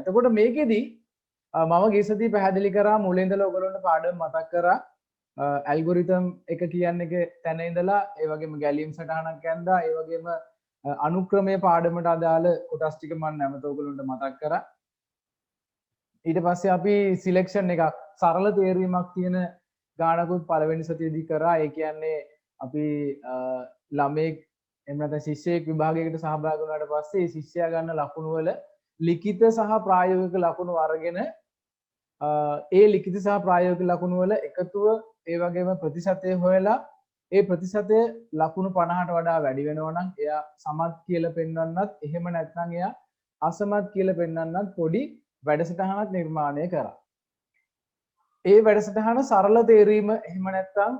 එතකොට මේකෙදි මම ගිය සතියේ පැහැදිලි කරා මුලින් ඉඳලා ඔයගොල්ලන්ට පාඩම මතක් කරා ඇල්ගොරිතම් එක කියන්නේ තැන ඉඳලා ඒ වගේම ගැලීම් සටහනක් ඇඳා ඒ වගේම අනුක්‍රමයේ පාඩමට අදාළ කොටස් ටික මම නැවත ඔයගොල්ලන්ට මතක් කරා. ඊට පස්සේ අපි සිලෙක්ෂන් එකක් සරල තේරීමක් තියෙන ගානකුත් පළවෙනි සතියේදී කරා. ඒ කියන්නේ අපි ළමයෙක් එහෙම නැත්නම් ශිෂ්‍යයෙක් විභාගයකට සහභාගී වුණාට පස්සේ ඒ ශිෂ්‍යයා ගන්න ලකුණු වල ලිඛිත සහ ප්‍රායෝගික ලකුණු අරගෙන ඒ ලිඛිත සහ ප්‍රායෝගික ලකුණු වල එකතුව ඒ වගේම ප්‍රතිශතය හොයලා ඒ ප්‍රතිශතය ලකුණු 50ට වඩා වැඩි වෙනවා නම් එයා සමත් කියලා පෙන්වන්නත් එහෙම නැත්නම් එයා අසමත් කියලා පෙන්වන්නත් පොඩි වැඩසටහනක් නිර්මාණය කරා. ඒ වැඩසටහන සරල තේරීම එහෙම නැත්නම්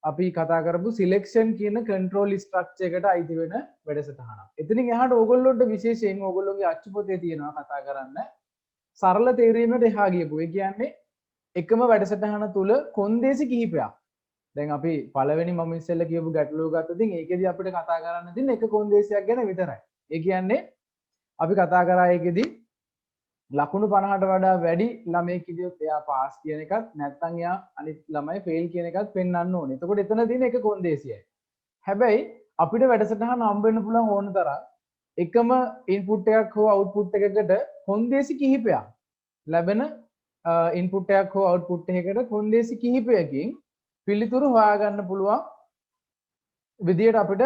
අපි කතා කරපු සිලෙක්ෂන් කියන කන්ට්‍රෝල් ස්ට්‍රක්චර් එකට අයිති වෙන වැඩසටහනක්. එතනින් එහාට ඕගොල්ලොන්ට විශේෂයෙන් ඕගොල්ලෝගේ අච්චු පොතේ තියෙනවා කතා කරන්න සරල තේරීමට එහා ගියපු. ඒ කියන්නේ එකම වැඩසටහන තුල කොන්දේසි කිහිපයක්. දැන් අපි පළවෙනි මම ඉස්සෙල්ලා කියපු ගැටලුව ගත්තොතින් ඒකෙදි අපිට කතා කරන්න තියෙන එක කොන්දේසියක් ගැන විතරයි. ඒ කියන්නේ අපි කතා කරා ඒකෙදි ලකුණු 50ට වඩා වැඩි ළමයෙක් ඉදිරියට එයා පාස් කියන එකත් නැත්නම් එයා අනිත් ළමයි ෆේල් කියන එකත් පෙන්වන්න ඕනේ. එතකොට එතන තියෙන එක කොන්දේසියයි. හැබැයි අපිට වැඩසටහන හම්බ වෙන්න පුළුවන් ඕන තරම් එකම ඉන්පුට් එකක් හෝ අවුට්පුට් එකකට කොන්දේසි කිහිපයක් ලැබෙන ඉන්පුට් එකක් හෝ අවුට්පුට් එකකට කොන්දේසි කිහිපයකින් පිළිතුරු හොයාගන්න පුළුවන් විදියට අපිට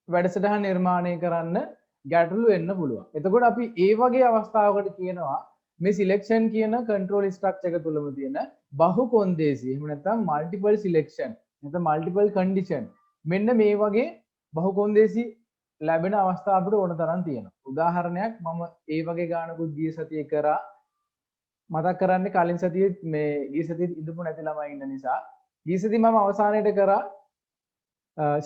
වැඩසටහන නිර්මාණය කරන්න ගැටලු වෙන්න පුළුවන්. එතකොට අපි ඒ වගේ අවස්ථාවකට කියනවා මේ සිලෙක්ෂන් කියන කන්ට්‍රෝල් ස්ට්‍රක්චර් එක තුලම තියෙන බහු කොන්දේසි. එහෙම නැත්නම් මල්ටිපල් සිලෙක්ෂන් නැත්නම් මල්ටිපල් කන්ඩිෂන්. මෙන්න මේ වගේ බහු කොන්දේසි ලැබෙන අවස්ථා අපිට ඕන තරම් තියෙනවා. උදාහරණයක් මම ඒ වගේ ගානකුත් ගිය සතියේ කරා. මතක් කරන්නේ කලින් සතියේ මේ ගිය සතියේ ඉඳපු නැති ළමයි ඉන්න නිසා. ගිය සතියේ මම අවසානයේට කරා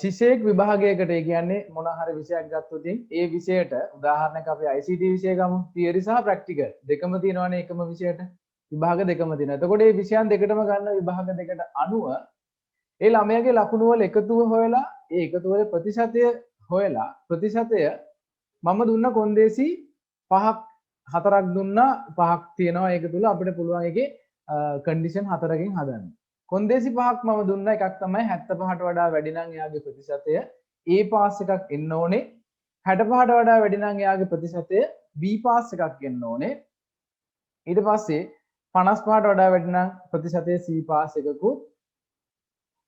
ශිෂ්‍යයෙක් විභාගයකට ඒ කියන්නේ මොන හරි විෂයක් ගත්තොත් ඒ විෂයට උදාහරණයක් අපි ICT විෂය ගමු තියරි සහ ප්‍රැක්ටිකල් දෙකම තියෙනවානේ එකම විෂයට විභාග දෙකම තියෙනවා. එතකොට මේ විෂයන් දෙකටම ගන්න විභාග දෙකට අනුව ඒ ළමයාගේ ලකුණු වල එකතුව හොයලා ඒ එකතුව වල ප්‍රතිශතය හොයලා ප්‍රතිශතය මම දුන්න කොන්දේසි 5ක් 4ක් දුන්නා 5ක් තියෙනවා ඒක තුල අපිට පුළුවන් ඒකේ කන්ඩිෂන් 4කින් හදන්න. කොන්දේසි 5ක් මම දුන්න එකක් තමයි 75ට වඩා වැඩි නම් එයාගේ ප්‍රතිශතය A පාස් එකක් එන්න ඕනේ. 65ට වඩා වැඩි නම් එයාගේ ප්‍රතිශතය B පාස් එකක් එන්න ඕනේ. ඊට පස්සේ 55ට වඩා වැඩි නම් ප්‍රතිශතය C පාස් එකකුත්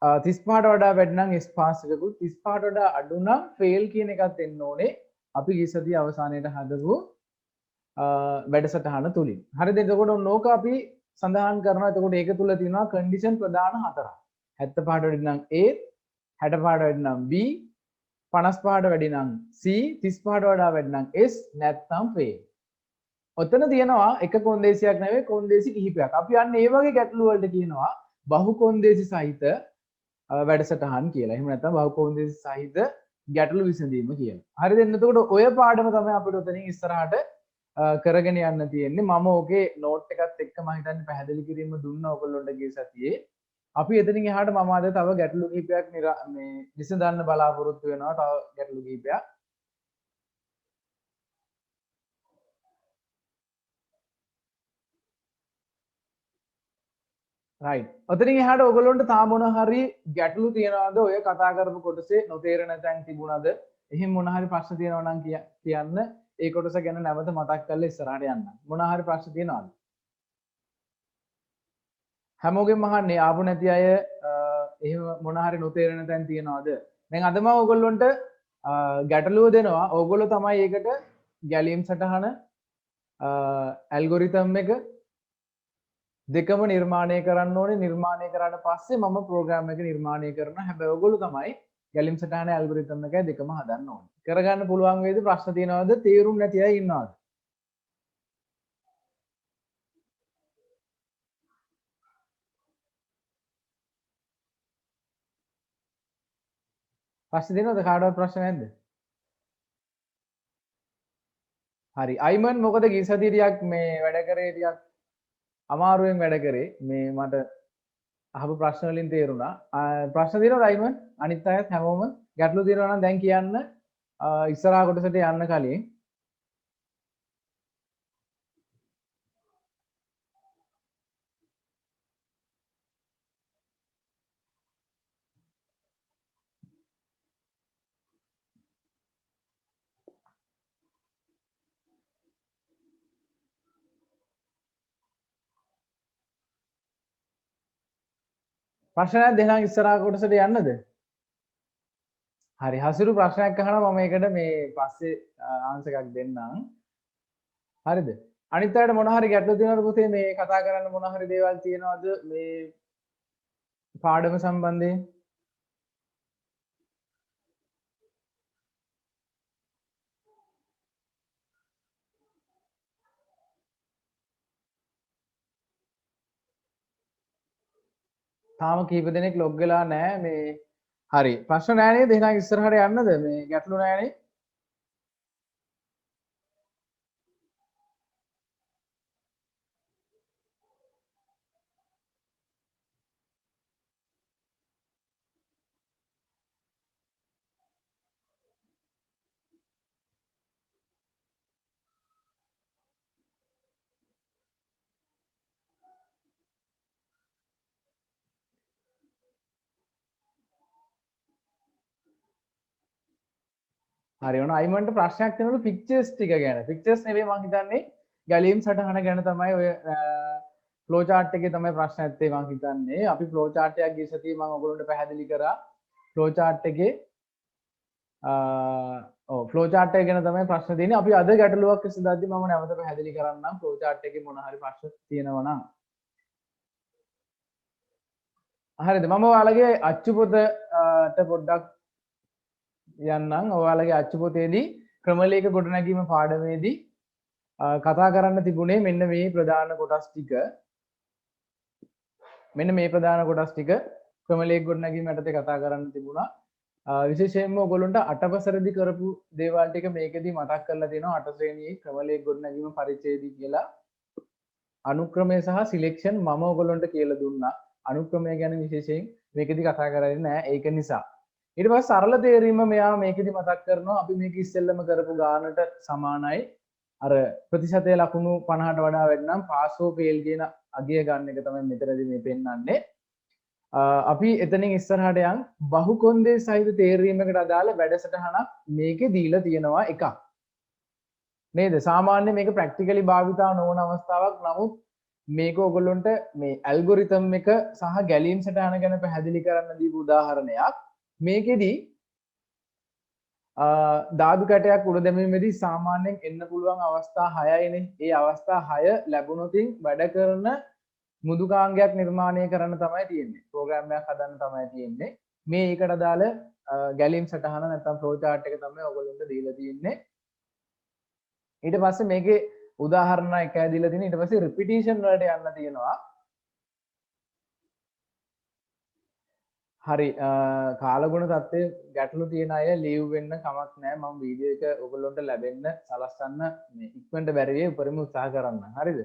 35ට වඩා වැඩි නම් S පාස් එකකුත් 35ට වඩා අඩු නම් ෆේල් කියන එකත් එන්න ඕනේ. අපි ගිය සතියේ අවසානයේට හදපු වැඩසටහන තුලින්. හරිද? එතකොට ඕක අපි සඳහන් කරනවා. එතකොට ඒක තුල තියෙනවා කන්ඩිෂන් ප්‍රධාන හතරක්. 75ට වැඩි නම් A, 65ට වැඩි නම් B, 55ට වැඩි නම් C, 35ට වඩා වැඩි නම් S නැත්නම් fail. ඔතන තියෙනවා එක කොන්දේසියක් නෙවෙයි කොන්දේසි කිහිපයක්. අපි යන්නේ මේ වගේ ගැටලු වලට කියනවා බහු කොන්දේසි සහිත වැඩසටහන් කියලා. එහෙම නැත්නම් බහු කොන්දේසි සහිත ගැටලු විසඳීම කියලා. හරිද? එතකොට ඔය පාඩම තමයි අපිට ඔතනින් ඉස්සරහට කරගෙන යන්න තියෙන්නේ. මම ඕකේ නෝට් එකත් එක්ක මම හිතන්නේ පැහැදිලි කිරීම දුන්නා ඔයගොල්ලොන්ට ගිය සතියේ. අපි එතනින් එහාට මම අද තව ගැටලු කිහිපයක් මේ විසඳන්න බලාපොරොත්තු වෙනවා. තව ගැටලු කිහිපයක්. right. ඔතනින් එහාට ඔයගොල්ලොන්ට තාම මොන හරි ගැටලු තියනවාද? ඔය කතා කරපු කොටසේ නොතේරෙන තැන් තිබුණාද? එහෙම මොන හරි ප්‍රශ්න තියෙනවා නම් කියන්න. ඒ කොටස ගැන නැවත මතක් කරලා ඉස්සරහට යන්න. මොන හරි ප්‍රශ්න තියෙනවද? හැමෝගෙම අහන්නේ ආපු නැති අය එහෙම මොන හරි නොතේරෙන තැන් තියෙනවද? දැන් අද මම ඔයගොල්ලොන්ට ගැටලුව දෙනවා. ඕගොල්ලෝ තමයි ඒකට ගැලීම් සටහන ඇල්ගොරිතම් එක දෙකම නිර්මාණය කරන්න ඕනේ. නිර්මාණය කරාට පස්සේ මම ප්‍රෝග්‍රෑම් එක නිර්මාණය කරනවා. හැබැයි ඔයගොල්ලෝ තමයි ගැලීම් සටහන ඇල්ගොරිතම් එකයි දෙකම හදන්න ඕනේ. කරගන්න පුළුවන් වේද? ප්‍රශ්න තියෙනවද? තේරුම් නැති අය ඉන්නවද? ප්‍රශ්න තියෙනවද? කාටවත් ප්‍රශ්න නැද්ද? හරි. අයිමන් මොකද ගිය සතියේ ටිකක් මේ වැඩ කරේ ටිකක් අමාරුවෙන් වැඩ කරේ. මේ මට අහපු ප්‍රශ්න වලින් තේරුණා. ප්‍රශ්න තියෙනවද අයිමන්? අනිත් අයත් හැමෝම ගැටලු තියෙනවා නම් දැන් කියන්න. ඉස්සරහා කොටසට යන්න කලින් ප්‍රශ්නයක් දෙනවා ඉස්සරහා කොටසට යන්නද? හරි හසුරු ප්‍රශ්නයක් අහනවා මම ඒකට මේ පස්සේ ආන්සර් එකක් දෙන්නම්. හරිද? අනිත් අයට මොන හරි ගැටලු තියෙනවද පුතේ මේ කතා කරන්න මොන හරි දේවල් තියෙනවද මේ පාඩම සම්බන්ධයෙන්? තාම කීප දෙනෙක් ලොග් වෙලා නැහැ මේ හරි ප්‍රශ්න නැහැ නේද? එහෙනම් ඉස්සරහට යන්නද? මේ ගැටලු නැහැ නේ? හරි ඔන්න අයිමන්ට ප්‍රශ්නයක් තියෙනවලු පික්චර්ස් ටික ගැන. පික්චර්ස් නෙවෙයි මම හිතන්නේ ගැලීම් සටහන ගැන තමයි ඔය ෆ්ලෝ chart එකේ තමයි ප්‍රශ්න ඇත්තේ මම හිතන්නේ. අපි ෆ්ලෝ chart එකක් ගිය සතියේ මම ඔයගොල්ලන්ට පැහැදිලි කරා. ෆ්ලෝ chart එකේ ඔව් ෆ්ලෝ chart එක ගැන තමයි ප්‍රශ්න තියෙන්නේ. අපි අද ගැටලුවක් විසඳද්දී මම නැවත පැහැදිලි කරන්නම් ෆ්ලෝ chart එකේ මොන හරි ප්‍රශ්න තියෙනවා නම්. හරිද? මම ඔයාලගේ අච්චු පොතට පොඩ්ඩක් යන්නම්. ඔයාලගේ අච්චු පොතේදී ක්‍රමලේඛ ගොඩනැගීම පාඩමේදී කතා කරන්න තිබුණේ මෙන්න මේ ප්‍රධාන කොටස් ටික. මෙන්න මේ ප්‍රධාන කොටස් ටික ක්‍රමලේඛ ගොඩනැගීම යටතේ කතා කරන්න තිබුණා. විශේෂයෙන්ම ඔයගොල්ලන්ට අටවසරදී කරපු දේවල් ටික මේකෙදී මතක් කරලා දෙනවා. අට ශ්‍රේණියේ ක්‍රමලේඛ ගොඩනැගීම පරිච්ඡේදය කියලා අනුක්‍රමය සහ සිලෙක්ෂන් මම ඔයගොල්ලන්ට කියලා දුන්නා. අනුක්‍රමය ගැන විශේෂයෙන් මේකෙදී කතා කරන්නේ නැහැ. ඒක නිසා ඊට පස්සේ සරල තේරීම මෙයා මේකෙදි මතක් කරනවා අපි මේක ඉස්සෙල්ලම කරපු ගානට සමානයි අර ප්‍රතිශතය ලකුණු 50ට වඩා වැඩි නම් පාස් හෝ ෆේල් කියන අගය ගන්න එක තමයි මෙතනදී මේ පෙන්වන්නේ. අපි එතනින් ඉස්සරහට යන් බහුකොන්දේ සහිත තේරීමකට අදාළ වැඩසටහනක් මේකේ දීලා තියෙනවා එකක්. නේද? සාමාන්‍ය මේක ප්‍රැක්ටිකලි භාවිතා නොවන අවස්ථාවක්. නමුත් මේක ඔයගොල්ලන්ට මේ ඇල්ගොරිතම් එක සහ ගැලීම් සටහන ගැන පැහැදිලි කරන්න දීපු උදාහරණයක්. මේකෙදී ධාතු කැටයක් උඩ දැමීමේදී සාමාන්‍යයෙන් එන්න පුළුවන් අවස්ථා 6යිනේ. ඒ අවස්ථා 6 ලැබුණොතින් වැඩ කරන මෘදුකාංගයක් නිර්මාණය කරන්න තමයි තියෙන්නේ. ප්‍රෝග්‍රෑම් එකක් හදන්න තමයි තියෙන්නේ. මේ ඒකට අදාළ ගැලීම් සටහන නැත්නම් ෆ්ලෝ chart එක තමයි ඔයගොල්ලන්ට දීලා තියෙන්නේ. ඊට පස්සේ මේකේ උදාහරණ එකයි දීලා තියෙන්නේ. ඊට පස්සේ රිපිටිෂන් වලට යන්න තියෙනවා. හරි කාලගුණ තත්ත්වය ගැටලු තියෙන අය ලීව් වෙන්න කමක් නැහැ. මම වීඩියෝ එක ඔයගොල්ලන්ට ලැබෙන්න සලස්වන්න මේ ඉක්මනට බැරි වෙයි උපරිම උත්සාහ කරන්න. හරිද?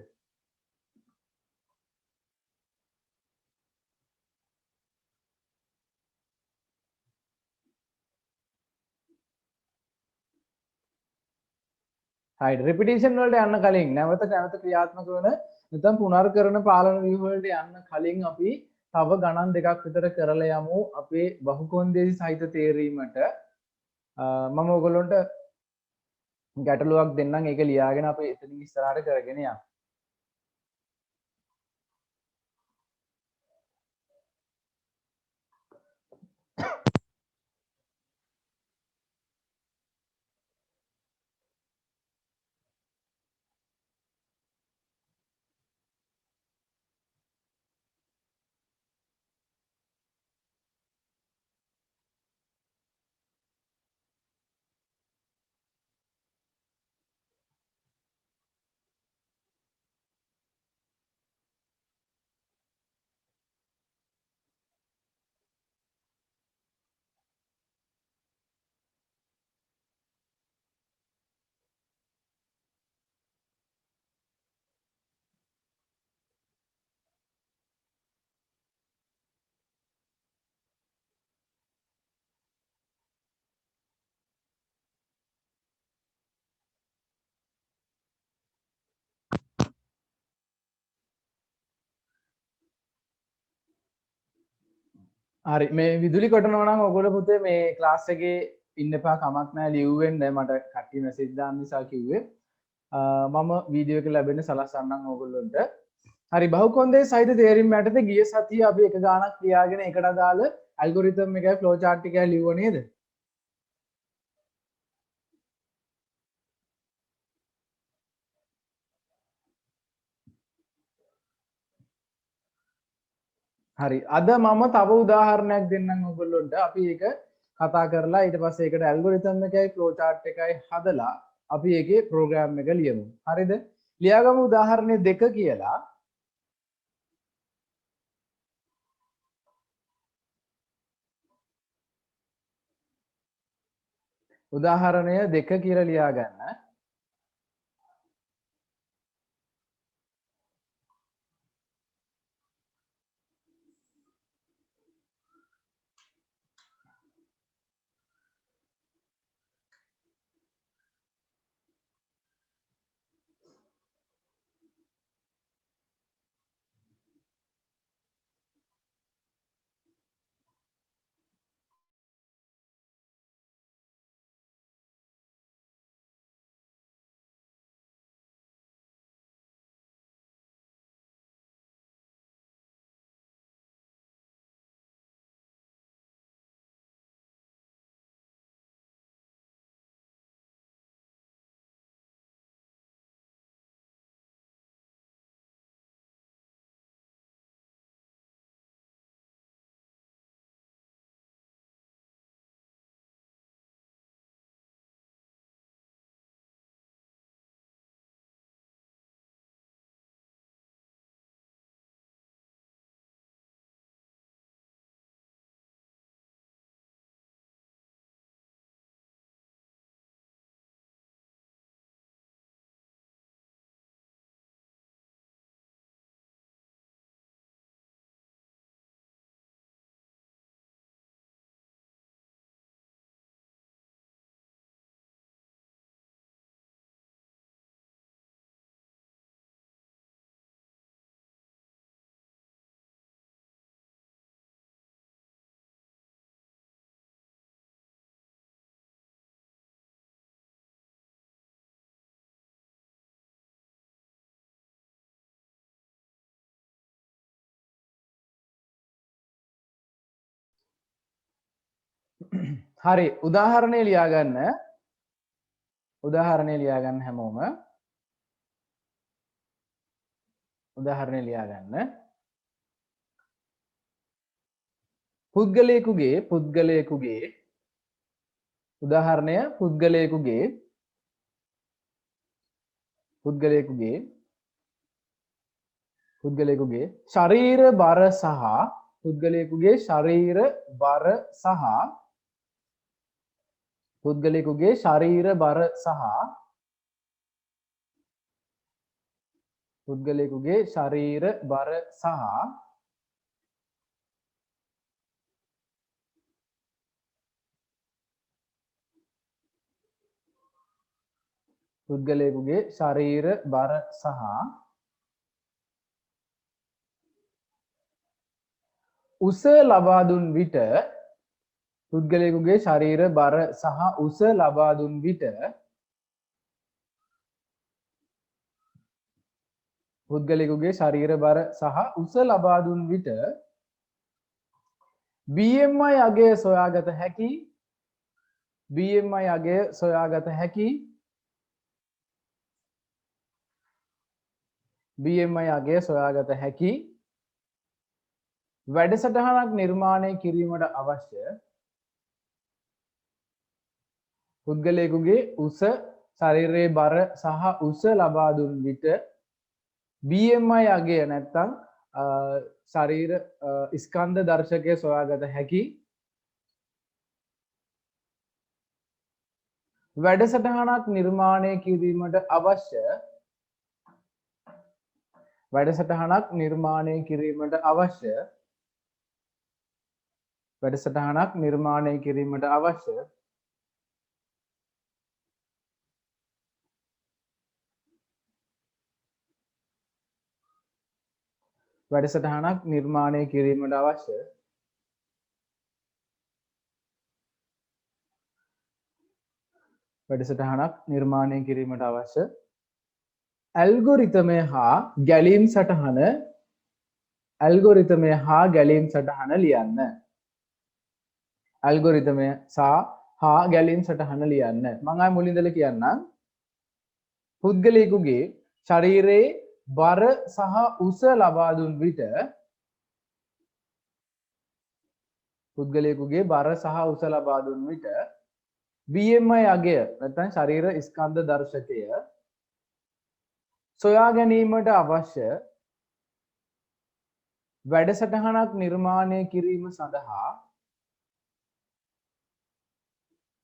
හරි රිපිටිෂන් වලට යන්න කලින් නැවත ක්‍රියාත්මක වෙන නැත්නම් පුනර්කරන පාලන ව්‍යුහ වලට යන්න කලින් අපි තව ගණන් දෙකක් විතර කරලා යමු අපේ බහුකොන්දේසි සහිත තේරීමට. මම ඔයගොල්ලන්ට ගැටලුවක් දෙන්නම් ඒක ලියාගෙන අපි එතනින් ඉස්සරහට කරගෙන යමු. හරි මේ විදුලි කොටනවා නම් ඔයගොල්ලෝ පුතේ මේ ක්ලාස් එකේ ඉන්න එපා කමක් නැහැ ලියුවෙන්න මට කට්ටිය මැසේජ් දාන්න නිසා කිව්වේ මම වීඩියෝ එක ලැබෙන්න සලස්වන්නම් ඕගොල්ලොන්ට හරි බහුකොන්දේ සහිත තේරීම් යටතේ ගිය සතියේ අපි එක ගානක් ලියාගෙන එකට අදාළ ඇල්ගොරිතම් එකයි ෆ්ලෝ chart එකයි ලියුවා නේද හරි අද මම තව උදාහරණයක් දෙන්නම් ඔයගොල්ලොන්ට අපි ඒක කතා කරලා ඊට පස්සේ ඒකට ඇල්ගොරිතම් එකයි ෆ්ලෝ chart එකයි හදලා අපි ඒකේ ප්‍රෝග්‍රෑම් එක ලියමු හරිද ලියාගමු උදාහරණය 2 කියලා උදාහරණය 2 කියලා ලියා ගන්න හරි උදාහරණය ලියා ගන්න හැමෝම උදාහරණය ලියා ගන්න පුද්ගලයෙකුගේ උදාහරණය පුද්ගලයෙකුගේ ශරීර බර සහ පුද්ගලයෙකුගේ ශරීර බර සහ පුද්ගලයෙකුගේ ශරීර බර සහ පුද්ගලයෙකුගේ ශරීර බර සහ පුද්ගලයෙකුගේ ශරීර බර සහ උස ලබා දුන් විට පුද්ගලයෙකුගේ ශරීර බර සහ උස ලබා දුන් විට පුද්ගලයෙකුගේ ශරීර බර සහ උස ලබා දුන් විට BMI අගය සොයාගත හැකි BMI අගය සොයාගත හැකි BMI අගය සොයාගත හැකි වැඩසටහනක් නිර්මාණය කිරීමට අවශ්‍ය පුද්ගලයෙකුගේ උස ශරීරයේ බර සහ උස ලබා දුන් විට BMI අගය නැත්තම් ශරීර ස්කන්ධ දර්ශකය සොයාගත හැකි වැඩසටහනක් නිර්මාණය කිරීමට අවශ්‍ය වැඩසටහනක් නිර්මාණය කිරීමට අවශ්‍ය වැඩසටහනක් නිර්මාණය කිරීමට අවශ්‍ය වැඩසටහනක් නිර්මාණය කිරීමට අවශ්‍ය වැඩසටහනක් නිර්මාණය කිරීමට අවශ්‍ය ඇල්ගොරිතමය හා ගැලීම් සටහන ඇල්ගොරිතමය හා ගැලීම් සටහන ලියන්න. ඇල්ගොරිතමය හා ගැලීම් සටහන ලියන්න. මම ආයෙ මුලින් ඉඳලා කියන්නම්. පුද්ගලයෙකුගේ ශරීරයේ බර සහ උස ලබා දුන් විට පුද්ගලයෙකුගේ බර සහ උස ලබා දුන් විට BMI අගය නැත්නම් ශරීර ස්කන්ධ දර්ශකය සොයා ගැනීමට අවශ්‍ය වැඩසටහනක් නිර්මාණය කිරීම සඳහා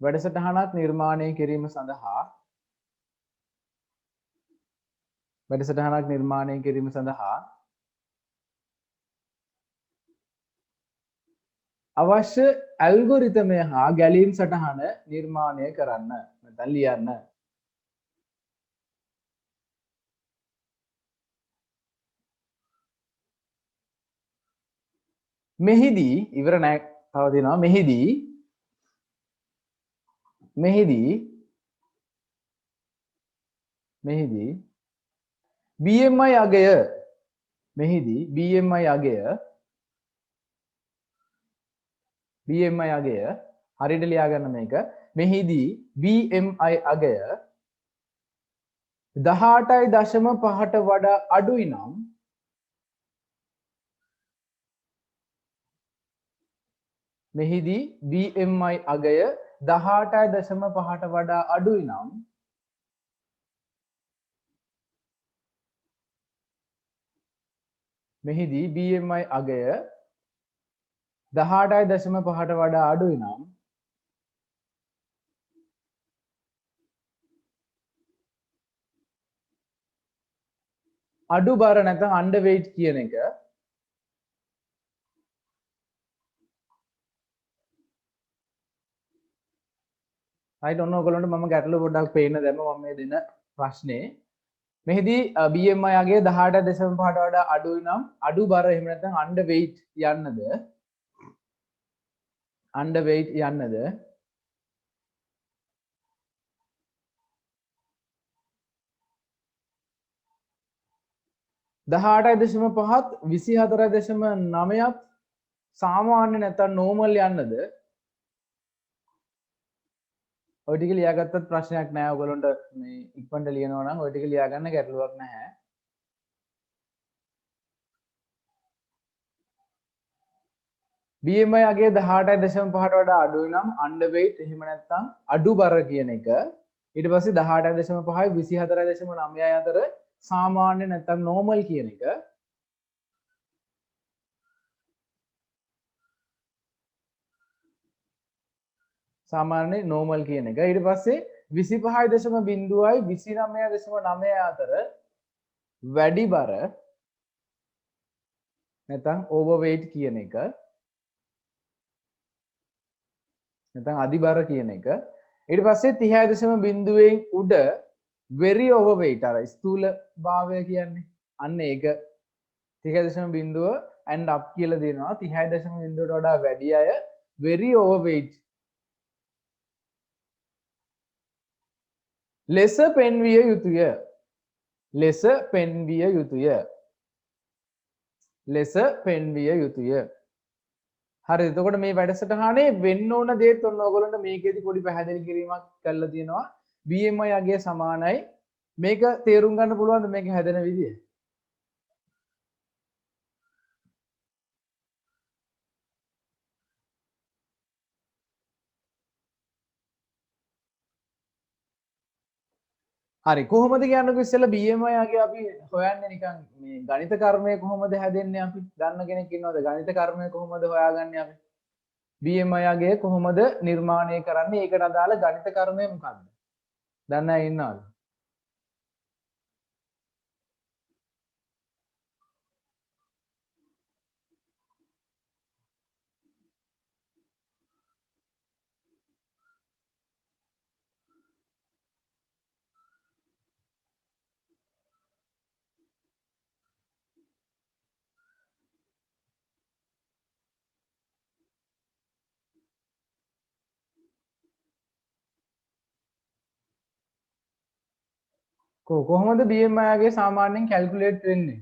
වැඩසටහනක් නිර්මාණය කිරීම සඳහා අවශ්‍ය ඇල්ගොරිතමය හා ගැලීම් සටහන නිර්මාණය කරන්න නැත්නම් ලියන්න. මෙහිදී ඉවර නැහැ. තව තියෙනවා මෙහිදී BMI අගය හරියට ලියා ගන්න මේක. මෙහිදී BMI අගය 18.5ට වඩා අඩුයි නම් මෙහිදී BMI අගය 18.5ට වඩා අඩුයි නම් මෙහිදී BMI අගය 18.5ට වඩා අඩුයි නම් අඩු බර නැත්නම් අන්ඩර් weight කියන එක right ඔන්න ඔයගොල්ලන්ට මම ගැටලුව පොඩ්ඩක් පේන්න දැම්ම මම මේ දෙන ප්‍රශ්නේ මෙහිදී BMI අගය 18.5ට වඩා අඩුයි නම් අඩු බර එහෙම නැත්නම් අන්ඩර් weight යන්නද අන්ඩර් weight යන්නද 18.5ත් 24.9ත් සාමාන්‍ය නැත්නම් normal යන්නද ඔය ටික ලියාගත්තත් ප්‍රශ්නයක් නෑ ඔයගොල්ලන්ට මේ ඉක්මනට ලියනවා නම් ඔය ටික ලියා ගන්න ගැටලුවක් නැහැ. BMI අගය 18.5ට වඩා අඩුයි නම් අන්ඩර් weight එහෙම නැත්නම් අඩු බර කියන එක ඊට පස්සේ 18.5යි 24.9යි අතර සාමාන්‍ය නැත්නම් normal කියන එක සාමාන්‍ය normal කියන එක ඊට පස්සේ 25.0යි 29.9 අතර වැඩි බර නැත්නම් overweight කියන එක නැත්නම් අධි බර කියන එක ඊට පස්සේ 30.0න් උඩ very overweight අර ස්ථූල භාවය කියන්නේ අන්න ඒක 30.0 and up කියලා දෙනවා 30.0ට වඩා වැඩි අය very overweight ලෙස පෙන්විය යුතුය හරි එතකොට මේ වැඩසටහනේ වෙන්න ඕන දේත් ඔන්න ඔයගොල්ලන්ට මේකෙදි පොඩි පැහැදිලි කිරීමක් කරලා තියෙනවා BMI අගය සමානයි මේක තේරුම් ගන්න පුළුවන්ද මේක හැදෙන විදිය හරි කොහොමද කියන්නකෝ ඉස්සෙල්ලා BMI අගය අපි හොයන්නේ නිකන් මේ ගණිත කර්මය කොහොමද හැදෙන්නේ අපි දන්න කෙනෙක් ඉන්නවද ගණිත කර්මය කොහොමද හොයාගන්නේ අපි BMI අගය කොහොමද නිර්මාණය කරන්නේ ඒකට අදාළ ගණිත කර්මය මොකක්ද දන්න අය ඉන්නවද කොහොමද BMI ගේ සාමාන්‍යයෙන් කැල්කියුලේට් වෙන්නේ?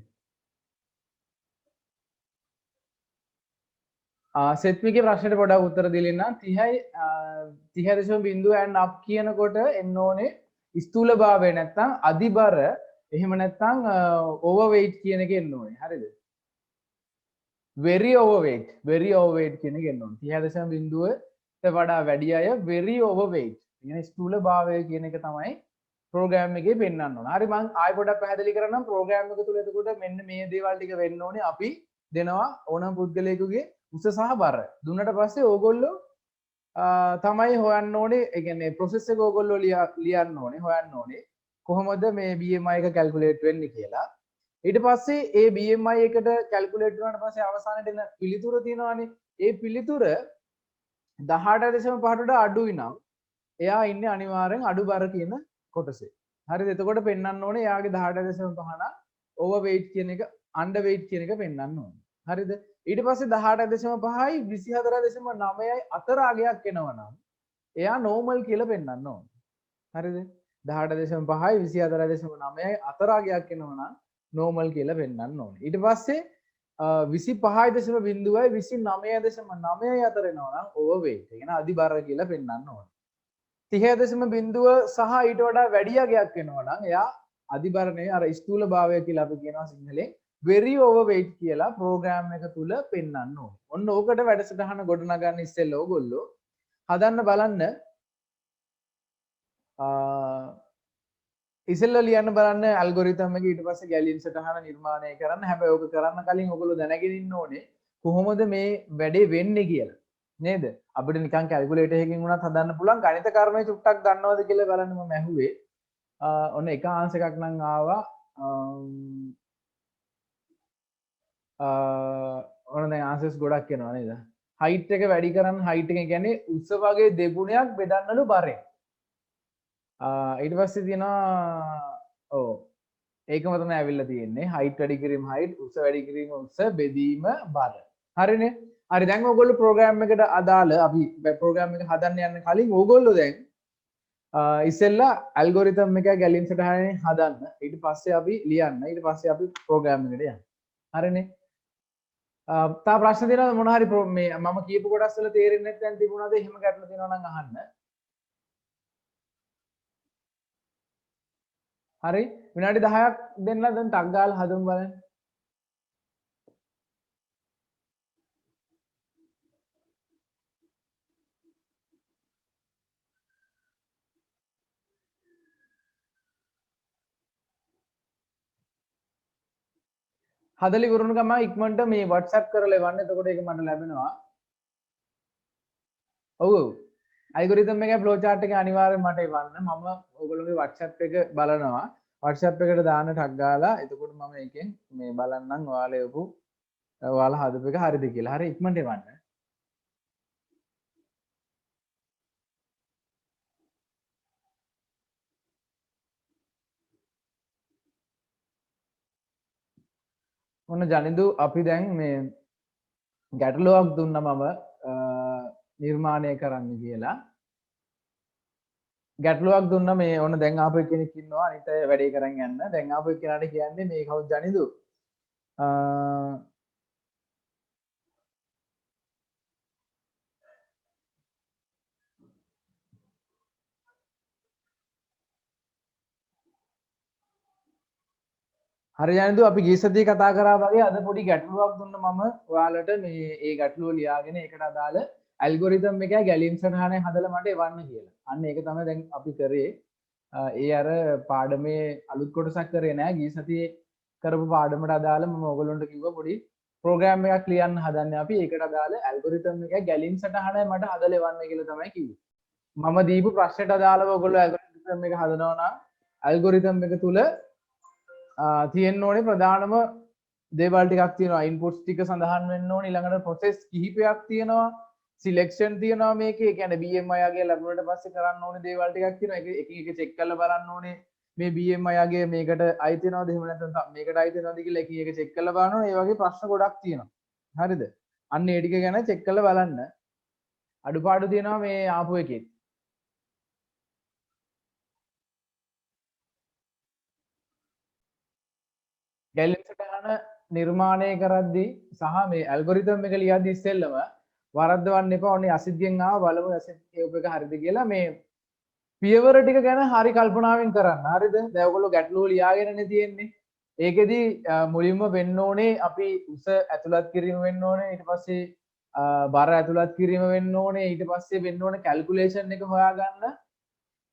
සෙත්මිගේ ප්‍රශ්නයට පොඩක් උත්තර දීලා ඉන්නම් 30යි 30.0 and up කියනකොට එන්න ඕනේ ස්ථූලභාවය නැත්නම් අධිබර එහෙම නැත්නම් overweight කියන එක එන්න ඕනේ. හරිද? very overweight කියන එක එන්න ඕනේ. 30.0ට වඩා වැඩි අය very overweight. කියන ස්ථූලභාවය කියන එක තමයි ප්‍රෝග්‍රෑම් එකේ පෙන්වන්න ඕන. හරි මම ආයෙ පොඩක් පැහැදිලි කරන්නම් ප්‍රෝග්‍රෑම් එක තුල එතකොට මෙන්න මේ දේවල් ටික වෙන්න ඕනේ අපි දෙනවා ඕනම පුද්ගලයෙකුගේ උස සහ බර. දුන්නට පස්සේ ඕගොල්ලෝ තමයි හොයන්න ඕනේ ඒ කියන්නේ ප්‍රොසෙස් එක ඕගොල්ලෝ ලියන්න ඕනේ හොයන්න ඕනේ කොහොමද මේ BMI එක කැල්කියුලේට් වෙන්නේ කියලා. ඊට පස්සේ ඒ BMI එකට කැල්කියුලේට් වුණාට පස්සේ අවසානයේ එන පිළිතුර තියෙනවානේ. ඒ පිළිතුර 18.5ට අඩුයි නම් එයා ඉන්නේ අනිවාර්යෙන් අඩු බර කියන කොටසේ. හරිද? එතකොට පෙන්වන්න ඕනේ එයාගේ 18.5 නම් overweight කියන එක underweight කියන එක පෙන්වන්න ඕනේ. හරිද? ඊට පස්සේ 18.5යි 24.9යි අතර අගයක් එනවා නම් එයා normal කියලා පෙන්වන්න ඕනේ. හරිද? 18.5යි 24.9යි අතර අගයක් එනවා නම් normal කියලා පෙන්වන්න ඕනේ. ඊට පස්සේ 25.0යි 29.9යි අතර එනවා නම් overweight. ඒ කියන්නේ අධිබර කියලා පෙන්වන්න ඕනේ. 30.0 සහ ඊට වඩා වැඩි අගයක් වෙනවා නම් එයා අධිබර නෙවෙයි අර ස්ථූල භාවය කියලා අපි කියනවා සිංහලෙන් very overweight කියලා ප්‍රෝග්‍රෑම් එක තුල පෙන්වන්න ඕනේ. ඔන්න ඕකට වැඩසටහන ගොඩනගන්න ඉස්සෙල්ලා ඕගොල්ලෝ හදන්න බලන්න ඉස්සෙල්ලා ලියන්න බලන්න ඇල්ගොරිතම් එක ඊට පස්සේ ගැලීම් සටහන නිර්මාණය කරන්න. හැබැයි ඕක කරන්න කලින් ඔයගොල්ලෝ දැනගෙන ඉන්න ඕනේ කොහොමද මේ වැඩේ වෙන්නේ කියලා. නේද? අපිට නිකන් කැල්කියුලේටර් එකකින් වුණත් හදන්න පුළුවන්. ගණිත කර්මය චුට්ටක් දන්නවද කියලා බලන්න මම ඇහුවේ. ඔන්න එක ආන්සර් එකක් නම් ආවා. ඔන්න දැන් ආන්සර්ස් ගොඩක් එනවා නේද? height එක වැඩි කරන්න height එක කියන්නේ උස වගේ දෙගුණයක් බෙදන්නලු බරෙන්. ඊට පස්සේ තියෙනවා ඔව් ඒකම තමයි ඇවිල්ලා තියෙන්නේ height වැඩි කිරීම height උස වැඩි කිරීම උස බෙදීම බර. හරිනේ? හරි දැන් ඕගොල්ලෝ ප්‍රෝග්‍රෑම් එකට අදාළ අපි ප්‍රෝග්‍රෑම් එක හදන්න යන්න කලින් ඕගොල්ලෝ දැන් ඉස්සෙල්ලා ඇල්ගොරිතම් එක ගැලීම් සටහනේ හදන්න. ඊට පස්සේ අපි ලියන්න. ඊට පස්සේ අපි ප්‍රෝග්‍රෑම් එකට යන්න. හරිනේ? තා ප්‍රශ්න තියෙනවද මොන හරි මේ මම කියපු කොටස් වල තේරෙන්නේ නැත්නම් තිබුණාද එහෙම ගැටලු තියෙනවා නම් අහන්න. හරි විනාඩි 10ක් දෙන්න දැන් ටක් ගාලා හදමු බලන්න. හදලි වරුණු ගම ඉක්මනට මේ WhatsApp කරලා එවන්න. එතකොට ඒක මට ලැබෙනවා. ඔව් ඔව්. ඇල්ගොරිතම් එකේ ෆ්ලෝ chart එක අනිවාර්යෙන් මට එවන්න. මම ඔයගොල්ලෝගේ WhatsApp එක බලනවා. WhatsApp එකට දාන්න ටක් ගාලා එතකොට මම එකෙන් මේ බලන්නම් ඔයාලා එවපු ඔයාලා හදපු එක හරිද කියලා. හරි ඉක්මනට එවන්න. ඔන්න ජනිදු අපි දැන් මේ ගැටලුවක් දුන්න මම නිර්මාණය කරන්න කියලා ගැටලුවක් දුන්න මේ ඔන්න දැන් ආපු කෙනෙක් ඉන්නවා අනිත් අය වැඩේ කරන් යන්න. දැන් ආපු කෙනාට කියන්නේ මේ කවුද ජනිදු? හරි ජනිදු අපි ගිය සතියේ කතා කරා වගේ අද පොඩි ගැටලුවක් දුන්න මම ඔයාලට මේ ඒ ගැටලුව ලියාගෙන ඒකට අදාළ ඇල්ගොරිතම් එකයි ගැලීම් සටහනයි හදලා මට එවන්න කියලා. අන්න ඒක තමයි දැන් අපි කරේ. ඒ අර පාඩමේ අලුත් කොටසක් කරේ නෑ. ගිය සතියේ කරපු පාඩමට අදාළ මම ඔයගොල්ලන්ට කිව්වා පොඩි ප්‍රෝග්‍රෑම් එකක් ලියන්න හදන්නේ අපි. ඒකට අදාළ ඇල්ගොරිතම් එකයි ගැලීම් සටහනයි මට හදලා එවන්න කියලා තමයි කිව්වේ. මම දීපු ප්‍රශ්නයට අදාළව ඔයගොල්ලෝ ඇල්ගොරිතම් එක හදනවා නම් ඇල්ගොරිතම් එක තුල තියෙන්න ඕනේ ප්‍රධානම දේවල් ටිකක් තියෙනවා. ඉන්පුට්ස් ටික සඳහන් වෙන්න ඕනේ. ඊළඟට ප්‍රොසෙස් කිහිපයක් තියෙනවා. සිලෙක්ෂන් තියෙනවා මේකේ. ඒ කියන්නේ BMI යාගේ ලැබුණට පස්සේ කරන්න ඕනේ දේවල් ටිකක් තියෙනවා. එක එක චෙක් කරලා බලන්න ඕනේ. මේ BMI යාගේ මේකට අයිති වෙනවද එහෙම නැත්නම් මේකට අයිති වෙනවද කියලා එක එක චෙක් කරලා බලන්න ඕනේ. ඒ වගේ ප්‍රශ්න ගොඩක් තියෙනවා. හරිද? අන්න ඒ ටික ගැන චෙක් කරලා බලන්න. අඩුපාඩු තියෙනවා මේ ආපු එකේ. ගැලිම් සටහන නිර්මාණය කරද්දී සහ මේ ඇල්ගොරිතම් එක ලියද්දී ඉස්සෙල්ලම වරද්දවන්න එපා. ඔන්නේ අසිද්ධියෙන් ආව බලමු අසිත් ඒක හරිද කියලා. මේ පියවර ටික ගැන හරි කල්පනාවෙන් කරන්න. හරිද? දැන් ඔයගොල්ලෝ ගැටලුව ලියාගෙනනේ තියෙන්නේ. ඒකෙදි මුලින්ම වෙන්න ඕනේ අපි උස ඇතුළත් කිරීම වෙන්න ඕනේ. ඊට පස්සේ බර ඇතුළත් කිරීම වෙන්න ඕනේ. ඊට පස්සේ වෙන්න ඕනේ කැල්කියුලේෂන් එක හොයාගන්න.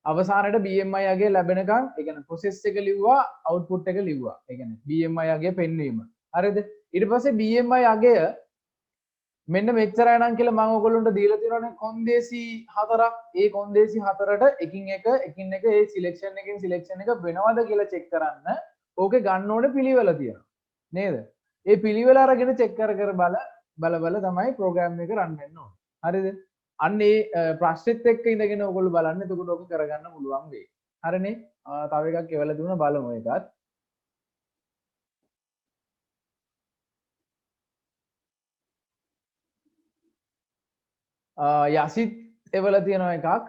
අවසානට BMI අගේ ලැබෙනකන් ඒ කියන්නේ ප්‍රොසෙස් එක ලිව්වා, අවුට්පුට් එක ලිව්වා. ඒ කියන්නේ BMI අගේ පෙන්වීම. හරිද? ඊට පස්සේ BMI අගය මෙන්න මෙච්චරයි නම් කියලා මම ඔයගොල්ලන්ට දීලා තියෙනවානේ කොන්දේසි හතරක්. ඒ කොන්දේසි හතරට එකින් එක ඒ සිලෙක්ෂන් එකෙන් සිලෙක්ෂන් එක වෙනවද කියලා චෙක් කරන්න ඕකේ ගන්න ඕනේ පිළිවෙල තියෙනවා. නේද? ඒ පිළිවෙල අරගෙන චෙක් කර බල තමයි ප්‍රෝග්‍රෑම් එක රන් වෙන්න ඕනේ. හරිද? අන්න ඒ ප්‍රශ්නෙත් එක්ක ඉඳගෙන ඔයගොල්ලෝ බලන්න එතකොට ඔක කරගන්න පුළුවන් වෙයි. හරිනේ? තව එකක් එවලා දුන්නා බලමු ඒකත්. යසිත් එවල තියෙනවා එකක්.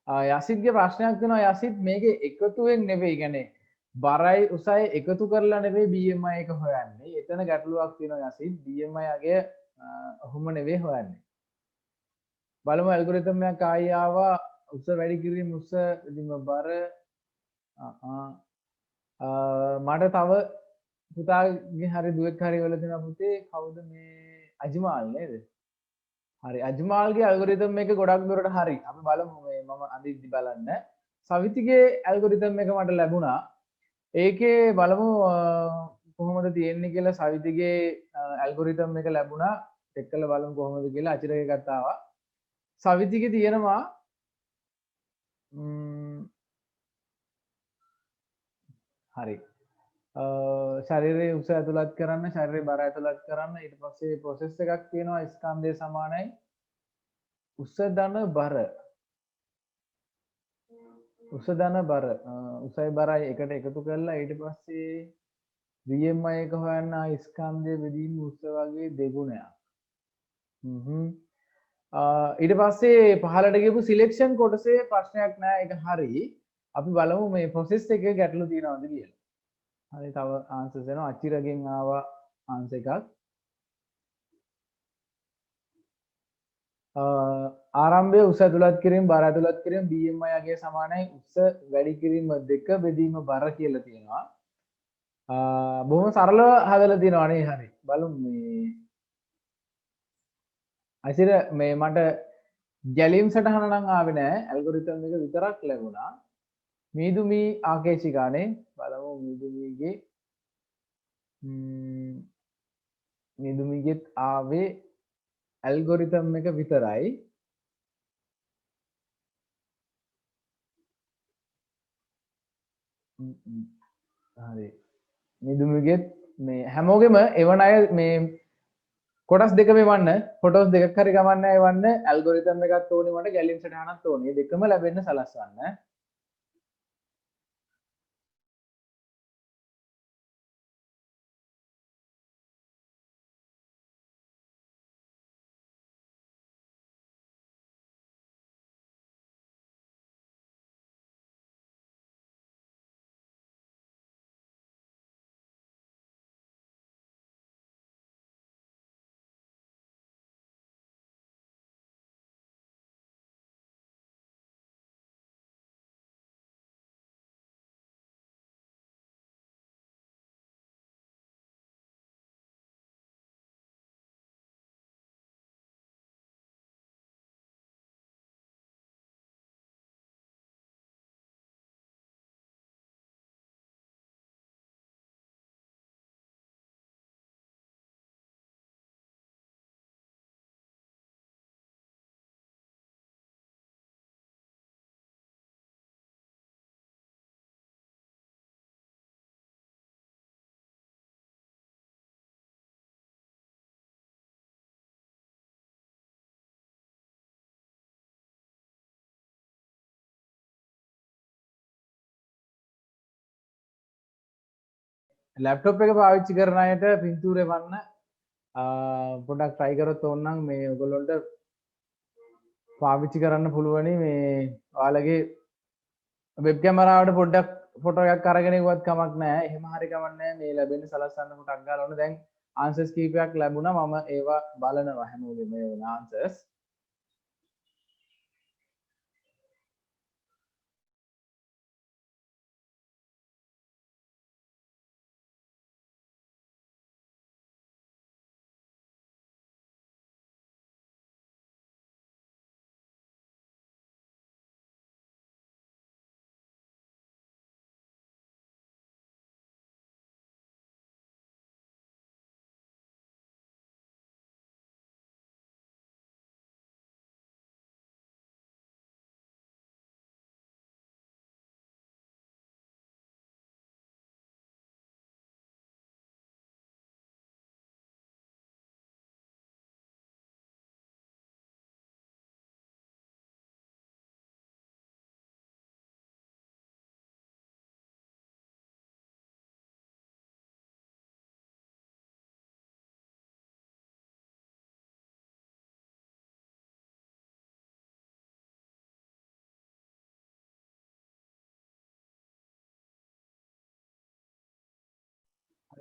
යසිත්ගේ ප්‍රශ්නයක් තියෙනවා. යසිත් මේකේ එකතුවෙන් නෙවෙයි. කියන්නේ බරයි උසයි එකතු කරලා නෙවෙයි BMI එක හොයන්නේ. එතන ගැටලුවක් තියෙනවා යසිත්. BMI අගේ ඔහොම නෙවෙයි හොයන්නේ. බලමු ඇල්ගොරිතම් එකක් ආයි ආවා. උස වැඩි කිරීම උස බර මට තව පුතාගේ හරි දුවෙක් හරි වෙලා තියෙනවා පුතේ. කවුද මේ අජ්මාල් නේද? හරි අජ්මාල්ගේ ඇල්ගොරිතම් එක ගොඩක් දුරට හරි. අපි බලමු මේ මම අඳිද්දි බලන්න. සවිතිගේ ඇල්ගොරිතම් එක මට ලැබුණා. ඒකේ බලමු කොහොමද තියෙන්නේ කියලා. සවිතිගේ ඇල්ගොරිතම් එක ලැබුණා. චෙක් කරලා බලමු කොහොමද කියලා. අචිරේ එකත් ආවා. සවිතිගේ තියෙනවා හරි ශරීරයේ උස ඇතුළත් කරන්න, ශරීරයේ බර ඇතුළත් කරන්න, ඊට පස්සේ ප්‍රොසෙස් එකක් තියෙනවා ස්කන්ධය සමානයි උස ධන බර. උස ධන බර උසයි බරයි එකට එකතු කරලා ඊට පස්සේ BMI එක හොයන්න ස්කන්ධය බෙදීම උස වගේ දෙගුණයක්. ඊට පස්සේ පහලට ගියපු සිලෙක්ෂන් කොටසේ ප්‍රශ්නයක් නෑ. ඒක හරි. අපි බලමු මේ ප්‍රොසෙස් එකේ ගැටලු තියෙනවද කියලා. හරි තව ආන්සර්ස් එනවා. අචිරගෙන් ආවා ආන්සර් එකක්. ආරම්භය උස ඇතුළත් කිරීම බර ඇතුළත් කිරීම BMI අගේ සමානයි උස වැඩි කිරීම දෙක බෙදීම බර කියලා තියෙනවා. බොහොම සරලව හදලා තියෙනවා නේ. හරි බලමු මේ අචිර මේ මට ගැලීම් සටහන නම් ආවේ නෑ. ඇල්ගොරිතම් එක විතරක් ලැබුණා. මීදුමි ආකේශිකානේ බලමු මීදුමිගේ මීදුමිගෙත් ආවේ ඇල්ගොරිතම් එක විතරයි. හරි මීදුමිගෙත් මේ හැමෝගෙම එවන අය මේ කොටස් දෙක මෙවන්න ෆොටෝස් දෙකක් හරි ගමන්න එවන්න. ඇල්ගොරිතම් එකත් ඕනේ මට ගැලීම් සටහනත් ඕනේ. දෙකම ලැබෙන්න සලස්වන්න. ලැප්ටොප් එක පාවිච්චි කරන අයට පින්තූර එවන්න පොඩක් try කරොත් ඕනනම් මේ ඔයගොල්ලන්ට පාවිච්චි කරන්න පුළුවනි මේ ඔයාලගේ වෙබ් කැමරාවට පොඩ්ඩක් ෆොටෝ එකක් අරගෙන ඉවත් කමක් නැහැ. එහෙම හරි කමක් නැහැ. මේ ලැබෙන සලස්සන්න ටක් ගාලා ඔන්න දැන් ආන්සර්ස් කීපයක් ලැබුණා. මම ඒවා බලනවා හැමෝගෙම මේ වෙන ආන්සර්ස්.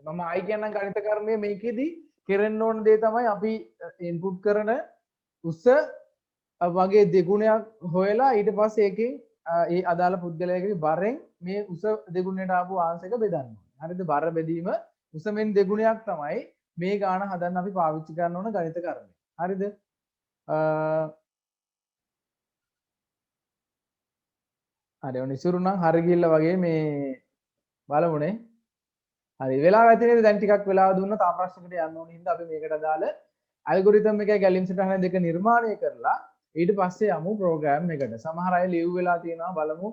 මම ආයි කියන්නම් ගණිත කර්මයේ මේකෙදි කෙරෙන්න ඕන දේ තමයි අපි ඉන්පුට් කරන උස වගේ දෙගුණයක් හොයලා ඊට පස්සේ ඒකෙන් ඒ අදාළ පුද්ගලයාගේ බරෙන් මේ උස දෙගුණයට ආපු ආන්සර් එක බෙදන්න ඕනේ. හරිද? බර බෙදීම උසෙන් දෙගුණයක් තමයි මේ ගාන හදන්න අපි පාවිච්චි කරන්න ඕන ගණිත කර්මය. හරිද? හරි ඔන්න ඉසුරු නම් හරි ගිල්ල වගේ මේ බලමුනේ. හරි වෙලාව ඇති නේද? දැන් ටිකක් වෙලාව දුන්නා තා ප්‍රශ්නකට යන්න ඕන හින්දා අපි මේකට අදාළ ඇල්ගොරිතම් එකයි ගැලීම් සටහන දෙක නිර්මාණය කරලා ඊට පස්සේ යමු ප්‍රෝග්‍රෑම් එකට. සමහර අය ලියු වෙලා තියෙනවා බලමු.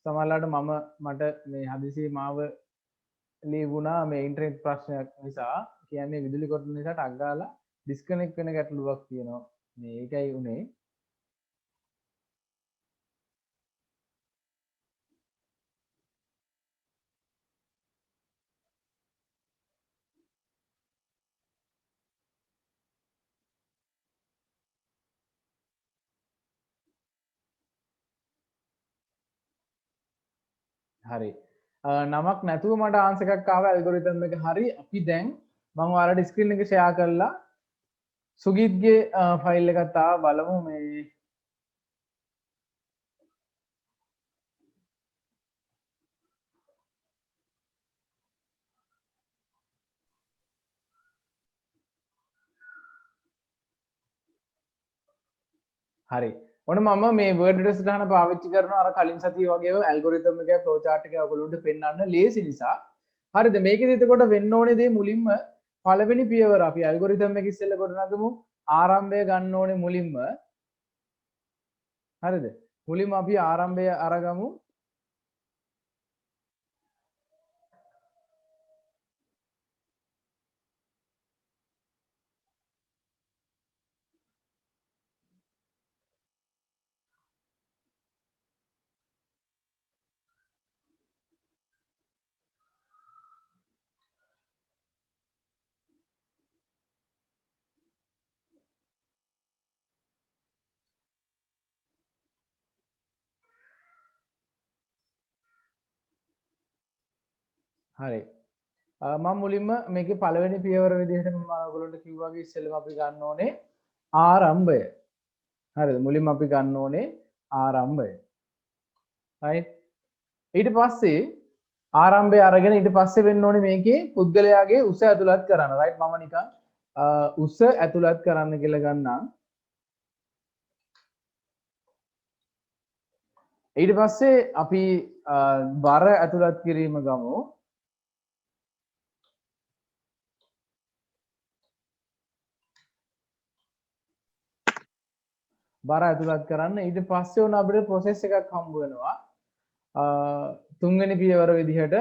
සමහරලාට මට මේ හදිසියේ මාව ලියුණා මේ ඉන්ටර්නෙට් ප්‍රශ්නයක් නිසා කියන්නේ විදුලි කොටන නිසා ටක් ගාලා ඩිස්කනෙක්ට් වෙන ගැටලුවක් තියෙනවා. මේ ඒකයි උනේ. හරි නමක් නැතුව මට ආන්සර් එකක් ආව ඇල්ගොරිතම් එක හරි අපි දැන් මම ඔයාලට ස්ක්‍රීන් එක ෂෙයා කරලා සුගීත්ගේ ෆයිල් එකත් ආව බලමු මේ හරි ඔන්න මම මේ වර්ඩ් සටහන පාවිච්චි කරනවා අර කලින් සතියේ වගේම ඇල්ගොරිතම් එකේ ෆ්ලෝ chart එක ඔයගොල්ලන්ට පෙන්වන්න ලේසි නිසා හරිද මේකෙදි එතකොට වෙන්න ඕනේ දේ මුලින්ම පළවෙනි පියවර අපි ඇල්ගොරිතම් එක ඉස්සෙල්ලා ගොඩනගමු ආරම්භය ගන්න ඕනේ මුලින්ම හරිද මුලින්ම අපි ආරම්භය අරගමු හරි මම මුලින්ම මේකේ පළවෙනි පියවර විදිහට මම ඔයගොල්ලන්ට කිව්වා වගේ ඉස්සෙල්ලම අපි ගන්න ඕනේ ආරම්භය. හරිද? මුලින්ම අපි ගන්න ඕනේ ආරම්භය. right? ඊට පස්සේ ආරම්භය අරගෙන ඊට පස්සේ වෙන්න ඕනේ මේකේ පුද්ගලයාගේ උස ඇතුළත් කරන්න. right? මම නිකන් උස ඇතුළත් කරන්න කියලා ගන්නම්. ඊට පස්සේ අපි බර ඇතුළත් කිරීම ගමු. බර ඇතුළත් කරන්න ඊට පස්සේ උන අපිට ප්‍රොසෙස් එකක් හම්බ වෙනවා තුන්වෙනි පියවර විදිහට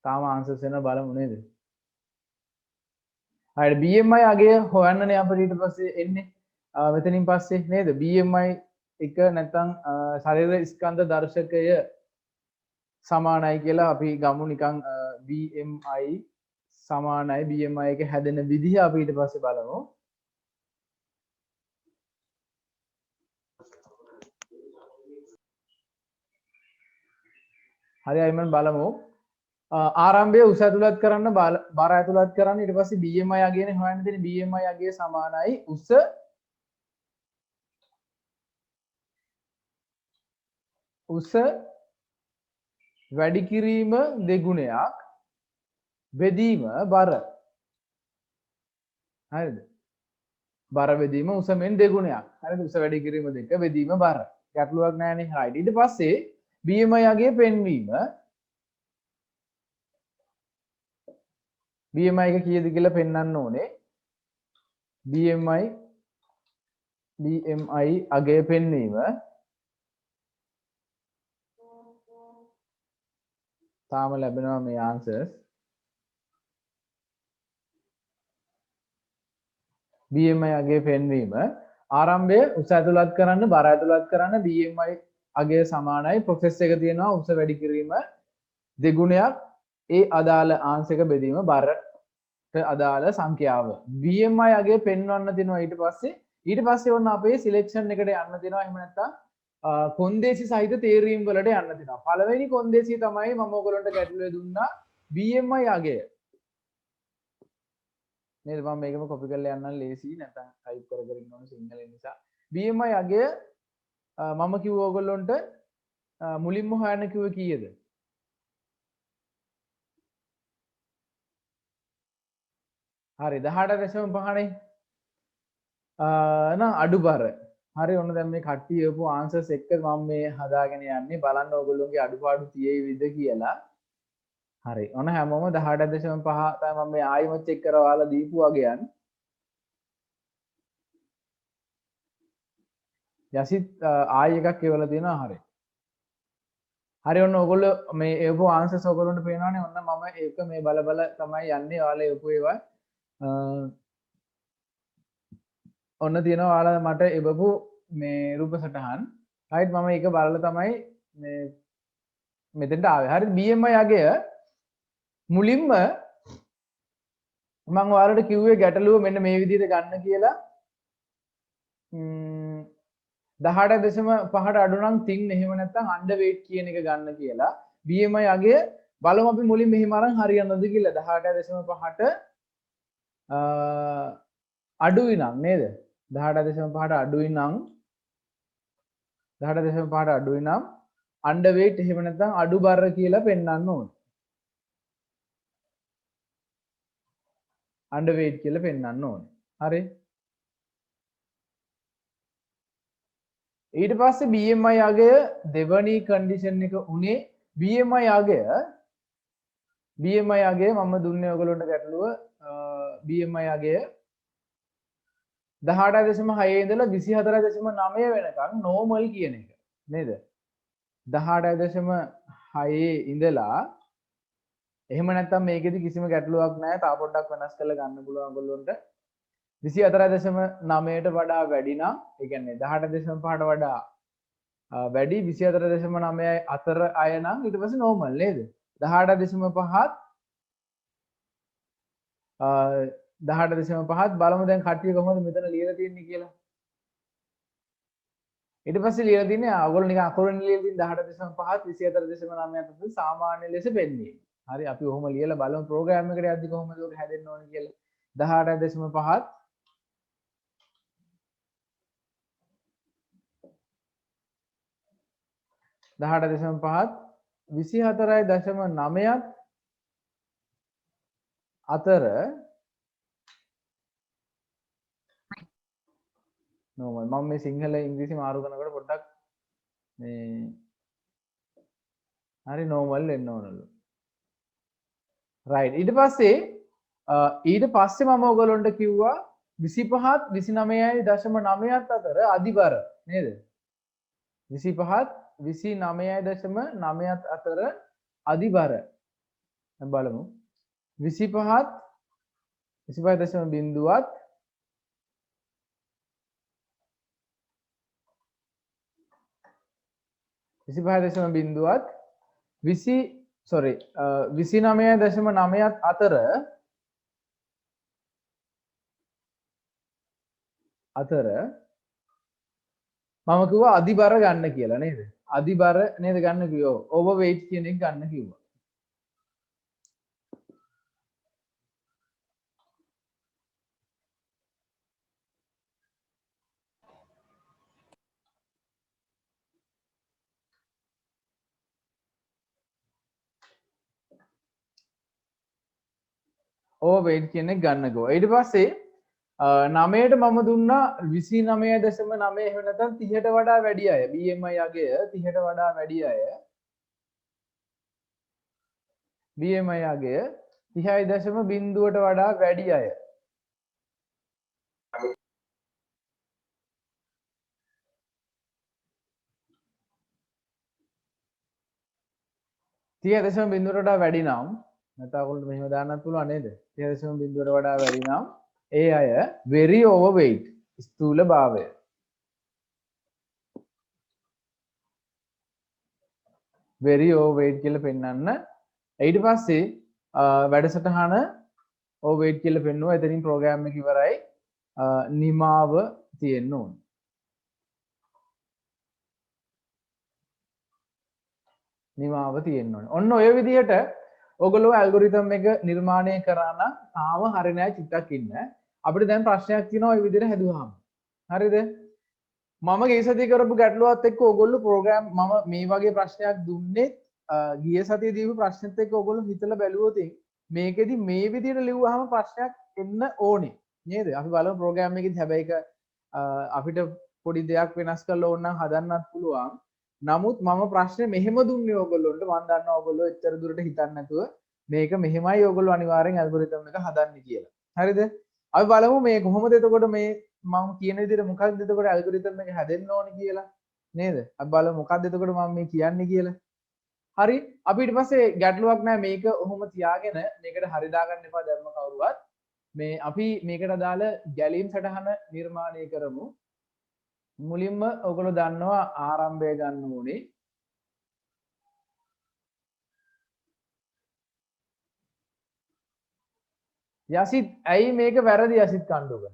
තාම ආන්සර්ස් එන බලමු නේද හරියට BMI අගය හොයන්නනේ අපිට ඊට පස්සේ එන්නේ මෙතනින් පස්සේ නේද BMI එක නැත්නම් ශරීර ස්කන්ධ දර්ශකය සමානයි කියලා අපි ගමු නිකන් BMI සමානයි BMI එක හැදෙන විදිහ අපි ඊට පස්සේ බලමු හරි අයිමන් බලමු. ආරම්භය උස ඇතුළත් කරන්න බර ඇතුළත් කරන්න ඊට පස්සේ BMI අගයනේ හොයන්න තියෙන්නේ. BMI අගය සමානයි උස වැඩි කිරීම දෙගුණයක් බෙදීම බර. හරිද? බර බෙදීම උස මෙන් දෙගුණයක්. හරිද? උස වැඩි කිරීම දෙක බෙදීම බර. ගැටලුවක් නැහැනේ. right. ඊට පස්සේ BMI අගය පෙන්වීම BMI එක කීයද කියලා පෙන්වන්න ඕනේ. BMI අගය පෙන්වීම තාම ලැබෙනවා මේ answers. BMI අගය පෙන්වීම ආරම්භය උස ඇතුළත් කරන්න බර ඇතුළත් කරන්න BMI අගය සමානයි ප්‍රොසෙස් එක තියෙනවා උස වැඩි කිරීම දෙගුණයක් ඒ අදාළ ආංශක බෙදීම බරට අදාළ සංඛ්‍යාව BMI අගය පෙන්වන්න තියෙනවා ඊට පස්සේ ඔන්න අපේ සිලෙක්ෂන් එකට යන්න තියෙනවා එහෙම නැත්නම් කොන්දේසි සහිත තේරීම් වලට යන්න තියෙනවා පළවෙනි කොන්දේසිය තමයි මම ඔයගොල්ලන්ට ගැටලුවේ දුන්නා BMI අගය නේද මම මේකම කොපි කරලා යන්නම් ලේසි නැත්නම් ටයිප් කර කර ඉන්න ඕන සිංහලෙන් නිසා BMI අගය මම කිව්ව ඔයගොල්ලන්ට මුලින්ම හොයන්න කිව්වේ කීයද හරි 18.5නේ නා අඩු බර හරි ඔන්න දැන් මේ කට්ටිය යපු ආන්සර්ස් එක්ක මම මේ හදාගෙන යන්නේ බලන්න ඔයගොල්ලෝගේ අඩුපාඩු තියෙයිද කියලා හරි ඔන්න හැමෝම 18.5 තමයි මම මේ ආයිමත් චෙක් කරවලා දීපු වගේයන් යසිත් ආයි එකක් කියවලා තියෙනවා හරි ඔන්න ඔයගොල්ලෝ මේ එවපු ආන්සර්ස් ඔයගොල්ලන්ට පේනවනේ ඔන්න මම ඒක මේ බල බල තමයි යන්නේ ඔයාලා එවපු ඒවා ඔන්න තියෙනවා ඔයාලා මට එවපු මේ රූප සටහන් right මම ඒක බලලා තමයි මේ මෙතෙන්ට ආවේ හරි BMI අගය මුලින්ම මම ඔයාලට කිව්වේ ගැටලුව මෙන්න මේ විදිහට ගන්න කියලා 18.5ට අඩු නම් තින් එහෙම නැත්නම් අන්ඩර් වේට් කියන එක ගන්න කියලා BMI අගය බලමු අපි මුලින් මෙහිම අරන් හරියන්නද කියලා 18.5ට අඩුයි නම් නේද 18.5ට අඩුයි නම් 18.5ට අඩුයි නම් අන්ඩර් වේට් එහෙම නැත්නම් අඩු බර කියලා පෙන්වන්න ඕනේ අන්ඩර් වේට් කියලා පෙන්වන්න ඕනේ හරි ඊට පස්සේ BMI අගය දෙවනි කන්ඩිෂන් එක උනේ BMI අගය මම දුන්නේ ඔයගොල්ලන්ට ගැටලුව BMI අගය 18.6 ඉඳලා 24.9 වෙනකන් normal කියන එක නේද 18.6 ඉඳලා එහෙම නැත්නම් මේකෙදි කිසිම ගැටලුවක් නැහැ තා පොඩ්ඩක් වෙනස් කරලා ගන්න පුළුවන් ඔයගොල්ලන්ට 24.9ට වඩා වැඩි නම් ඒ කියන්නේ 18.5ට වඩා වැඩි 24.9 අතර අය නම් ඊට පස්සේ normal නේද 18.5ත් බලමු දැන් කට්ටිය කොහොමද මෙතන ලියලා තියන්නේ කියලා ඊට පස්සේ ලියලා තියන්නේ ඔයගොල්ලෝ නිකන් අකුරෙන් ලියලා තියන්නේ 18.5ත් 24.9ත් අතර සාමාන්‍ය ලෙස පෙන්වීම හරි අපි ඔහොම ලියලා බලමු ප්‍රෝග්‍රෑම් එකට යද්දි කොහොමද ඔක හැදෙන්න ඕනේ කියලා 18.5ත් 24.9ත් අතර normal මම මේ සිංහල ඉංග්‍රීසි මාරු කරනකොට පොඩ්ඩක් මේ හරි normal වෙන්න ඕනලු right ඊට පස්සේ මම ඔයගොල්ලන්ට කිව්වා 25ත් 29.9ත් අතර අධිබර නේද 25ත් 29.9ත් අතර අධිබර බලමු 25ත් 25.0ත් 29.0ත් 29.9ත් අතර මම කිව්වා අධිබර ගන්න කියලා නේද අධිබර නේද ගන්න කිව්වා. overweight කියන එක ගන්න කිව්වා. overweight කියන එක ගන්න කිව්වා. ඊට පස්සේ 9ට මම දුන්නා 29.9 එහෙම නැත්නම් 30ට වඩා වැඩි අය BMI අගය 30ට වඩා වැඩි අය BMI අගය 30.0ට වඩා වැඩි අය 30.0ට වඩා වැඩි නම් නැත්නම් ඔයගොල්ලෝ මෙහෙම දාන්නත් පුළුවන් නේද 30.0ට වඩා වැඩි නම් ඒ අය very overweight ස්ථූල භාවය very overweight කියලා පෙන්වන්න ඊට පස්සේ වැඩසටහන overweight කියලා පෙන්නුවා එතනින් ප්‍රෝග්‍රෑම් එක ඉවරයි නිමාව තියෙන්න ඕන නිමාව තියෙන්න ඕන ඔන්න ඔය විදිහට ඔයගොල්ලෝ ඇල්ගොරිතම් එක නිර්මාණය කරා නම් තාම හරි නෑ චුට්ටක් ඉන්න අපිට දැන් ප්‍රශ්නයක් තියෙනවා ඔය විදිහට හැදුවාම හරිද මම ගිය සතියේ කරපු ගැටලුවත් එක්ක ඔයගොල්ලෝ ප්‍රෝග්‍රෑම් මම මේ වගේ ප්‍රශ්නයක් දුන්නේ ගිය සතියේ දීපු ප්‍රශ්නෙත් එක්ක ඔයගොල්ලෝ හිතලා බැලුවොත් මේකෙදි මේ විදිහට ලිව්වහම ප්‍රශ්නයක් එන්න ඕනේ නේද අපි බලමු ප්‍රෝග්‍රෑම් එකෙදි හැබැයි ඒක අපිට පොඩි දෙයක් වෙනස් කරලා ඕන නම් හදන්නත් පුළුවන් නමුත් මම ප්‍රශ්නේ මෙහෙම දුන්නේ ඔයගොල්ලොන්ට මම දන්නවා ඔයගොල්ලෝ එච්චර දුරට හිතන්නේ නැතුව මේක මෙහෙමයි ඔයගොල්ලෝ අනිවාර්යෙන් ඇල්ගොරිතම් එක හදන්නේ කියලා හරිද අපි බලමු මේ කොහොමද එතකොට මේ මම කියන විදිහට මොකක්ද එතකොට ඇල්ගොරිතම් එක හැදෙන්න ඕනේ කියලා නේද අපි බලමු මොකක්ද එතකොට මම මේ කියන්නේ කියලා හරි අපි ඊට පස්සේ ගැටලුවක් නැහැ මේක ඔහොම තියාගෙන මේකට හරි දාගන්න එපා ධර්ම කවුරුවත් මේ අපි මේකට අදාළ ගැලීම් සටහන නිර්මාණය කරමු මුලින්ම ඔයගොල්ලෝ දන්නවා ආරම්භය ගන්න ඕනේ යසිත් ඇයි මේක වැරදි යසිත් කණ්ඩුක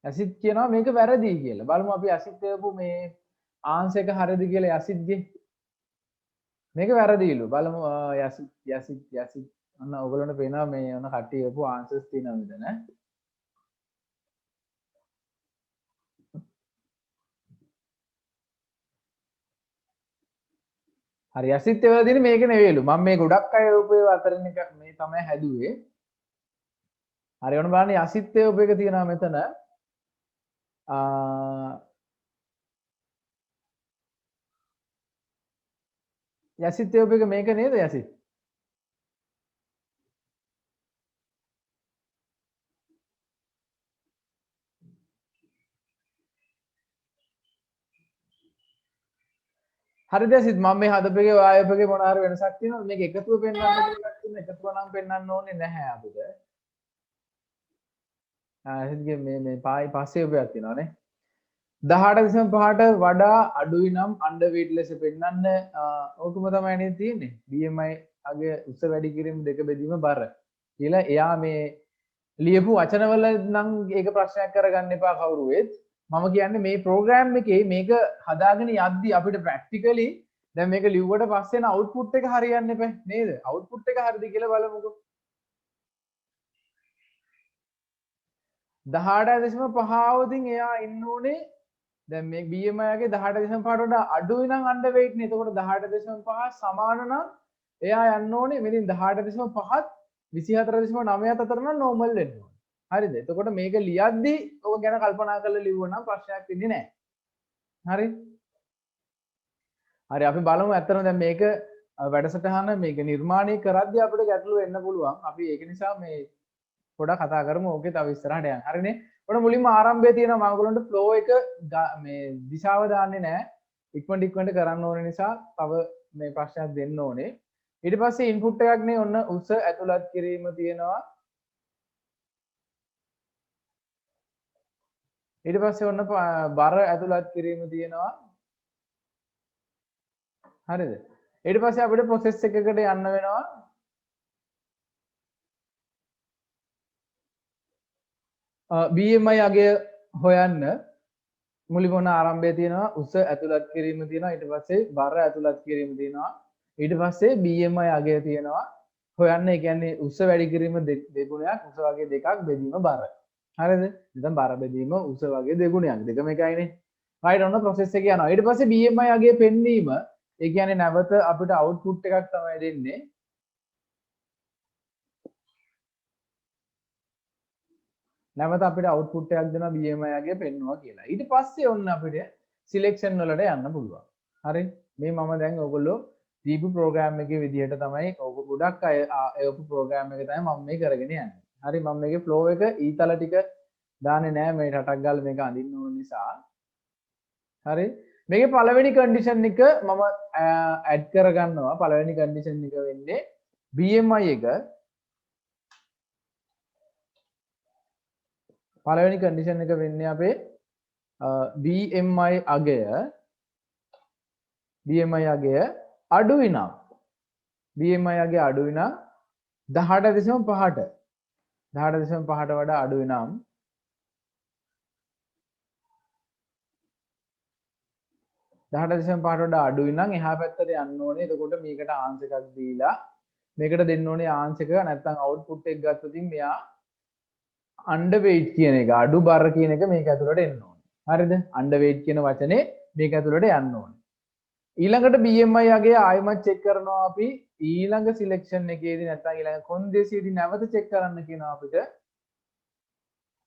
යසිත් කියනවා මේක වැරදි කියලා බලමු අපි යසිත් කියපු මේ ආන්සර් එක හරිද කියලා යසිත්ගේ මේක වැරදිලු බලමු යසිත් අන්න ඔයගොල්ලන්ට පේනවා මේ ඔන්න කට්ටිය කියපු ආන්සර්ස් තියෙනවා මෙතන හරි යසිත් ඒවා දින මේක නෙවෙයිලු මම මේ ගොඩක් අය උපේ අතරින් එක මේ තමයි හැදුවේ හරි ඔන්න බලන්න යසිත් ඒ උපේක තියෙනවා මෙතන යසිත් ඒ උපේක මේක නේද යසිත් හරිද යසිත් මම මේ හදපේකේ ආයපේකේ මොන හරි වෙනසක් තියෙනවද මේක එකතුව පෙන්වන්න කියලා තියෙන එකතුව නම් පෙන්වන්න ඕනේ නැහැ අපිට යසිත්ගේ මේ පායි පස්සේ උපයක් තියෙනවානේ 18.5ට වඩා අඩුයි නම් අන්ඩර්වේට් ලෙස පෙන්වන්න ඕකම තමයි නේද තියෙන්නේ BMI අගේ උස වැඩි කිරීම දෙක බෙදීම බර කියලා එයා මේ ලියපු වචනවල නම් ඒක ප්‍රශ්නයක් කරගන්න එපා කවුරුවෙත් මම කියන්නේ මේ ප්‍රෝග්‍රෑම් එකේ මේක හදාගෙන යද්දි අපිට ප්‍රැක්ටිකලි දැන් මේක ලිව්වට පස්සේ න අවුට්පුට් එක හරියන්න එපා නේද අවුට්පුට් එක හරිද කියලා බලමුකෝ 18.5 වදින් එයා ඉන්න ඕනේ දැන් මේ BMI ගේ 18.5ට වඩා අඩුයි නම් අන්ඩර්වේට් නේ එතකොට 18.5 සමාන නම් එයා යන්න ඕනේ මෙතන 18.5ත් 24.9ත් අතර නම් නෝමල් වෙන්න ඕනේ හරිද එතකොට මේක ලියද්දි ඔක ගැන කල්පනා කරලා ලිව්වනම් ප්‍රශ්නයක් වෙන්නේ නැහැ හරි හරි අපි බලමු ඇත්තටම දැන් මේක වැඩසටහන මේක නිර්මාණය කරද්දී අපිට ගැටලු වෙන්න පුළුවන් අපි ඒක නිසා මේ පොඩක් කතා කරමු ඕකේ තව ඉස්සරහට යන්න හරිනේ ඔන්න මුලින්ම ආරම්භයේ තියෙනවා මම ඔයගොල්ලන්ට ෆ්ලෝ එක මේ දිශාව දාන්නේ නැහැ ඉක්මනට කරන්න ඕන නිසා තව මේ ප්‍රශ්නයක් දෙන්න ඕනේ ඊට පස්සේ ඉන්පුට් එකක් නේ ඔන්න උස ඇතුළත් කිරීම තියෙනවා ඊට පස්සේ ඔන්න බර ඇතුළත් කිරීම තියෙනවා හරිද ඊට පස්සේ අපිට ප්‍රොසෙස් එකකට යන්න වෙනවා BMI අගය හොයන්න මුලින්ම ඔන්න ආරම්භය තියෙනවා උස ඇතුළත් කිරීම තියෙනවා ඊට පස්සේ බර ඇතුළත් කිරීම තියෙනවා ඊට පස්සේ BMI අගය තියෙනවා හොයන්න ඒ කියන්නේ උස වැඩි කිරීම දෙගුණයක් උස වගේ දෙකක් බෙදීම බර හරිද නැත්නම් බර බෙදීම උස වගේ දෙගුණයක් දෙකම එකයිනේ right ඔන්න process එක යනවා ඊට පස්සේ BMI අගය පෙන්වීම ඒ කියන්නේ නැවත අපිට output එකක් තමයි දෙන්නේ නැවත අපිට output එකක් දෙනවා BMI අගය පෙන්වනවා කියලා. ඊට පස්සේ ඔන්න අපිට selection වලට යන්න පුළුවන්. හරි? මේ මම දැන් ඔයගොල්ලෝ දීපු program එකේ විදිහට තමයි ඔක ගොඩක් අය ඒපු program එක තමයි මම මේ කරගෙන යන්නේ. හරි මම මේකේ flow එක ඊතල ටික දාන්නේ නැහැ මේ රටක් ගාලා මේක අඳින්න ඕන නිසා. හරි? මේකේ පළවෙනි condition එක මම add කරගන්නවා. පළවෙනි condition එක වෙන්නේ BMI එක පළවෙනි කන්ඩිෂන් එක වෙන්නේ අපේ BMI අගය අඩු වෙනවා BMI අගය අඩු වෙනවා 18.5ට 18.5ට වඩා අඩු වෙනවා 18.5ට වඩා අඩු වෙනම් එහා පැත්තට යන්න ඕනේ එතකොට මේකට ආන්සර් එකක් දීලා මේකට දෙන්න ඕනේ ආන්සර් එක නැත්නම් අවුට්පුට් එක ගත්තොත් මෙයා underweight කියන එක අඩු බර කියන එක මේක ඇතුළට එන්න ඕනේ. හරිද? underweight කියන වචනේ මේක ඇතුළට යන්න ඕනේ. ඊළඟට BMI අගය ආයෙමත් check කරනවා අපි ඊළඟ selection එකේදී නැත්නම් ඊළඟ කොන්දේසියේදී නැවත check කරන්න කියනවා අපිට.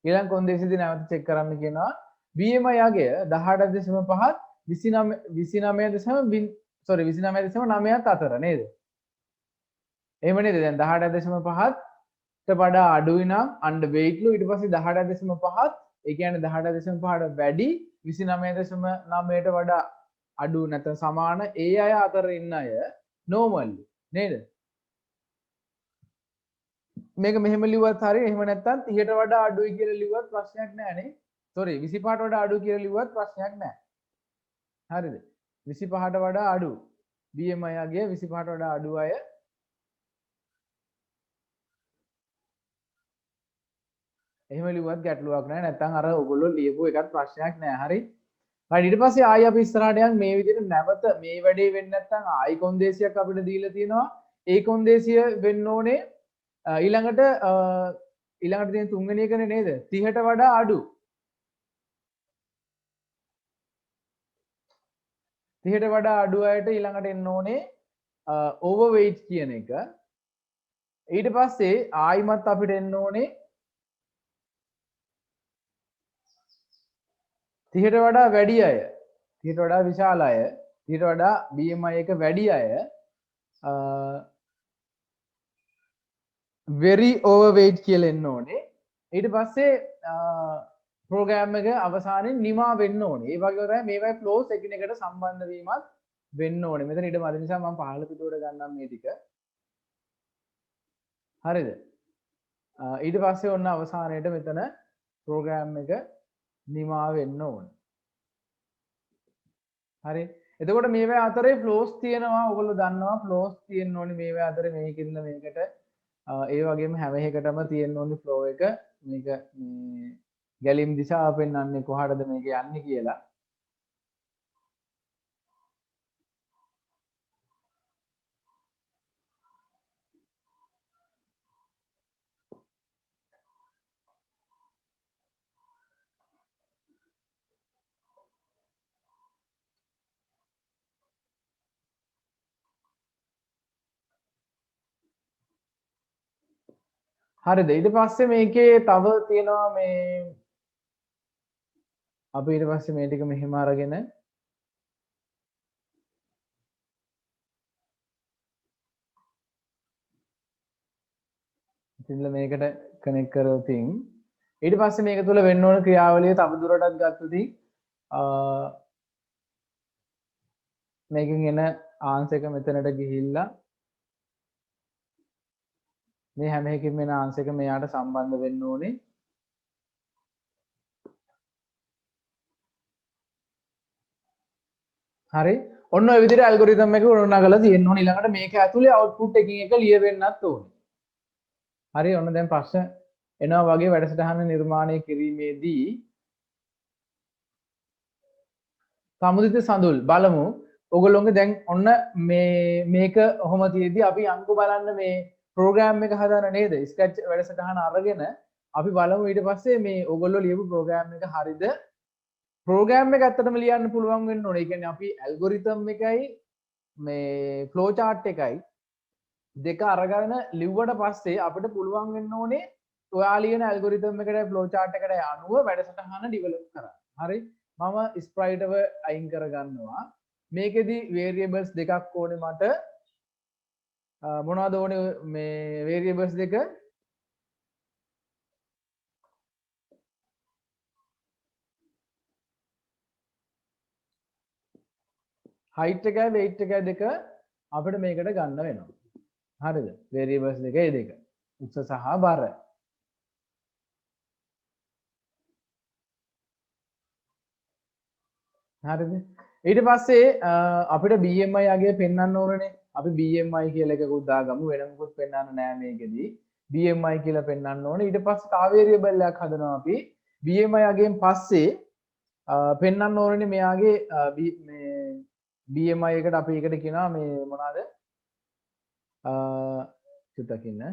ඊළඟ කොන්දේසියේදී නැවත check කරන්න කියනවා BMI අගය 18.5 29.9 අතර නේද? එහෙම නේද? දැන් 18.5 වඩා අඩුයි නම් underweight ලු ඊට පස්සේ 18.5 ඒ කියන්නේ 18.5ට වැඩි 29.9ට වඩා අඩු නැත්නම් සමාන ඒ අය අතර ඉන්න අය normal නේද මේක මෙහෙම ලිව්වත් හරි එහෙම නැත්නම් 30ට වඩා අඩුයි කියලා ලිව්වත් ප්‍රශ්නයක් නැහැ නේ sorry 25ට වඩා අඩු කියලා ලිව්වත් ප්‍රශ්නයක් නැහැ හරිද 25ට වඩා අඩු BMI අගය 25ට වඩා අඩු අය එහෙම ලිව්වත් ගැටලුවක් නැහැ නැත්නම් අර ඔයගොල්ලෝ ලියපු එකත් ප්‍රශ්නයක් නැහැ හරි right ඊට පස්සේ ආයි අපි ඉස්සරහට යන් මේ විදිහට නැවත මේ වැඩේ වෙන්නේ නැත්නම් ආයි කොන්දේසියක් අපිට දීලා තියෙනවා ඒ කොන්දේසිය වෙන්න ඕනේ ඊළඟට තියෙන තුන්වෙනි එකනේ නේද 30ට වඩා අඩු 30ට වඩා අඩු අයට ඊළඟට එන්න ඕනේ overweight කියන එක ඊට පස්සේ ආයිමත් අපිට එන්න ඕනේ 30ට වඩා වැඩි අය 30ට වඩා විශාල අය 30ට වඩා BMI එක වැඩි අය very overweight කියලා එන්න ඕනේ ඊට පස්සේ ප්‍රෝග්‍රෑම් එක අවසානයේ නිමා වෙන්න ඕනේ ඒ වගේ තමයි මේවයි ෆ්ලෝස් එකිනෙකට සම්බන්ධ වීමත් වෙන්න ඕනේ මෙතන ඊට මත නිසා මම පහළ පිටුවට ගන්නම් මේ ටික හරිද ඊට පස්සේ ඔන්න අවසානයේට මෙතන ප්‍රෝග්‍රෑම් එක නිමා වෙන්න ඕන. හරි. එතකොට මේවා අතරේ ෆ්ලෝස් තියෙනවා. ඔයගොල්ලෝ දන්නවා ෆ්ලෝස් තියෙන්න ඕනේ මේවා අතරේ මේකින්ද මේකට. ඒ වගේම හැම එකටම තියෙන්න ඕනේ ෆ්ලෝ එක. මේක මේ ගැලීම් දිශාව පෙන්වන්නේ කොහටද මේක යන්නේ කියලා. හරිද ඊට පස්සේ මේකේ තව තියෙනවා මේ අපි ඊට පස්සේ මේ ටික මෙහෙම අරගෙන ඉතින් මේකට කනෙක්ට් කරොත් ඊට පස්සේ මේක තුල වෙන්න ඕන ක්‍රියාවලිය තව දුරටත් ගත්තොත් මේකෙන් එන ආන්සර් එක මෙතනට ගිහිල්ලා මේ හැම එකකින්ම එන ආන්සර් එක මෙයාට සම්බන්ධ වෙන්න ඕනේ. හරි. ඔන්න ඔය විදිහට ඇල්ගොරිතම් එක උනනගලා තියෙන්න ඕනේ. ඊළඟට මේක ඇතුලේ අවුට්පුට් එකකින් එක ලියවෙන්නත් ඕනේ. හරි. ඔන්න දැන් ප්‍රශ්න එනවා වගේ වැඩසටහන නිර්මාණය කිරීමේදී සමුදිත සඳුල් බලමු ඔගොල්ලොන්ගේ දැන් ඔන්න මේක ඔහොම තියෙද්දි අපි අංකු බලන්න මේ ප්‍රෝග්‍රෑම් එක හදන්න නේද ස්කැච් වැඩසටහන අරගෙන අපි බලමු ඊට පස්සේ මේ ඔගොල්ලෝ ලියපු ප්‍රෝග්‍රෑම් එක හරිද ප්‍රෝග්‍රෑම් එක ඇත්තටම ලියන්න පුළුවන් වෙන්න ඕනේ. ඒ කියන්නේ අපි ඇල්ගොරිතම් එකයි මේ ෆ්ලෝ chart එකයි දෙක අරගෙන ලිව්වට පස්සේ අපිට පුළුවන් වෙන්න ඕනේ ඔයා ලියන ඇල්ගොරිතම් එකට ෆ්ලෝ chart එකට අනුව වැඩසටහන ඩෙවලොප් කරන්න. හරි? මම ස්ප්‍රයිට් එක අයින් කරගන්නවා. මේකෙදි variables දෙකක් ඕනේ මට. මොනවද ඕනේ මේ variables දෙක? height එකයි weight එකයි දෙක අපිට මේකට ගන්න වෙනවා. හරිද? variables දෙක ඒ දෙක. උස සහ බර. හරිද? ඊට පස්සේ අපිට BMI අගය පෙන්වන්න ඕනනේ. අපි BMI කියලා එකකුත් දාගමු. වෙන මොකුත් පෙන්වන්න නෑ මේකෙදි. BMI කියලා පෙන්වන්න ඕනේ. ඊට පස්සේ තව variable එකක් හදනවා අපි. BMI අගයෙන් පස්සේ පෙන්වන්න ඕනේ මෙයාගේ මේ BMI එකට අපි ඒකට කියනවා මේ මොනවාද? චුට්ටක් ඉන්න.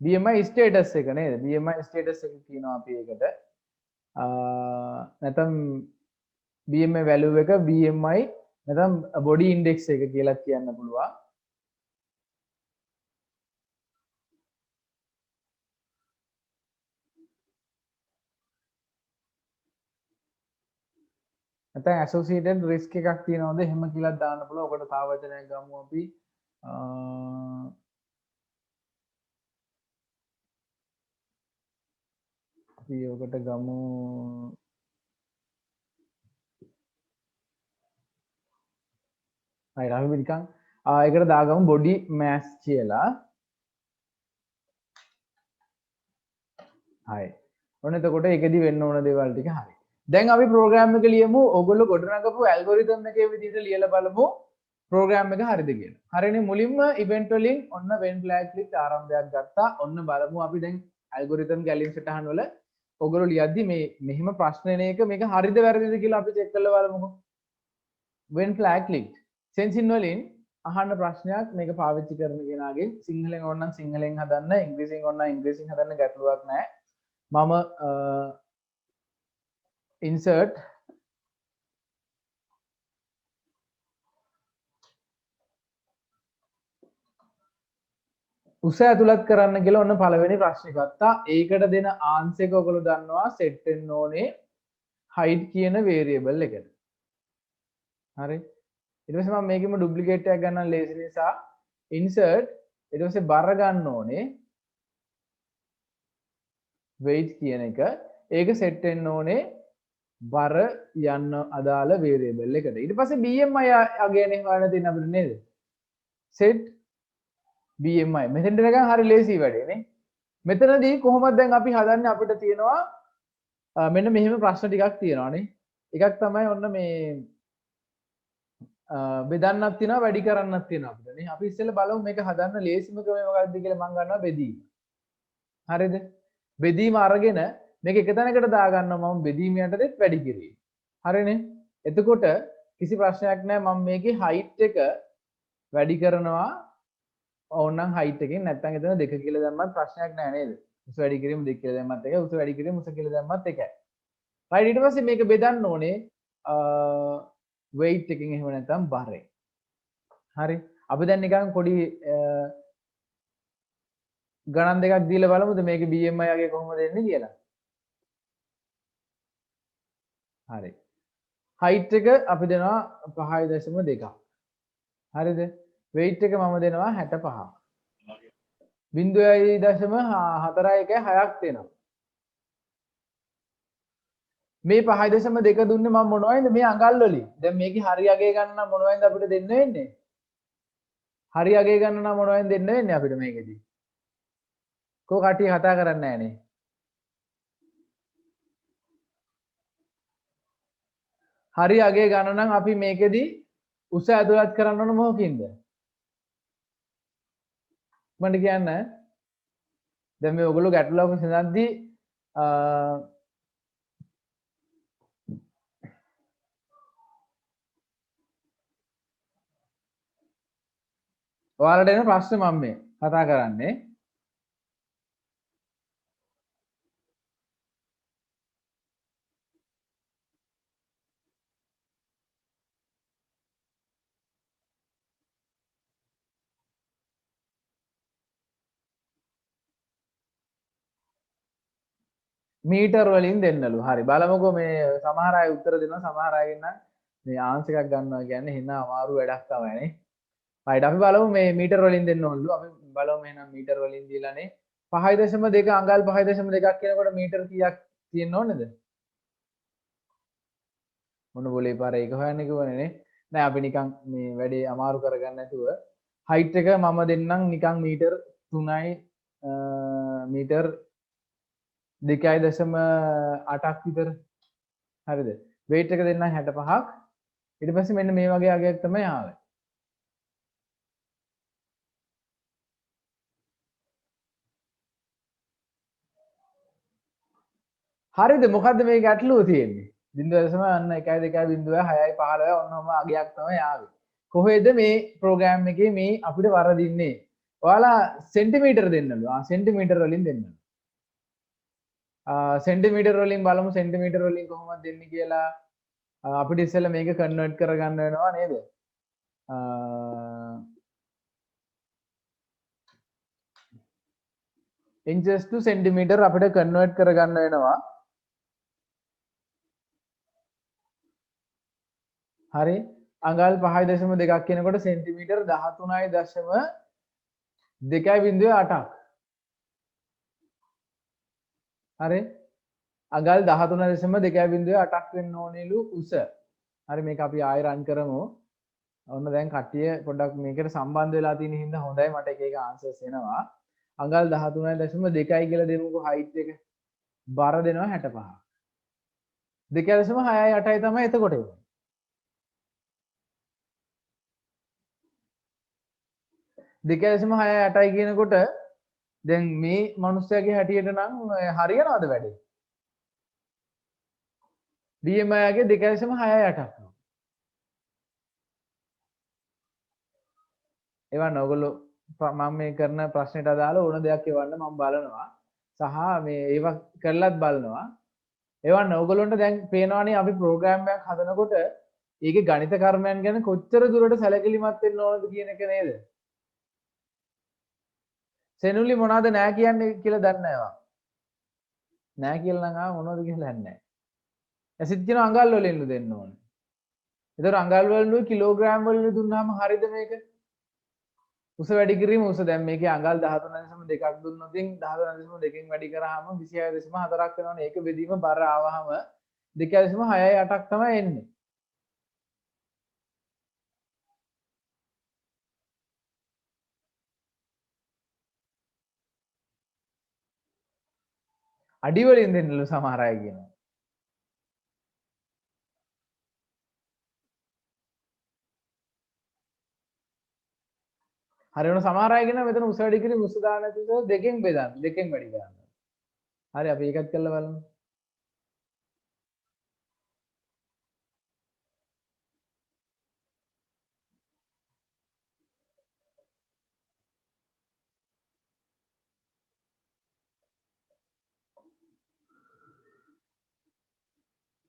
BMI status එක නේද? BMI status එක කියනවා අපි ඒකට. නැත්නම් BMI value එක BMI නැත්නම් body index එක කියලා කියන්න පුළුවන්. නැත්නම් associated risk එකක් තියෙනවද එහෙම කියලා දාන්න පුළුවන්. ඔකට තව වචනයක් ගමු අපි. අපි ඔකට ගමු හරි අපි නිකන් ඒකට දාගමු body mass කියලා. හරි. ඔන්න එතකොට ඒකෙදි වෙන්න ඕන දේවල් ටික හරි. දැන් අපි ප්‍රෝග්‍රෑම් එක ලියමු. ඕගොල්ලෝ ගොඩනගපු ඇල්ගොරිතම් එකේ විදිහට ලියලා බලමු ප්‍රෝග්‍රෑම් එක හරිද කියලා. හරිනේ මුලින්ම ඉවෙන්ට් වලින් ඔන්න when flag click ආරම්භයක් ගත්තා. ඔන්න බලමු අපි දැන් ඇල්ගොරිතම් ගැලීම් සටහන් වල ඔගොල්ලෝ ලියද්දි මේ මෙහිම ප්‍රශ්න එන එක මේක හරිද වැරදිද කියලා අපි චෙක් කරලා බලමුකෝ. when flag clicked සෙන්සින් වලින් අහන්න ප්‍රශ්නයක් මේක පාවිච්චි කරන කෙනාගෙන් සිංහලෙන් ඕනනම් සිංහලෙන් හදන්න ඉංග්‍රීසියෙන් ඕනනම් ඉංග්‍රීසියෙන් හදන්න ගැටලුවක් නැහැ. මම insert උස ඇතුළත් කරන්න කියලා ඔන්න පළවෙනි ප්‍රශ්නේ ගත්තා. ඒකට දෙන ආන්සර් එක ඔයගොල්ලෝ දන්නවා set වෙන්න ඕනේ height කියන variable එකට. හරි. ඊට පස්සේ මම මේකෙම duplicate එකක් ගන්න ලේසි නිසා insert ඊට පස්සේ බර ගන්න ඕනේ weight කියන එක. ඒක set වෙන්න ඕනේ බර යන්න අදාළ variable එකට. ඊට පස්සේ BMI අගයනේ හොයන්න තියෙන අපිට නේද? set BMI. මෙතෙන්ට නිකන් හරි ලේසි වැඩේ නේ. මෙතනදී කොහොමද දැන් අපි හදන්නේ අපිට තියෙනවා මෙන්න මෙහෙම ප්‍රශ්න ටිකක් තියෙනවානේ. එකක් තමයි ඔන්න මේ බෙදන්නක් තියෙනවා වැඩි කරන්නක් තියෙනවා අපිට නේ. අපි ඉස්සෙල්ලා බලමු මේක හදන්න ලේසිම ක්‍රමය මොකක්ද කියලා මම ගන්නවා බෙදීම. හරිද? බෙදීම අරගෙන මේක එක තැනකට දාගන්නවා මම බෙදීම යටතේ වැඩි කිරීම. හරිනේ? එතකොට කිසි ප්‍රශ්නයක් නැහැ මම මේකේ height එක වැඩි කරනවා ඕනනම් height එකෙන් නැත්නම් එතන 2 කියලා දැම්මත් ප්‍රශ්නයක් නැහැ නේද? උස වැඩි කිරීම 2 කියලා දැම්මත් එකයි උස වැඩි කිරීම උස කියලා දැම්මත් එකයි. right ඊට පස්සේ මේක බෙදන්න ඕනේ weight එකකින් එහෙම නැත්නම් බරෙන්. හරි. අපි දැන් නිකන් පොඩි ගණන් දෙකක් දීලා බලමුද මේකේ BMI අගය කොහොමද එන්නේ කියලා. හරි. height එක අපි දෙනවා 5.2. හරිද? weight එක මම දෙනවා 65. 0.41 දෙනවා. මේ 5.2 දුන්නේ මම මොනවයින්ද මේ අඟල් වලින්. දැන් මේකේ හරි අගය ගන්න නම් මොනවයින්ද අපිට දෙන්න වෙන්නේ? හරි අගය ගන්න නම් මොනවයින්ද දෙන්න වෙන්නේ අපිට මේකෙදි? කෝ කට්ටිය කතා කරන්නේ නැහැ නේ. හරි අගය ගන්න නම් අපි මේකෙදි උස ඇතුළත් කරන්න ඕන මොකකින්ද? මට කියන්න දැන් මේ ඔයගොල්ලෝ ගැටලුවක් විසඳද්දී ඔයාලට එන ප්‍රශ්න මම මේ කතා කරන්නේ. මීටර් වලින් දෙන්නලු. හරි බලමුකෝ මේ සමහර අය උත්තර දෙනවා සමහර අය ඉන්න මේ ආන්සර් එකක් ගන්නවා කියන්නේ හිනා අමාරු වැඩක් තමයිනේ. right අපි බලමු මේ මීටර් වලින් දෙන්න ඕනලු. අපි බලමු එහෙනම් මීටර් වලින් දීලානේ 5.2 අඟල් 5.2ක් කියනකොට මීටර් කීයක් තියෙන්න ඕනේද? මොන බොලේ පාර ඒක හොයන්න කිව්වනේ නේ. නෑ අපි නිකන් මේ වැඩේ අමාරු කරගන්න නැතුව height එක මම දෙන්නම් නිකන් මීටර් 3යි මීටර් 2.8ක් විතර. හරිද? weight එක දෙන්නම් 65ක්. ඊට පස්සේ මෙන්න මේ වගේ අගයක් තමයි ආවේ. හරිද? මොකද්ද මේ ගැටලුව තියෙන්නේ? 0.1.2.6.15 ඔන්නෝම අගයක් තමයි ආවේ. කොහෙද මේ ප්‍රෝග්‍රෑම් එකේ මේ අපිට වරදින්නේ? ඔයාලා සෙන්ටිමීටර දෙන්නලු. සෙන්ටිමීටර වලින් දෙන්නලු. සෙන්ටිමීටර වලින් බලමු සෙන්ටිමීටර වලින් කොහොමද දෙන්නේ කියලා. අපිට ඉස්සෙල්ලා මේක කන්වර්ට් කරගන්න වෙනවා නේද? inches to centimeter අපිට කන්වර්ට් කරගන්න වෙනවා. හරි අඟල් 5.2ක් කියනකොට සෙන්ටිමීටර් 13.2.8ක්. හරි අඟල් 13.2.8ක් වෙන්න ඕනෙලු උස. හරි මේක අපි ආයෙ රන් කරමු. ඔන්න දැන් කට්ටිය පොඩ්ඩක් මේකට සම්බන්ධ වෙලා තියෙන හින්දා හොඳයි මට එක එක ආන්සර්ස් එනවා. අඟල් 13.2යි කියලා දෙමුකෝ height එක. බර දෙනවා 65. 2.68යි තමයි එතකොට එන්නේ. 2.68යි කියනකොට දැන් මේ මිනිස්සයාගේ හැටියට නම් හරියනවද වැඩේ? BMI ගේ 2.68ක්. එවන්න ඔයගොල්ලෝ මම මේ කරන ප්‍රශ්නෙට අදාළ ඕන දෙයක් එවන්න මම බලනවා. සහ මේ ඒවා කරලත් බලනවා. එවන්න ඔයගොල්ලන්ට දැන් පේනවනේ අපි ප්‍රෝග්‍රෑම් එකක් හදනකොට ඒකේ ගණිත කර්මයන් ගැන කොච්චර දුරට සැලකිලිමත් වෙන්න ඕනද කියන එක නේද? සෙනුලි මොනවද නෑ කියන්නේ කියලා දන්නේ නැහැ. නෑ කියලා නම් මොනවද කියලා දන්නේ නැහැ. ඇසිත් කියන අඟල් වලින් දෙන්න ඕනේ. ඒතර අඟල් වලින් කිලෝග්‍රෑම් වලින් දුන්නාම හරියද මේක? උස වැඩි කිරීම උස දැන් මේකේ අඟල් 13.2ක් දුන්නොත් 13.2කින් වැඩි කරාම 26.4ක් වෙනවනේ. ඒක බෙදීම බර ආවහම 2.68ක් තමයි එන්නේ. අඩි වලින් දෙන්නලු සමහර අය කියනවා. හරි වෙන සමහර අය කියනවා මෙතන උස වැඩි කිරීම උස දාන්න නැතුව දෙකෙන් බෙදන්න. දෙකෙන් වැඩි කරන්න. හරි අපි ඒකත් කරලා බලමු.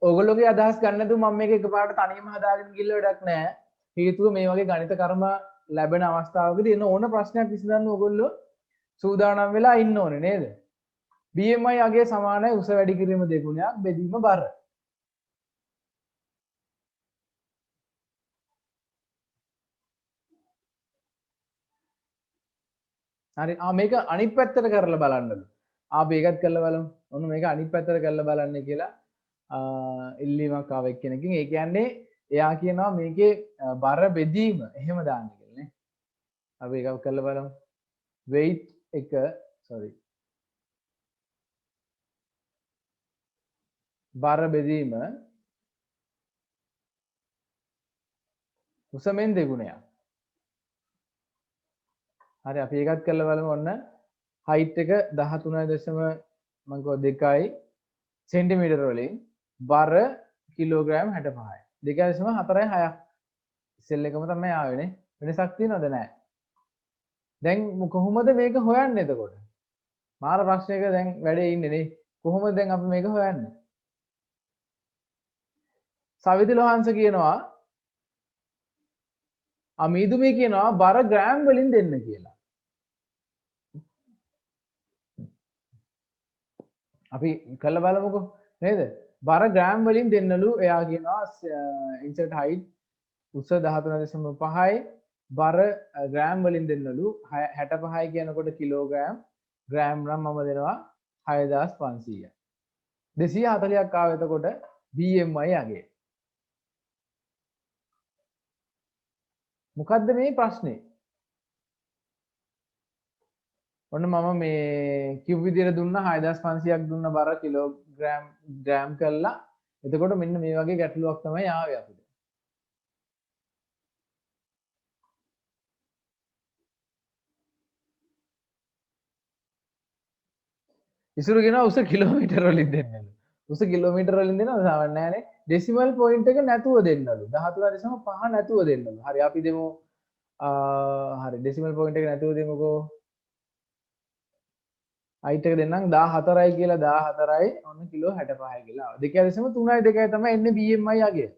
ඔයගොල්ලෝගේ අදහස් ගන්න නැතුව මම මේක එකපාරට තනියම හදාගෙන ගිල්ල වැඩක් නැහැ. හේතුව මේ වගේ ගණිත කර්ම ලැබෙන අවස්ථාවකදී එන ඕන ප්‍රශ්නයක් විසඳන්න ඔයගොල්ලෝ සූදානම් වෙලා ඉන්න ඕනේ නේද? BMI අගේ සමානයි උස වැඩි කිරීම දෙගුණයක් බෙදීම බර. හරි මේක අනිත් පැත්තට කරලා බලන්නලු. අපි ඒකත් කරලා බලමු. ඔන්න මේක අනිත් පැත්තට කරලා බලන්න කියලා ඉල්ලීමක් ආව එක්කෙනකින්. ඒ කියන්නේ එයා කියනවා මේකේ බර බෙදීම එහෙම දාන්න කියලා නේ. අපි ඒක කරලා බලමු. weight එක sorry බර බෙදීම උසමෙන් දෙගුණයක්. හරි අපි ඒකත් කරලා බලමු. ඔන්න height එක 13.2යි සෙන්ටිමීටර වලින් බර කිලෝග්‍රෑම් 65යි. 2.46ක් සෙල් එකම තමයි ආවෙනේ. වෙනසක් තියෙනවද නැහැ? දැන් කොහොමද මේක හොයන්නේ එතකොට? මාර ප්‍රශ්නයක දැන් වැඩේ ඉන්නේ නේ. කොහොමද දැන් අපි මේක හොයන්නේ? සවිති ලෝහංශ කියනවා අමීදුමේ කියනවා බර ග්‍රෑම් වලින් දෙන්න කියලා. අපි කළා බලමුකෝ නේද? බර ග්‍රෑම් වලින් දෙන්නලු එයා කියනවා ඉන්සර්ට් හයිට් උස 13.5යි බර ග්‍රෑම් වලින් දෙන්නලු 65යි කියනකොට කිලෝග්‍රෑම් ග්‍රෑම් නම් මම දෙනවා 6500යි 240ක් ආව එතකොට BMI යගේ මොකද්ද මේ ප්‍රශ්නේ ඔන්න මම මේ කිව් විදියට දුන්න 6500ක් දුන්න බර කිලෝග්‍රෑම් ග්‍රෑම් කරලා එතකොට මෙන්න මේ වගේ ගැටලුවක් තමයි ආවේ අපිට ඉසුරු කියනවා උස කිලෝමීටර වලින් දෙන්නලු. උස කිලෝමීටර වලින් දෙනවා සාමාන්‍ය නෑනේ. ඩෙසිමල් පොයින්ට් එක නැතුව දෙන්නලු. 13.5 නැතුව දෙන්නලු. හරි අපි දෙමු හරි ඩෙසිමල් පොයින්ට් එක නැතුව දෙමුකෝ. height එක දෙන්නම් 14යි කියලා 14යි ඔන්න කිලෝ 65යි කියලා. 2.3යි තමයි එන්නේ BMI යගේ.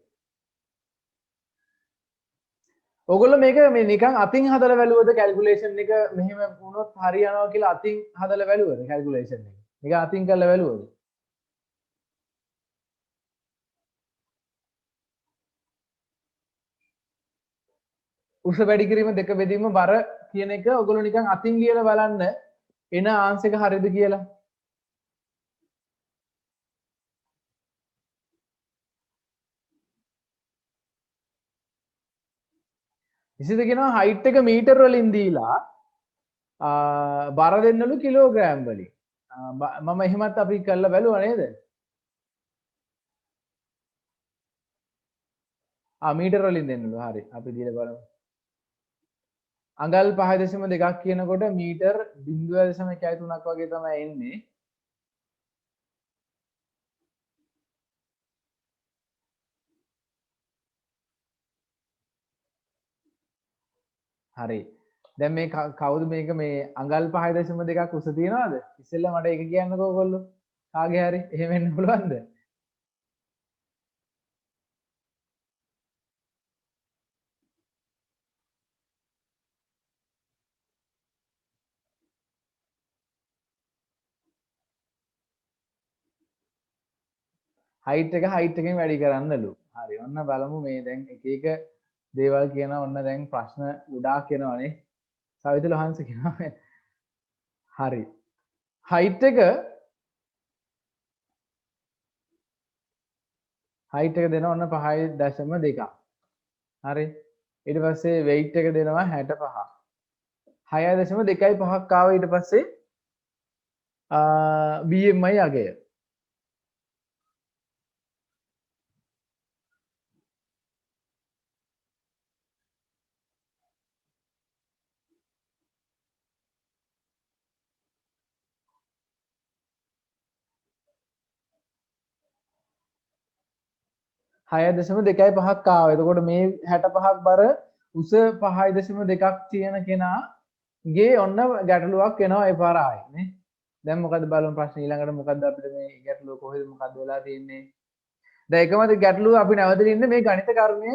ඔගොල්ලෝ මේක මේ නිකන් අතින් හදලා බැලුවද කැල්කියුලේෂන් එක මෙහෙම වුණොත් හරි යනවා කියලා අතින් හදලා බැලුවද කැල්කියුලේෂන් එක? නිකන් අතින් කරලා බැලුවද? උස වැඩි කිරීම දෙක බෙදීම බර කියන එක ඔයගොල්ලෝ නිකන් අතින් කියලා බලන්න එන ආන්සර් එක හරියද කියලා. ඉතින් කියනවා height එක මීටර වලින් දීලා බර දෙන්නලු කිලෝග්‍රෑම් වලින්. මම එහෙමත් අපි කරලා බැලුවා නේද? මීටර වලින් දෙන්නලු. හරි. අපි දීලා බලමු. අඟල් 5.2ක් කියනකොට මීටර් 0.13ක් වගේ තමයි එන්නේ. හරි. දැන් මේ කවුද මේක මේ අඟල් 5.2ක් උස තියනවද? ඉස්සෙල්ලා මට ඒක කියන්නකෝ ඔයගොල්ලෝ. කාගේ හරි එහෙම වෙන්න පුළුවන්ද? height එකෙන් වැඩි කරන්නලු. හරි. ඔන්න බලමු මේ දැන් එක එක දේවල් කියනවා. ඔන්න දැන් ප්‍රශ්න ගොඩාක් එනවනේ. සවිත ලෝහංශ කියනවා. හරි. height එක දෙනවා ඔන්න 5.2. හරි. ඊට පස්සේ weight එක දෙනවා 65. 6.2.5ක් ආව ඊට පස්සේ BMI අගය 6.2.5ක් ආවා. එතකොට මේ 65ක් බර උස 5.2ක් තියෙන කෙනාගේ ඔන්න ගැටලුවක් එනවා ඒ පාර ආයේ නේ. දැන් මොකද බලමු ප්‍රශ්න ඊළඟට මොකද්ද අපිට මේ ගැටලුව කොහෙද මොකද්ද වෙලා තියෙන්නේ? දැන් එකම ගැටලුව අපි නැවතලා ඉන්නේ මේ ගණිත කර්මය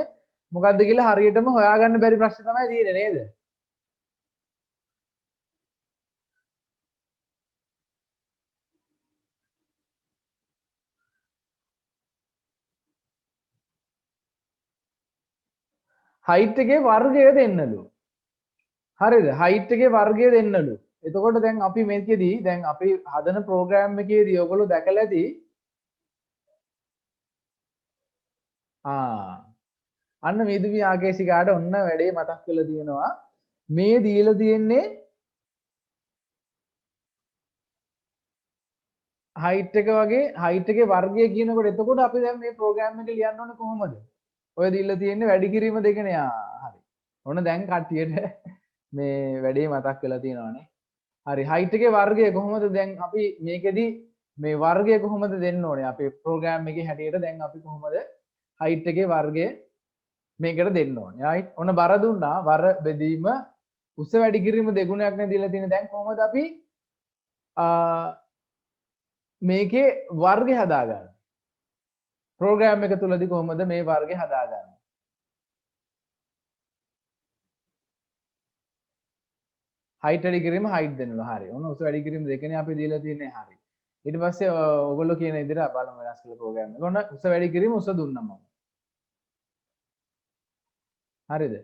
මොකද්ද කියලා හරියටම හොයාගන්න බැරි ප්‍රශ්න තමයි තියෙන්නේ නේද? height එකේ වර්ගය දෙන්නලු. හරිද? height එකේ වර්ගය දෙන්නලු. එතකොට දැන් අපි මේකෙදී දැන් අපි හදන ප්‍රෝග්‍රෑම් එකේදී ඔයගොල්ලෝ දැකලා ඇති අන්න මිදුමි ආකේශිකාට ඔන්න වැඩේ මතක් වෙලා තියෙනවා. මේ දීලා තියෙන්නේ height එක වගේ height එකේ වර්ගය කියනකොට එතකොට අපි දැන් මේ ප්‍රෝග්‍රෑම් එක ලියන්න ඕනේ කොහොමද? ඔය දීලා තියෙන්නේ වැඩි කිරීම දෙකනේ. හරි. ඔන්න දැන් කට්ටියට මේ වැඩේ මතක් වෙලා තියෙනවානේ. හරි height එකේ වර්ගය කොහොමද දැන් අපි මේකෙදි මේ වර්ගය කොහොමද දෙන්න ඕනේ අපේ ප්‍රෝග්‍රෑම් එකේ හැටියට දැන් අපි කොහොමද height එකේ වර්ගය මේකට දෙන්න ඕනේ right ඔන්න බර දුන්නා වර බෙදීම උස වැඩි කිරීම දෙගුණයක් නේ දීලා තියෙන්නේ. දැන් කොහොමද අපි මේකේ වර්ගය හදාගන්නේ? ප්‍රෝග්‍රෑම් එක තුලදී කොහොමද මේ වර්ගය හදාගන්නේ? height වැඩි කිරීම height දෙන්නවා. හරි. ඔන්න උස වැඩි කිරීම දෙකනේ අපි දීලා තියෙන්නේ. හරි. ඊට පස්සේ ඔයගොල්ලෝ කියන විදිහට බලමු වෙනස් කරලා ප්‍රෝග්‍රෑම් එක. ඔන්න උස වැඩි කිරීම උස දුන්නා මම. හරිද?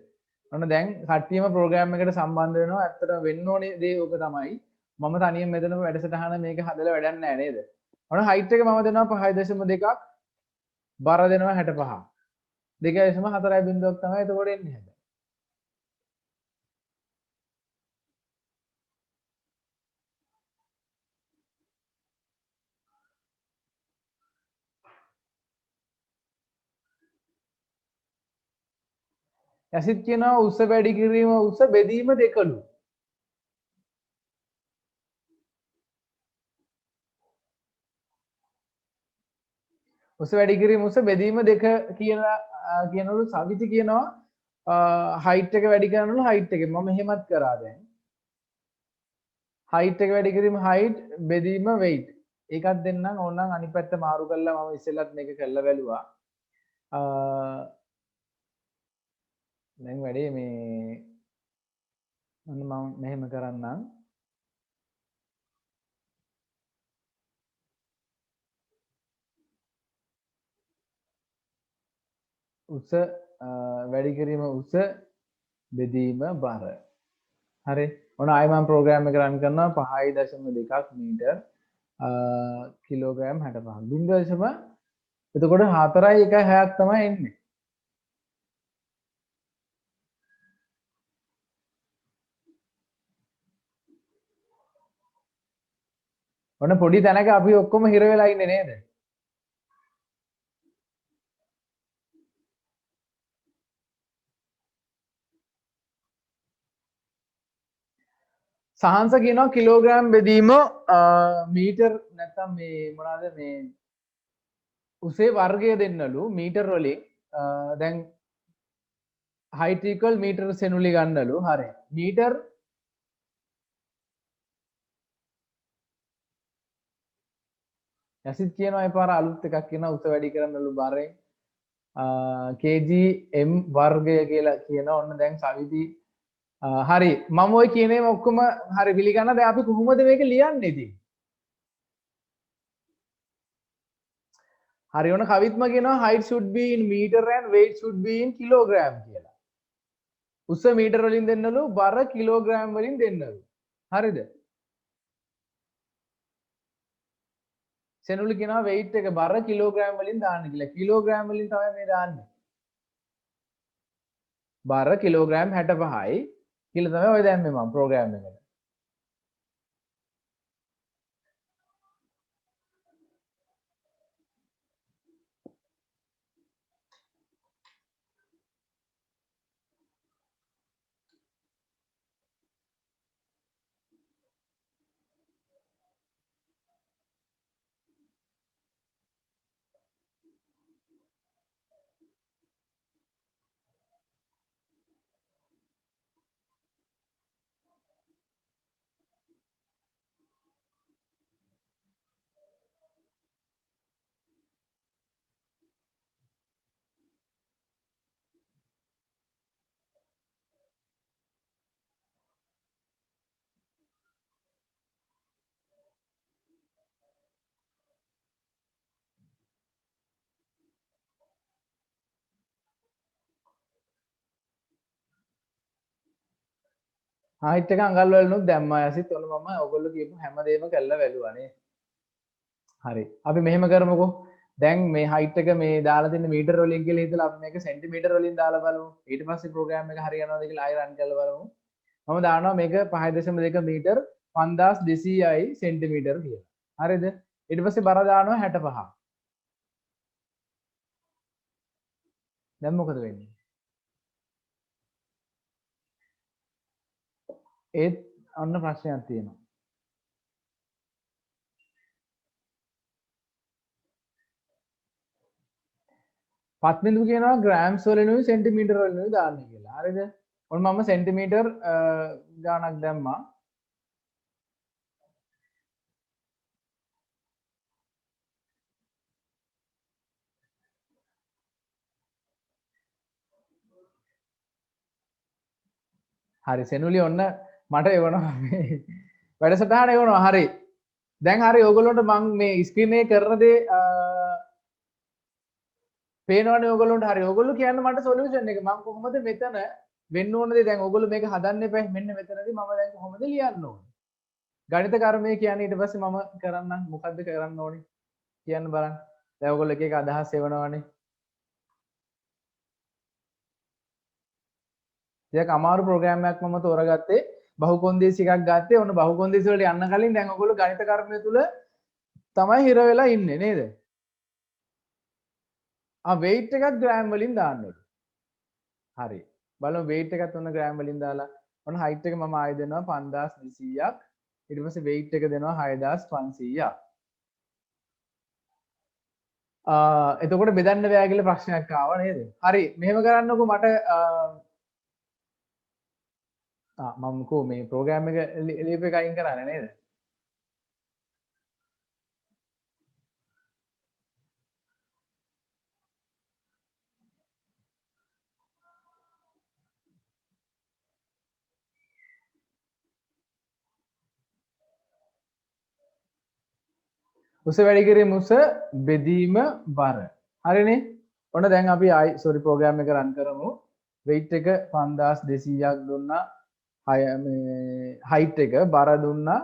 ඔන්න දැන් කට්ටියම ප්‍රෝග්‍රෑම් එකට සම්බන්ධ වෙනවා. ඇත්තටම වෙන්න ඕනේ දේ ඕක තමයි. මම තනියෙන් මෙතන වැඩසටහන මේක හදලා වැඩක් නැහැ නේද? ඔන්න height එක මම දෙනවා 5.2ක්. බර දෙනවා 65. 2.4 බිඳුවක් තමයි එතකොට එන්නේ හැබැයි. යසිත් කියනවා උස වැඩි කිරීම උස බෙදීම දෙකලු. උස වැඩි කිරීම උස බෙදීම දෙක කියලා කියනවලු සවිති කියනවා height එක වැඩි කරනවලු height එක. මම එහෙමත් කරා දැන්. height එක වැඩි කිරීම height බෙදීම weight. ඒකත් දෙන්නම් ඕනනම් අනිත් පැත්ත මාරු කරලා මම ඉස්සෙල්ලත් මේක කරලා බැලුවා. දැන් වැඩේ මේ මම මෙහෙම කරන්නම්. උස වැඩි කිරීම උස බෙදීම බර. හරි. ඔන්න ආයෙ මම ප්‍රෝග්‍රෑම් එක රන් කරනවා 5.2ක් මීටර් කිලෝග්‍රෑම් 65. බිංදුව දශම එතකොට 4.16ක් තමයි එන්නේ. ඔන්න පොඩි තැනක අපි ඔක්කොම හිර වෙලා ඉන්නේ නේද? සහන්ස කියනවා කිලෝග්‍රෑම් බෙදීම මීටර් නැත්තම් මේ මොනවාද මේ උසේ වර්ගය දෙන්නලු මීටර් වලින් දැන් height equal meter සෙනුලි ගන්නලු. හරි. මීටර් යසිත් කියනවා එපාර අලුත් එකක් කියනවා උස වැඩි කරන්නලු බරෙන් kgm වර්ගය කියලා කියනවා. ඔන්න දැන් සවිති හරි මම ඔය කියනේ ඔක්කොම හරි පිළිගන්න. දැන් අපි කොහොමද මේක ලියන්නේ ඉතින්? හරි ඔන්න කවිත්ම කියනවා height should be in meter and weight should be in kilogram කියලා. උස මීටර වලින් දෙන්නලු බර කිලෝග්‍රෑම් වලින් දෙන්නලු. හරිද? සෙනුලි කියනවා weight එක බර කිලෝග්‍රෑම් වලින් දාන්න කියලා. කිලෝග්‍රෑම් වලින් තමයි මේ දාන්නේ. බර කිලෝග්‍රෑම් 65යි කියලා තමයි ඔය දැම්මේ මම ප්‍රෝග්‍රෑම් එකට. height එක අඟල් වලිනුත් දැම්මා යසිත්. ඔන්න මම ඔයගොල්ලෝ කියපු හැමදේම කරලා වැළුවානේ. හරි. අපි මෙහෙම කරමුකෝ. දැන් මේ height එක මේ දාලා තියෙන මීටර වලින් කියලා හිතලා අපි මේක සෙන්ටිමීටර වලින් දාලා බලමු. ඊට පස්සේ ප්‍රෝග්‍රෑම් එක හරියනවද කියලා ආයෙ රන් කරලා බලමු. මම දානවා මේක 5.2 මීටර් 5200යි සෙන්ටිමීටර කියලා. හරිද? ඊට පස්සේ බර දානවා 65. දැන් මොකද වෙන්නේ? ඒත් අන්න ප්‍රශ්නයක් තියෙනවා. පත්බිඳු කියනවා ග්‍රෑම්ස් වලිනුයි සෙන්ටිමීටර වලිනුයි දාන්න කියලා. හරිද? ඔන්න මම සෙන්ටිමීටර් ගානක් දැම්මා. හරි සෙනුලි ඔන්න මට එවනවා මේ වැඩසටහන එවනවා. හරි දැන් හරි ඕගොල්ලොන්ට මං මේ ස්ක්‍රීන් එකේ කරන දේ පේනවනේ ඕගොල්ලොන්ට. හරි ඕගොල්ලෝ කියන්න මට සොලියුෂන් එක මං කොහොමද මෙතන වෙන්න ඕන දේ දැන් ඕගොල්ලෝ මේක හදන්න එපා. මෙන්න මෙතනදී මම දැන් කොහොමද ලියන්න ඕනේ ගණිත කර්මය කියන්නේ. ඊට පස්සේ මම කරන්නම් මොකද්ද කරන්න ඕනේ කියන්න බලන්න. දැන් ඕගොල්ලෝ එක එක අදහස් එවනවානේ. ටිකක් අමාරු ප්‍රෝග්‍රෑම් එකක් මම තෝරගත්තේ. බහුකොන්දේසි එකක් ගත්තේ. ඔන්න බහුකොන්දේසි වලට යන්න කලින් දැන් ඔයගොල්ලෝ ගණිත කර්මය තුල තමයි හිර වෙලා ඉන්නේ නේද? weight එකක් ග්‍රෑම් වලින් දාන්න ඕනේ. හරි. බලමු weight එකත් ඔන්න ග්‍රෑම් වලින් දාලා. ඔන්න height එක මම ආයෙ දෙනවා 5200ක්. ඊට පස්සේ weight එක දෙනවා 6500ක්. එතකොට බෙදන්න බෑ කියලා ප්‍රශ්නයක් ආවා නේද? හරි. මෙහෙම කරන්නකෝ මට මම කෝ මේ ප්‍රෝග්‍රෑම් එක ලියපු එක අයින් කරන්නේ නේද? උස වැඩි කිරීම උස බෙදීම බර. හරිනේ? ඔන්න දැන් අපි ආයි සෝරි ප්‍රෝග්‍රෑම් එක රන් කරමු. weight එක 5200ක් දුන්නා. මේ height එක බර දුන්නා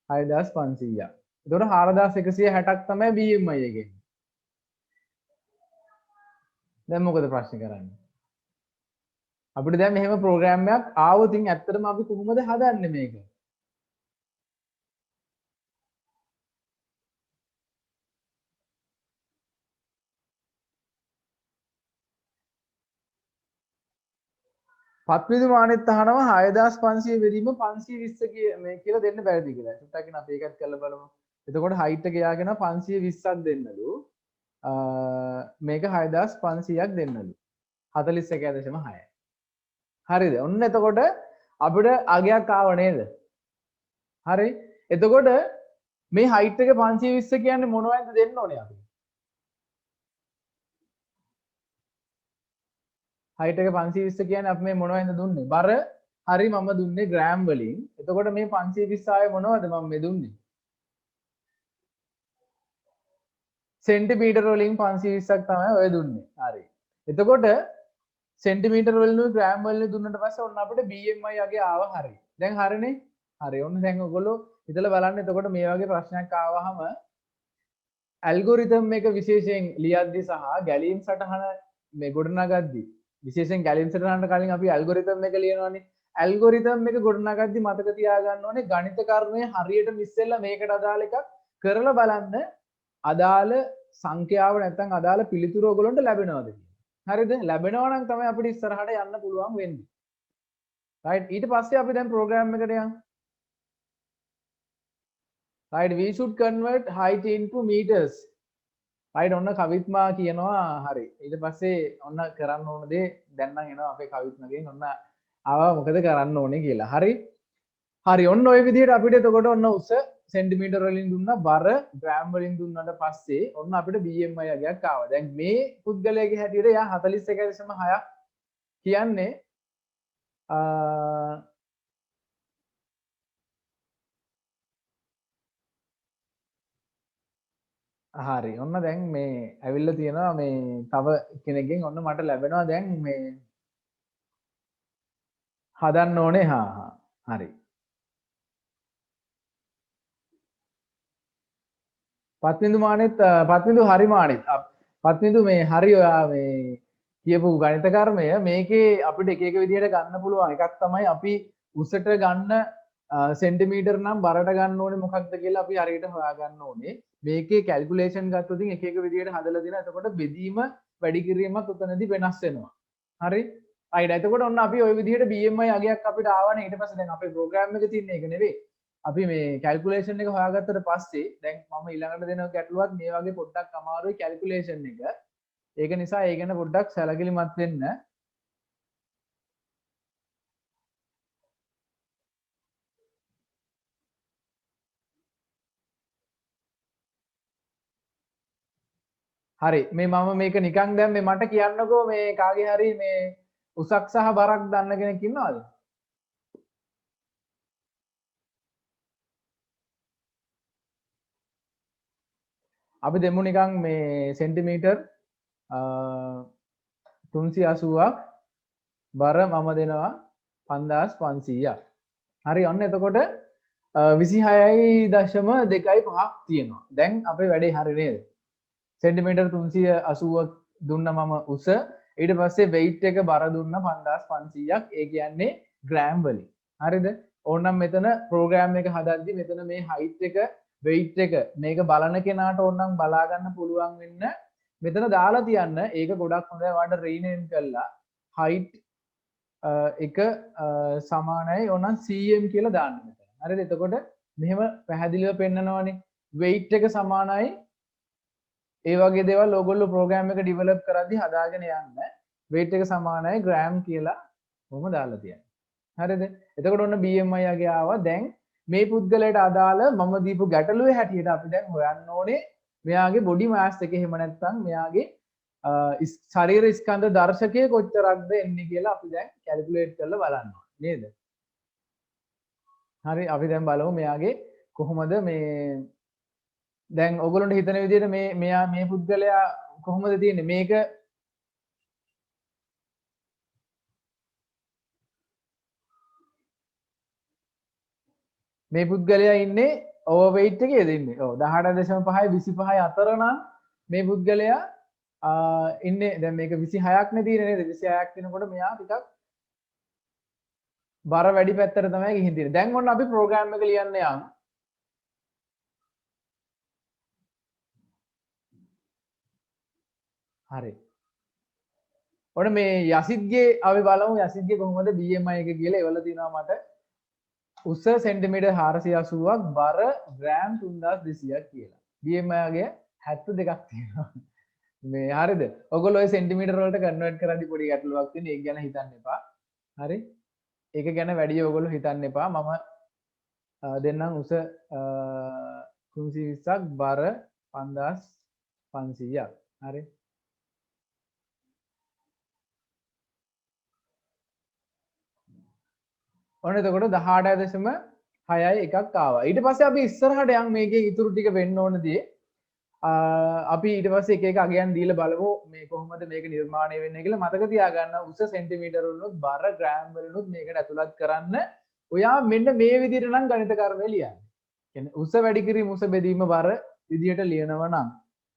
6500ක්. එතකොට 4160ක් තමයි BMI එකේ. දැන් මොකද ප්‍රශ්නේ කරන්නේ? අපිට දැන් මෙහෙම ප්‍රෝග්‍රෑම් එකක් ආවොතින් ඇත්තටම අපි කොහොමද හදන්නේ මේක? පත්විදු මානෙත් අහනවා 6500 බෙදීම 520 මේ කියලා දෙන්න බැරිද කියලා. චුට්ටක් අපි ඒකත් කරලා බලමු. එතකොට height එක යාගෙන 520ක් දෙන්නලු. මේක 6500ක් දෙන්නලු. 41.6. හරිද? ඔන්න එතකොට අපිට අගයක් ආව නේද? හරි. එතකොට මේ height එක 520 කියන්නේ මොනවද දෙන්න ඕනේ අපි? height එක 520 කියන්නේ අපි මේ මොනවද දුන්නේ? බර හරි මම දුන්නේ ග්‍රෑම් වලින්. එතකොට මේ 520 ආයේ මොනවද මම මේ දුන්නේ? සෙන්ටිමීටර වලින් 520ක් තමයි ඔය දුන්නේ. හරි. එතකොට සෙන්ටිමීටර වලින් ග්‍රෑම් වලින් දුන්නට පස්සේ ඔන්න අපිට BMI යගේ ආවා. හරි. දැන් හරිනේ? හරි. ඔන්න දැන් ඔයගොල්ලෝ හිතලා බලන්න. එතකොට මේ වගේ ප්‍රශ්නයක් ආවහම ඇල්ගොරිතම් එක විශේෂයෙන් ලියද්දි සහ ගැලීම් සටහන මේ ගොඩනගද්දි විශේෂයෙන් ගැලීම් සටහනට කලින් අපි ඇල්ගොරිතම් එක ලියනවානේ. ඇල්ගොරිතම් එක ගොඩනගද්දි මතක තියාගන්න ඕනේ ගණිත කර්මය හරියට ඉස්සෙල්ලා මේකට අදාළ එකක් කරලා බලන්න අදාළ සංඛ්‍යාව නැත්නම් අදාළ පිළිතුර ඔයගොල්ලන්ට ලැබෙනවද කියලා. හරිද? ලැබෙනවා නම් තමයි අපිට ඉස්සරහට යන්න පුළුවන් වෙන්නේ. right ඊට පස්සේ අපි දැන් ප්‍රෝග්‍රෑම් එකට යමු. right we should convert height into meters. right ඔන්න කවිත්මා කියනවා හරි. ඊට පස්සේ ඔන්න කරන්න ඕන දේ දැන් නම් එනවා අපේ කවිත්මගෙන් ඔන්න ආවා මොකද කරන්න ඕනේ කියලා. හරි. හරි ඔන්න ඔය විදිහට අපිට එතකොට ඔන්න උස සෙන්ටිමීටර වලින් දුන්නා බර ග්‍රෑම් වලින් දුන්නාට පස්සේ ඔන්න අපිට BMI අගයක් ආවා. දැන් මේ පුද්ගලයාගේ හැටියට යා 41.6ක් කියන්නේ හරි ඔන්න දැන් මේ ඇවිල්ලා තියෙනවා මේ තව කෙනෙක්ගෙන් ඔන්න මට ලැබෙනවා දැන් මේ හදන්න ඕනේ හරි පත්විඳු මානෙත් පත්විඳු හරි මානෙත් පත්විඳු මේ හරි ඔයා මේ කියපු ගණිත කර්මය මේකේ අපිට එක එක විදිහට ගන්න පුළුවන් එකක් තමයි අපි උසට ගන්න සෙන්ටිමීටර් නම් බරට ගන්න ඕනේ මොකක්ද කියලා අපි හරියට හොයාගන්න ඕනේ මේකේ කැල්කියුලේෂන් ගත්තොත් එක එක විදිහට හදලා දෙනවා එතකොට බෙදීම වැඩි කිරීමක් උතනදී වෙනස් වෙනවා හරි අයිඩ එතකොට ඔන්න අපි ওই විදිහට BMI අගයක් අපිට ආවනේ ඊට පස්සේ දැන් අපේ ප්‍රෝග්‍රෑම් එකේ තියෙන එක නෙවෙයි අපි මේ කැල්කියුලේෂන් එක හොයාගත්තට පස්සේ දැන් මම ඊළඟට දෙන ගැටලුවක් මේ වගේ පොඩ්ඩක් අමාරුයි කැල්කියුලේෂන් එක ඒක නිසා ඒ ගැන පොඩ්ඩක් සැලකිලිමත් වෙන්න හරි මේ මම මේක නිකන් දැන් මේ මට කියන්නකෝ මේ කාගේ හරි මේ උසක් සහ බරක් දන්න කෙනෙක් ඉන්නවද? අපි දෙමු නිකන් මේ සෙන්ටිමීටර් 380ක් බර මම දෙනවා 5500ක්. හරි ඔන්න එතකොට 26.2.5ක් තියෙනවා. දැන් අපේ වැඩේ හරි නේද? සෙන්ටිමීටර් 380ක් දුන්න මම උස ඊට පස්සේ weight එක බර දුන්න 5500ක් ඒ කියන්නේ ග්‍රෑම් වලින්. හරිද? ඕනනම් මෙතන ප්‍රෝග්‍රෑම් එක හදද්දි මෙතන මේ height එක weight එක මේක බලන කෙනාට ඕනනම් බලා ගන්න පුළුවන් වෙන්න මෙතන දාලා තියන්න. ඒක ගොඩක් හොඳයි ඔයාලට රීනේම් කරලා height එක සමානයි ඕනනම් cm කියලා දාන්න මෙතන. හරිද? එතකොට මෙහෙම පැහැදිලිව පෙන්නනවනේ. weight එක සමානයි ඒ වගේ දේවල් ඔයගොල්ලෝ ප්‍රෝග්‍රෑම් එක ඩෙවලොප් කරද්දී හදාගෙන යන්න weight එක සමානයි ග්‍රෑම් කියලා කොහොම දාලා තියන්න. හරිද? එතකොට ඔන්න BMI යගේ ආවා. දැන් මේ පුද්ගලයාට අදාළ මම දීපු ගැටලුවේ හැටියට අපි දැන් හොයන්න ඕනේ මෙයාගේ බොඩි මාස් එක එහෙම නැත්නම් මෙයාගේ ශරීර ස්කන්ධ දර්ශකය කොච්චරක්ද එන්නේ කියලා අපි දැන් කැල්කියුලේට් කරලා බලන්න ඕනේ නේද? හරි අපි දැන් බලමු මෙයාගේ කොහොමද මේ දැන් ඔයගොල්ලන්ට හිතන විදිහට මෙයා මේ පුද්ගලයා කොහොමද තියෙන්නේ මේක මේ පුද්ගලයා ඉන්නේ ඕවර්වේට් එකේද ඉන්නේ? ඔව් 18.5යි 25යි අතර නම් මේ පුද්ගලයා ඉන්නේ දැන් මේක 26ක් නේ තියෙන්නේ නේද? 26ක් වෙනකොට මෙයා ටිකක් බර වැඩි පැත්තට තමයි ගිහින් තියෙන්නේ. දැන් ඔන්න අපි ප්‍රෝග්‍රෑම් එක ලියන්න යන්. හරි. ඔන්න මේ යසිත්ගේ අපි බලමු යසිත්ගේ කොහොමද BMI එක කියලා එවල තියෙනවා මට. උස සෙන්ටිමීටර් 480ක් බර ග්‍රෑම් 3200ක් කියලා. BMI ගේ 72ක් තියෙනවා. මේ හරිද? ඔයගොල්ලෝ ඔය සෙන්ටිමීටර වලට කන්වර්ට් කරද්දී පොඩි ගැටලුවක් තියෙන. ඒක ගැන හිතන්න එපා. හරි? ඒක ගැන වැඩි ඔයගොල්ලෝ හිතන්න එපා. මම දෙන්නම් උස 320ක් බර 5500ක්. හරි? ඔන්න එතකොට 18.6යි එකක් ආවා. ඊට පස්සේ අපි ඉස්සරහට යන් මේකේ ඉතුරු ටික වෙන්න ඕන දේ අපි ඊට පස්සේ එක එක අගයන් දීලා බලමු මේ කොහොමද මේක නිර්මාණය වෙන්නේ කියලා. මතක තියාගන්න උස සෙන්ටිමීටර වලුත් බර ග්‍රෑම් වලුත් මේකට ඇතුළත් කරන්න. ඔයා මෙන්න මේ විදිහට නම් ගණිත කර්මය ලියන්නේ. කියන්නේ උස වැඩි කිරීම උස බෙදීම බර විදිහට ලියනවා නම්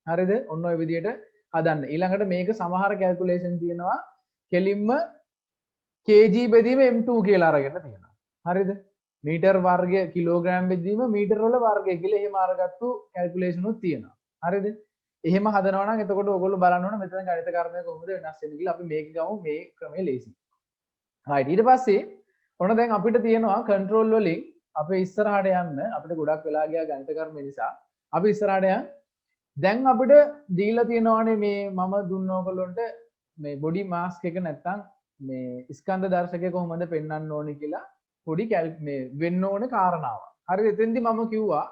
හරිද? ඔන්න ඔය විදිහට හදන්න. ඊළඟට මේක සමහර කැල්කියුලේෂන් තියෙනවා කෙලින්ම kg බෙදීම m2 කියලා අරගෙන තියෙනවා. හරිද? මීටර් වර්ගය කිලෝග්‍රෑම් බෙදීම මීටර වල වර්ගය කියලා එහෙම අරගත්තු කැල්කියුලේෂන් උත් තියෙනවා. හරිද? එහෙම හදනවා නම් එතකොට ඔයගොල්ලෝ බලන්න ඕන මෙතන ගණිත කර්මය කොහොමද වෙනස් වෙන්නේ කියලා. අපි මේක ගමු මේ ක්‍රමය ලේසි. right ඊට පස්සේ ඔන්න දැන් අපිට තියෙනවා කන්ට්‍රෝල් වලින් අපි ඉස්සරහට යන්න අපිට ගොඩක් වෙලා ගියා ගණිත කර්ම නිසා. අපි ඉස්සරහට යන්න. දැන් අපිට දීලා තියෙනවානේ මේ මම දුන්න ඕගොල්ලන්ට මේ බොඩි මාස් එක නැත්තම් මේ ස්කන්ධ දර්ශකය කොහොමද පෙන්වන්න ඕනේ කියලා පොඩි මේ වෙන්න ඕනේ කාරණාවක්. හරිද? එතෙන්දි මම කිව්වා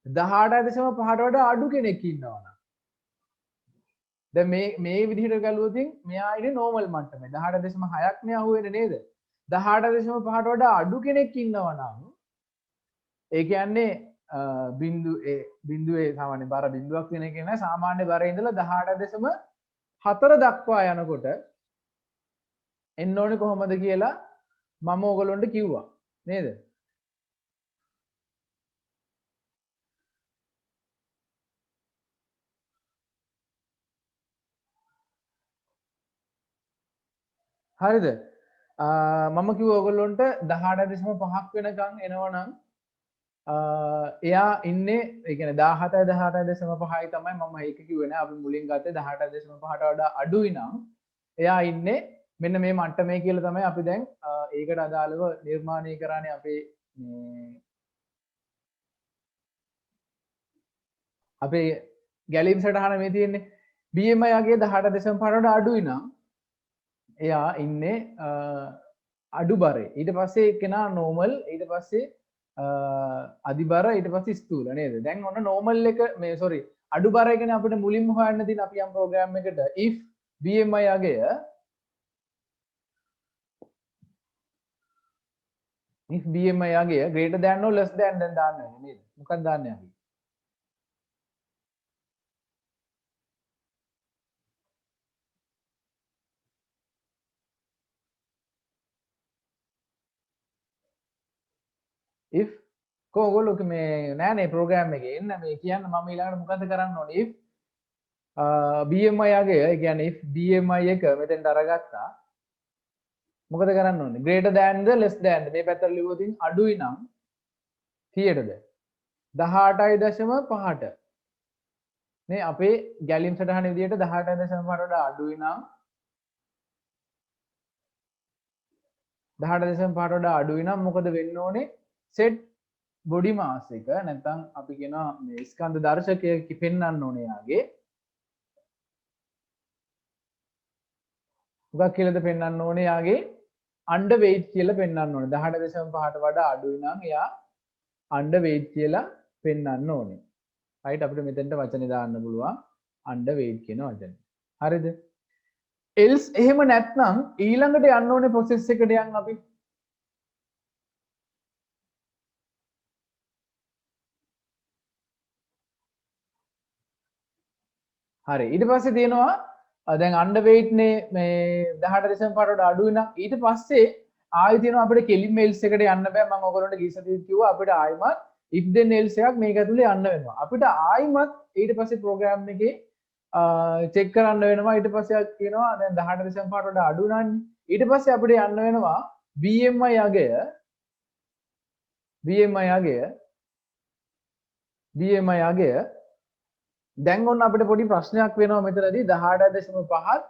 18.5ට වඩා අඩු කෙනෙක් ඉන්නවනම් දැන් මේ විදිහට ගලුවොත් මෙයා ඉන්නේ නෝමල් මට්ටමේ 18.6ක් නේ අහුවෙන්නේ නේද? 18.5ට වඩා අඩු කෙනෙක් ඉන්නවනම් ඒ කියන්නේ බිඳුවේ සාමාන්‍ය බර බිඳුවක් වෙන එක නෑ සාමාන්‍ය බරේ ඉඳලා 18.4 දක්වා යනකොට එන්න ඕනේ කොහොමද කියලා මම ඕගොල්ලන්ට කිව්වා නේද? හරිද? මම කිව්වා ඕගොල්ලන්ට 18.5ක් වෙනකන් එනවනම් එයා ඉන්නේ ඒ කියන්නේ 17.5යි තමයි මම ඒක කිව්වේ නෑ අපි මුලින් ගත්තේ 18.5ට වඩා අඩුයි නම් එයා ඉන්නේ මෙන්න මේ මට්ටමේ කියලා තමයි අපි දැන් ඒකට අදාළව නිර්මාණය කරන්නේ අපේ ගැලීම් සටහන මේ තියෙන්නේ BMI යගේ 18.5ට වඩා අඩුයි නම් එයා ඉන්නේ අඩු බරේ. ඊට පස්සේ කෙනා නෝමල් ඊට පස්සේ අධිබර ඊට පස්සේ ස්ථූල නේද? දැන් ඔන්න නෝමල් එක මේ සෝරි අඩු බර එකනේ අපිට මුලින්ම හොයන්න තියෙන අපි යම් ප්‍රෝග්‍රෑම් එකකට if BMI අගය if BMI අගය greater than or less than දැන් දාන්න වෙන්නේ නේද? මොකක්ද දාන්නේ අපි? if කොහොගොල්ලෝ මේ නෑනේ ප්‍රෝග්‍රෑම් එකේ එන්න මේ කියන්න මම ඊළඟට මොකද කරන්න ඕනේ if BMI අගය ඒ කියන්නේ if BMI එක මෙතෙන්ට අරගත්තා මොකද කරන්න ඕනේ greater than ද less than ද මේ පැත්තට ලිව්වොත් අඩුයි නම් 100ටද 18.5ට මේ අපේ ගැලීම් සටහන විදිහට 18.5ට වඩා අඩුයි නම් 18.5ට වඩා අඩුයි නම් මොකද වෙන්න ඕනේ set body mass එක නැත්නම් අපි කියනවා මේ ස්කන්ධ දර්ශකය පෙන්වන්න ඕනේ යාගේ මොකක් කියලාද පෙන්වන්න ඕනේ යාගේ under weight කියලා පෙන්වන්න ඕනේ 18.5ට වඩා අඩුයි නම් එයා under weight කියලා පෙන්වන්න ඕනේ right අපිට මෙතෙන්ට වචනේ දාන්න පුළුවන් under weight කියන වචනේ හරිද else එහෙම නැත්නම් ඊළඟට යන්න ඕනේ process එකට යන් අපි හරි ඊට පස්සේ තියෙනවා දැන් අන්ඩර් වෙයිට් නේ මේ 18.5ට වඩා අඩුයි නම් ඊට පස්සේ ආයෙ තියෙනවා අපිට කෙලින්ම එල්ස් එකට යන්න බෑ මම ඔයගොල්ලන්ට ගිස්සතිත් කිව්වා අපිට ආයෙමත් if then else එකක් මේක ඇතුලේ යන්න වෙනවා අපිට ආයෙමත් ඊට පස්සේ ප්‍රෝග්‍රෑම් එකේ චෙක් කරන්න වෙනවා ඊට පස්සේ කියනවා දැන් 18.5ට වඩා අඩු නන්නේ ඊට පස්සේ අපිට යන්න වෙනවා BMI අගය BMI අගය දැන් ඔන්න අපිට පොඩි ප්‍රශ්නයක් වෙනවා මෙතනදී 18.5ත්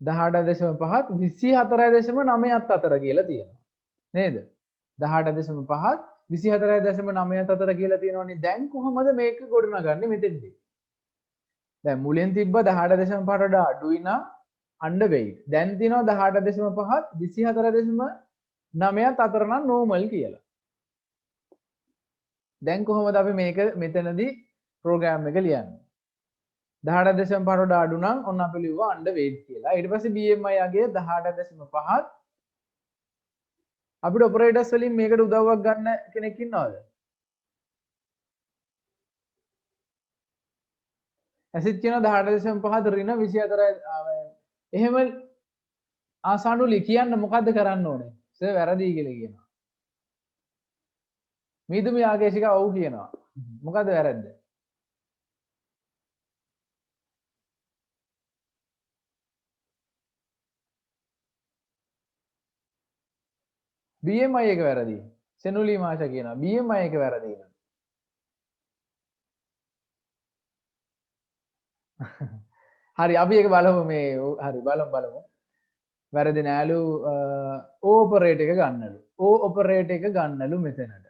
24.9ත් අතර කියලා තියෙනවා නේද 18.5ත් 24.9ත් අතර කියලා තියෙනවනේ දැන් කොහොමද මේක ගොඩනගන්නේ මෙතෙන්දී දැන් මුලින් තිබ්බ 18.5ට වඩා අඩුයි නම් under weight දැන් තියෙනවා 18.5ත් 24.9ත් අතර නම් normal කියලා දැන් කොහොමද අපි මේක මෙතනදී ප්‍රෝග්‍රෑම් එක ලියන්නේ 18.5ට වඩා අඩු නම් ඔන්න අපි ලිව්වා under weight කියලා. ඊට පස්සේ BMI අගය 18.5ත් අපිට ඔපරේටර්ස් වලින් මේකට උදව්වක් ගන්න කෙනෙක් ඉන්නවද? ඇසිඩ් කියනවා 18.5ත් ඍණ 24 එහෙම ආසානුලි කියන්න මොකද්ද කරන්න ඕනේ? සර් වැරදි කියලා කියනවා. මීදුමි ආගේශිකා ඔව් කියනවා. මොකද්ද වැරද්ද? BMI එක වැරදි. සෙනුලි මාෂා කියනවා BMI එක වැරදි. හරි අපි ඒක බලමු මේ හරි බලමු. වැරදි නෑලු ඕපරේට් එක ගන්නලු. ඕපරේට් එක ගන්නලු මෙතනට.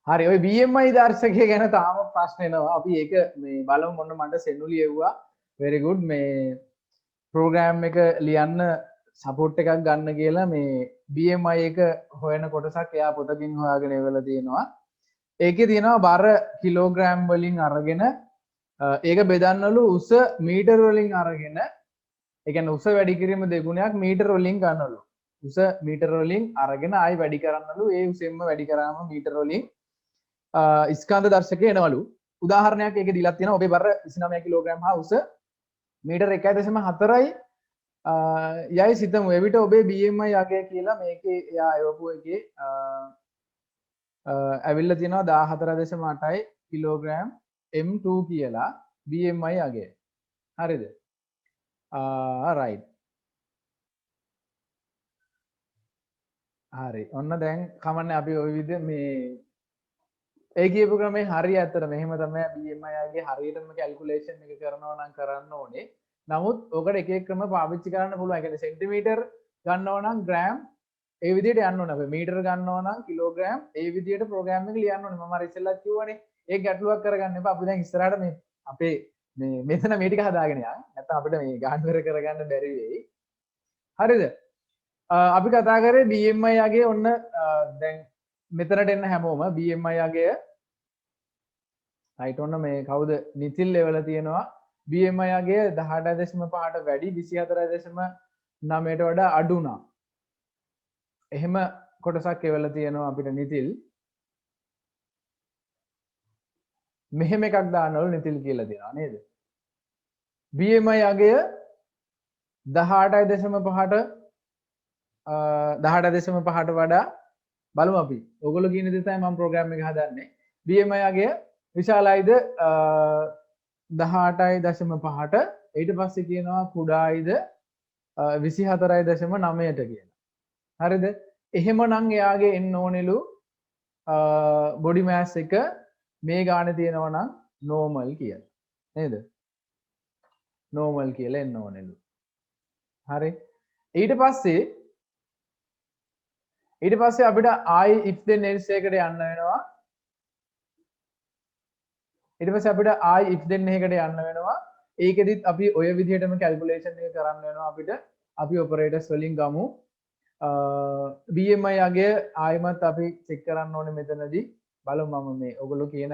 හරි ඔය BMI දර්ශකය ගැන තාම ප්‍රශ්න එනවා. අපි ඒක මේ බලමු මොන්න මට සෙන්නු ලියුවා. very good මේ ප්‍රෝග්‍රෑම් එක ලියන්න සපෝට් එකක් ගන්න කියලා මේ BMI එක හොයන කොටසක් එයා පොතකින් හොයාගෙන ඉවරලා තියෙනවා. ඒකේ තියෙනවා බර කිලෝග්‍රෑම් වලින් අරගෙන ඒක බෙදන්නලු උස මීටර වලින් අරගෙන ඒ කියන්නේ උස වැඩි කිරීම දෙගුණයක් මීටර වලින් ගන්නලු. උස මීටර වලින් අරගෙන ආයි වැඩි කරන්නලු. ඒ උසෙන්ම වැඩි කරාම මීටර වලින් ස්කන්ධ දර්ශකය එනවලු. උදාහරණයක් ඒකේ දීලා තියෙනවා. ඔබේ බර 29 කිලෝග්‍රෑම් හා උස මීටර 1.4යි යයි සිතමු. එවිට ඔබේ BMI අගය කියලා මේකේ එයා එවපු එකේ ඇවිල්ලා තියෙනවා 14.8යි කිලෝග්‍රෑම් M2 කියලා BMI අගය. හරිද? right. හරි. ඔන්න දැන් කමන්නේ අපි ওই විදිහ මේ ඒ කියපු ක්‍රමේ හරි ඇත්තට මෙහෙම තමයි BMI ගේ හරියටම කැල්කියුලේෂන් එක කරනවා නම් කරන්න ඕනේ. නමුත් ඔකට එක එක ක්‍රම පාවිච්චි කරන්න පුළුවන්. ඒ කියන්නේ සෙන්ටිමීටර් ගන්නවා නම් ග්‍රෑම් ඒ විදිහට යන්න ඕනේ. අපි මීටර ගන්නවා නම් කිලෝග්‍රෑම් ඒ විදිහට ප්‍රෝග්‍රෑම් එක ලියන්න ඕනේ. මම අර ඉස්සෙල්ලා කිව්වනේ. ඒක ගැටලුවක් කරගන්න එපා. අපි දැන් ඉස්සරහට මේ අපේ මේ මෙතන මේ ටික හදාගෙන යන්න. නැත්නම් අපිට මේ ගාන්වර කරගන්න බැරි වෙයි. හරිද? අපි කතා කරේ BMI අගේ ඔන්න දැන් මෙතනට එන්න හැමෝම BMI අගේ රයිට් ඔන්න මේ කවුද නිතිල් ලෙවල තියෙනවා BMI අගේ 18.5ට වැඩි 24.9ට වඩා අඩු වුණා. එහෙම කොටසක් එවලා තියෙනවා අපිට නිතිල්. මෙහෙම එකක් දාන්නවලු නිතිල් කියලා දෙනවා නේද? BMI අගය 18.5ට 18.5ට වඩා බලමු අපි. ඔයගොල්ලෝ කියන දේ තමයි මම ප්‍රෝග්‍රෑම් එක හදන්නේ. BMI අගය විශාලයිද 18.5ට ඊට පස්සේ කියනවා කුඩායිද 24.9ට කියලා. හරිද? එහෙමනම් එයාගේ එන්න ඕනෙලු බොඩි මෑස් එක මේ ගානේ තියෙනවා නම් නෝමල් කියලා. නේද? නෝමල් කියලා එන්න ඕනෙලු. හරි. ඊට පස්සේ අපිට ආයි if then else එකට යන්න වෙනවා. ඊට පස්සේ අපිට ආයි if then එකකට යන්න වෙනවා. ඒකෙදිත් අපි ඔය විදිහටම කැල්කියුලේෂන් එක කරන්න වෙනවා අපිට. අපි ඔපරේටර්ස් වලින් ගමු. BMI අගය ආයිමත් අපි චෙක් කරන්න ඕනේ මෙතනදී. බලමු මම මේ ඔයගොල්ලෝ කියන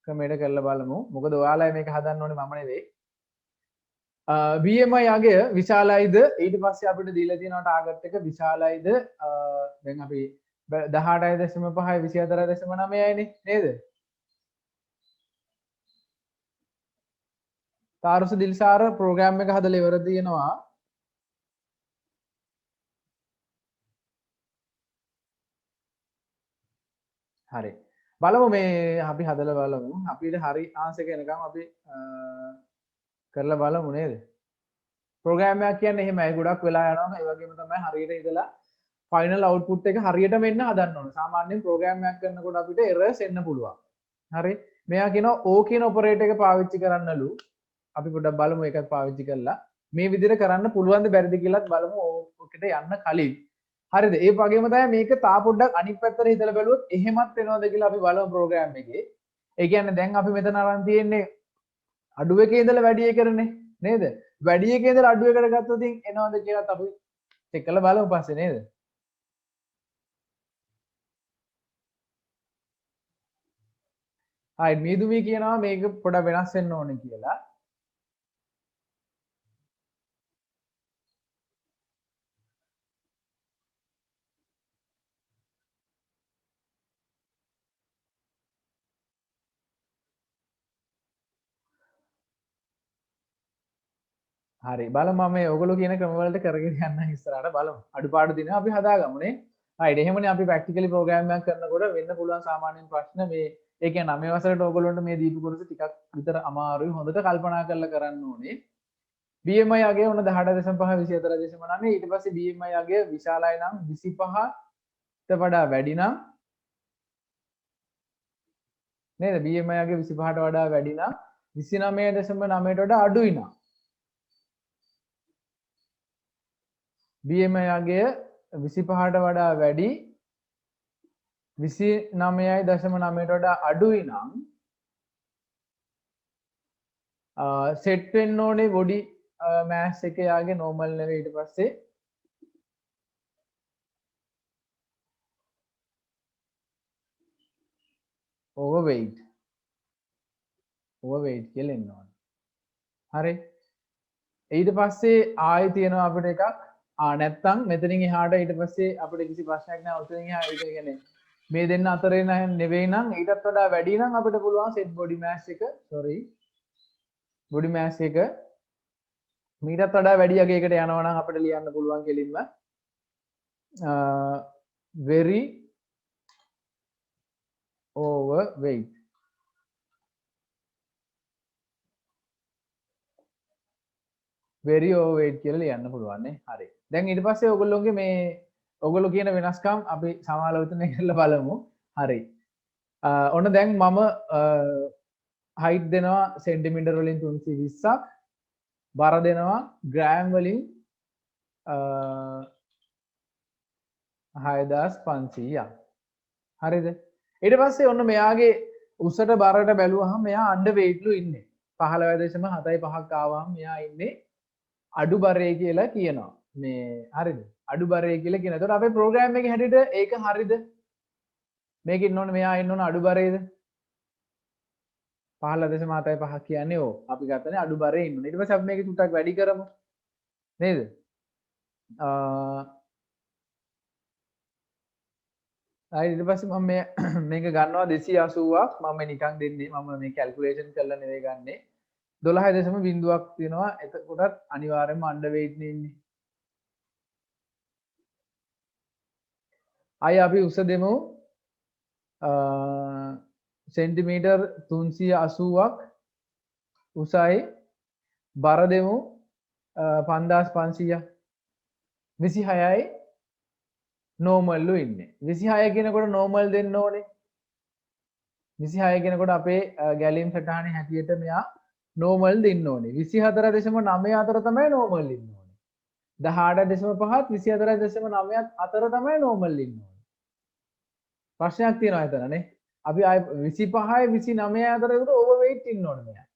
ක්‍රමයට කරලා බලමු. මොකද ඔයාලා මේක හදන්න ඕනේ මම නෙවෙයි. BMI අගය විශාලයිද ඊට පස්සේ අපිට දීලා තියෙනවා ටාගට් එක විශාලයිද දැන් අපි 18.5යි 24.9යිනේ නේද? තාරුස දිල්සාර ප්‍රෝග්‍රෑම් එක හදලා ඉවර තියෙනවා. හරි. බලමු මේ අපි හදලා බලමු. අපිට හරි ආන්සර් එක එනකම් අපි කරලා බලමු නේද? ප්‍රෝග්‍රෑම් එකක් කියන්නේ එහෙමයි ගොඩක් වෙලා යනවා. ඒ වගේම තමයි හරියට ඉඳලා ෆයිනල් අවුට්පුට් එක හරියටම එන්න හදන්න ඕනේ. සාමාන්‍යයෙන් ප්‍රෝග්‍රෑම් එකක් කරනකොට අපිට එරර්ස් එන්න පුළුවන්. හරි. මෙයා කියනවා O කියන ඔපරේටර් එක පාවිච්චි කරන්නලු. අපි පොඩ්ඩක් බලමු ඒකත් පාවිච්චි කරලා. මේ විදිහට කරන්න පුළුවන්ද බැරිද කියලාත් බලමු ඔකට යන්න කලින්. හරිද? ඒ වගේම තමයි මේක තා පොඩ්ඩක් අනිත් පැත්තට හිතලා බැලුවොත් එහෙමත් වෙනවද කියලා අපි බලමු ප්‍රෝග්‍රෑම් එකේ. ඒ කියන්නේ දැන් අපි මෙතන අරන් තියෙන්නේ අඩු එකේ ඉඳලා වැඩි එකකටනේ නේද? වැඩි එකේ ඉඳලා අඩු එකට ගත්තොත් එනවද කියලාත් අපි චෙක් කරලා බලමු පස්සේ නේද? හරි මීදුමී කියනවා මේක පොඩක් වෙනස් වෙන්න ඕනේ කියලා. හරි බලමු මම මේ ඔයගොල්ලෝ කියන ක්‍රම වලට කරගෙන යන්න ඉස්සරහට බලමු. අඩුපාඩු දින අපි හදාගමුනේ. හරි එහෙමනේ අපි ප්‍රැක්ටිකලි ප්‍රෝග්‍රෑම් එකක් කරනකොට වෙන්න පුළුවන් සාමාන්‍යයෙන් ප්‍රශ්න මේ ඒ කියන්නේ 9 වසරේට ඔයගොල්ලන්ට මේ දීපු කොටස ටිකක් විතර අමාරුයි. හොඳට කල්පනා කරලා කරන්න ඕනේ. BMI අගය උන 18.5 24.9 ඊට පස්සේ BMI අගය විශාලයි නම් 25ට වඩා වැඩි නම් නේද? BMI අගය 25ට වඩා වැඩි නම් 29.9ට වඩා අඩුයි නම් BMI අගය 25ට වඩා වැඩි 29.9ට වඩා අඩුයි නම් සෙට් වෙන්න ඕනේ බොඩි මෑස් එක යාගේ නෝමල් නෙවෙයි ඊට පස්සේ overweight කියලා එන්න ඕනේ. හරි. ඊට පස්සේ ආයෙ තියෙනවා අපිට එකක් නැත්තම් මෙතනින් එහාට ඊට පස්සේ අපිට කිසි ප්‍රශ්නයක් නැහැ. උතනින් එහා ඒක කියන්නේ මේ දෙන්න අතරේ නෙවෙයි නම් ඊටත් වඩා වැඩි නම් අපිට පුළුවන් සෙට් බොඩි මෑස් එක බොඩි මෑස් එක මීටත් වඩා වැඩි අගයකට යනවා නම් අපිට ලියන්න පුළුවන් කෙලින්ම very overweight very overweight කියලා ලියන්න පුළුවන් නේ. හරි. දැන් ඊට පස්සේ ඔයගොල්ලෝගේ මේ ඔයගොල්ලෝ කියන වෙනස්කම් අපි සමාලෝචනය කරලා බලමු. හරි. ඔන්න දැන් මම height දෙනවා සෙන්ටිමීටර් වලින් 320ක් බර දෙනවා ග්‍රෑම් වලින් 6500ක්. හරිද? ඊට පස්සේ ඔන්න මෙයාගේ උසට බරට බැලුවහම මෙයා අන්ඩර් වෙයිට්ලු ඉන්නේ. 15.75ක් ආවම මෙයා ඉන්නේ අඩු බරේ කියලා කියනවා. මේ හරිද? අඩු බරේ කියලා කියනවා. ඒතකොට අපේ ප්‍රෝග්‍රෑම් එකේ හැටියට ඒක හරිද? මේක ඉන්න ඕනේ මෙයා ඉන්න ඕනේ අඩු බරේද? 15.75 කියන්නේ ඕ. අපි ගත්තනේ අඩු බරේ ඉන්න ඕනේ. ඊට පස්සේ අපි මේක ටිකක් වැඩි කරමු. නේද? ඊට පස්සේ මම මේක ගන්නවා 280ක් මම නිකන් දෙන්නේ මම මේ කැල්කියුලේෂන් කරලා නෙවෙයි ගන්නෙ 12.0ක් තියෙනවා එතකොටත් අනිවාර්යයෙන්ම අන්ඩර් වෙයිට් නේ ඉන්නේ අය අපි උස දෙමු සෙන්ටිමීටර් 380ක් උසයි බර දෙමු 5500ක් 26යි නෝමල්ලු ඉන්නේ 26 කියනකොට නෝමල් දෙන්න ඕනේ 26 කියනකොට අපේ ගැලීම් සටහනේ හැටියට මෙයා නෝමල් දෙන්න ඕනේ 24.9 අතර තමයි නෝමල් ඉන්න ඕනේ 18.5ත් 24.9ත් අතර තමයි නෝමල් ඉන්න ඕනේ ප්‍රශ්නයක් තියෙනවා එතන නේ අපි ආය 25යි 29 අතර උඩ ඕවර්වේට් ඉන්න ඕනේ මෙයා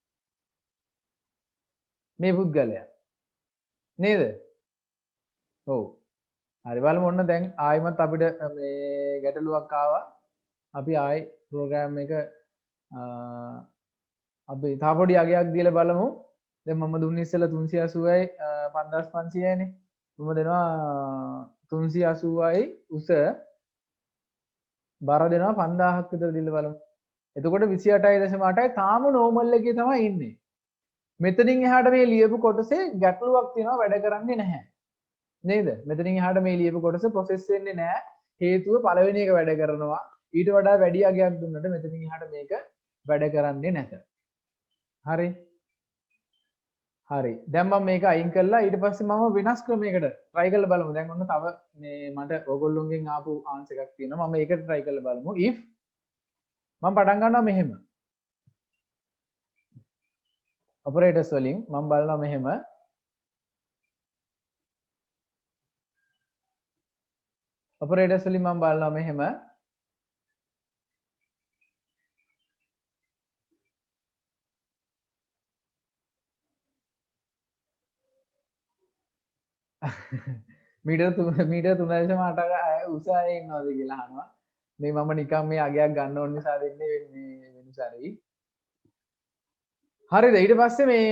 මේ පුද්ගලයා නේද ඔව් හරි බලමු ඔන්න දැන් ආයිමත් අපිට මේ ගැටලුවක් ආවා අපි ආයි ප්‍රෝග්‍රෑම් එක අපි තා පොඩි අගයක් දීලා බලමු දැන් මම දුන්නේ ඉස්සෙල්ලා 380යි 5500යි නේ මම දෙනවා 380යි උස බර දෙනවා 5000ක් විතර දීලා බලමු එතකොට 28.8යි තාම නෝමල් එකේ තමයි ඉන්නේ මෙතනින් එහාට මේ ලියපු කොටසේ ගැටලුවක් තියෙනවා වැඩ කරන්නේ නැහැ නේද මෙතනින් එහාට මේ ලියපු කොටස ප්‍රොසෙස් වෙන්නේ නැහැ හේතුව පළවෙනි එක වැඩ කරනවා ඊට වඩා වැඩි අගයක් දුන්නට මෙතනින් එහාට මේක වැඩ කරන්නේ නැත හරි හරි දැන් මම මේක අයින් කළා ඊට පස්සේ මම වෙනස් ක්‍රමයකට try කරලා බලමු දැන් ඔන්න තව මේ මට ඕගොල්ලෝගෙන් ආපු ආන්සර් එකක් තියෙනවා මම ඒකට try කරලා බලමු if මම පටන් ගන්නවා මෙහෙම operators වලින් මම බලනවා මෙහෙම operators වලින් මම බලනවා මෙහෙම මීටර් 3.8 උස අය ඉන්නවද කියලා අහනවා මේ මම නිකන් මේ අගයක් ගන්න ඕන නිසා දෙන්නේ වෙන්නේ වෙනසරයි හරිද ඊට පස්සේ මේ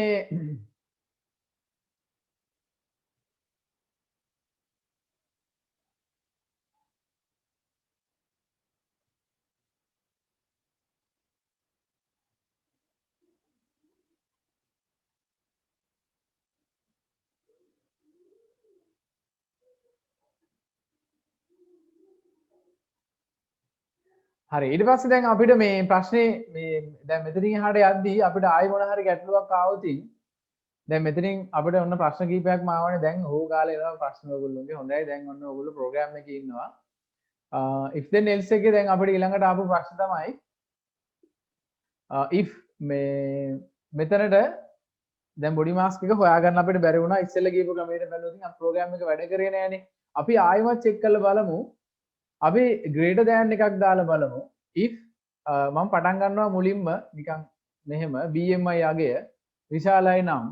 හරි ඊට පස්සේ දැන් අපිට මේ ප්‍රශ්නේ මේ දැන් මෙතනින් එහාට යද්දී අපිට ආයෙ මොන හරි ගැටලුවක් ආවොත් දැන් මෙතනින් අපිට ඔන්න ප්‍රශ්න කීපයක්ම ආවනේ දැන් හො ගාලා එනවා ප්‍රශ්න ඔයගොල්ලෝගේ හොඳයි දැන් ඔන්න ඔයගොල්ලෝ ප්‍රෝග්‍රෑම් එකේ ඉන්නවා if then else එකේ දැන් අපිට ඊළඟට ආපු ප්‍රශ්න තමයි if මේ මෙතනට දැන් බොඩි මාස් එක හොයාගන්න අපිට බැරි වුණා ඉස්සෙල්ලා කියපු ක්‍රමයට බැලුවොත් අපි ප්‍රෝග්‍රෑම් එක වැඩ කරේ නෑනේ අපි ආයෙමත් චෙක් කරලා බලමු අපි greater than එකක් දාලා බලමු. if මම පටන් ගන්නවා මුලින්ම නිකන් මෙහෙම BMI අගය විශාලයි නම්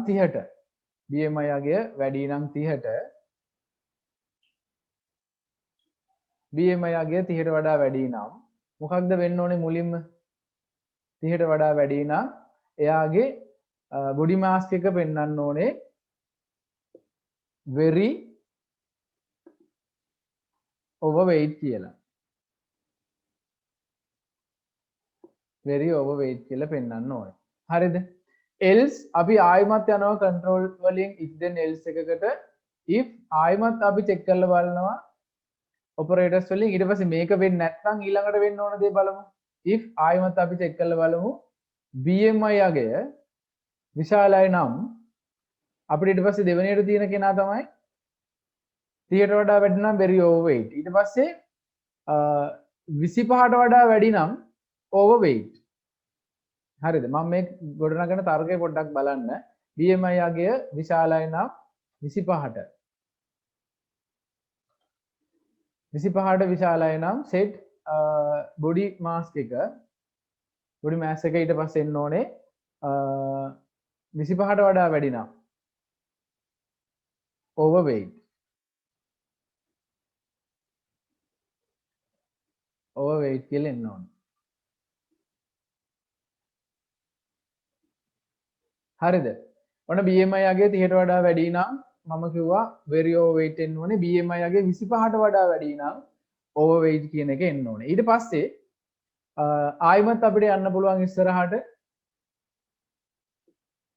30ට BMI අගය වැඩි නම් 30ට BMI අගය 30ට වඩා වැඩි නම් මොකක්ද වෙන්න ඕනේ මුලින්ම 30ට වඩා වැඩි නම් එයාගේ බොඩි මාස් එක පෙන්වන්න ඕනේ very overweight කියලා. very overweight කියලා පෙන්වන්න ඕනේ. හරිද? else අපි ආයිමත් යනවා control වලින් if then else එකකට if ආයිමත් අපි check කරලා බලනවා operators වලින් ඊට පස්සේ මේක වෙන්නේ නැත්නම් ඊළඟට වෙන්න ඕන දේ බලමු. if ආයිමත් අපි check කරලා බලමු BMI අගය විශාලයි නම් අපිට ඊට පස්සේ දෙවෙනියට තියෙන කෙනා තමයි 30ට වඩා වැඩි නම් very overweight. ඊට පස්සේ 25ට වඩා වැඩි නම් overweight. හරිද? මම මේ ගොඩනගන තර්කය පොඩ්ඩක් බලන්න. BMI අගය විශාලයි නම් 25ට. 25ට විශාලයි නම් set body mass එක ඊට පස්සේ එන්න ඕනේ 25ට වඩා වැඩි නම් overweight. overweight කියලා එන්න ඕනේ. හරිද? ඔන්න BMI අගය 30ට වඩා වැඩි නම් මම කිව්වා very overweight එන්න ඕනේ. BMI අගය 25ට වඩා වැඩි නම් overweight කියන එක එන්න ඕනේ. ඊට පස්සේ ආයිමත් අපිට යන්න පුළුවන් ඉස්සරහට.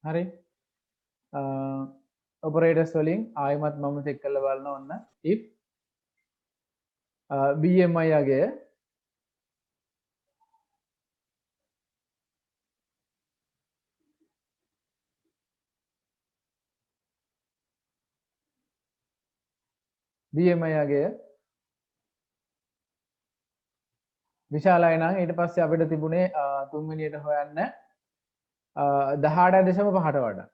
හරි. operators වලින් ආයිමත් මම check කරලා බලනවා ඔන්න if BMI අගය විශාලයි නම් ඊට පස්සේ අපිට තිබුණේ තුන්වෙනියට හොයන්න 18.5ට වඩා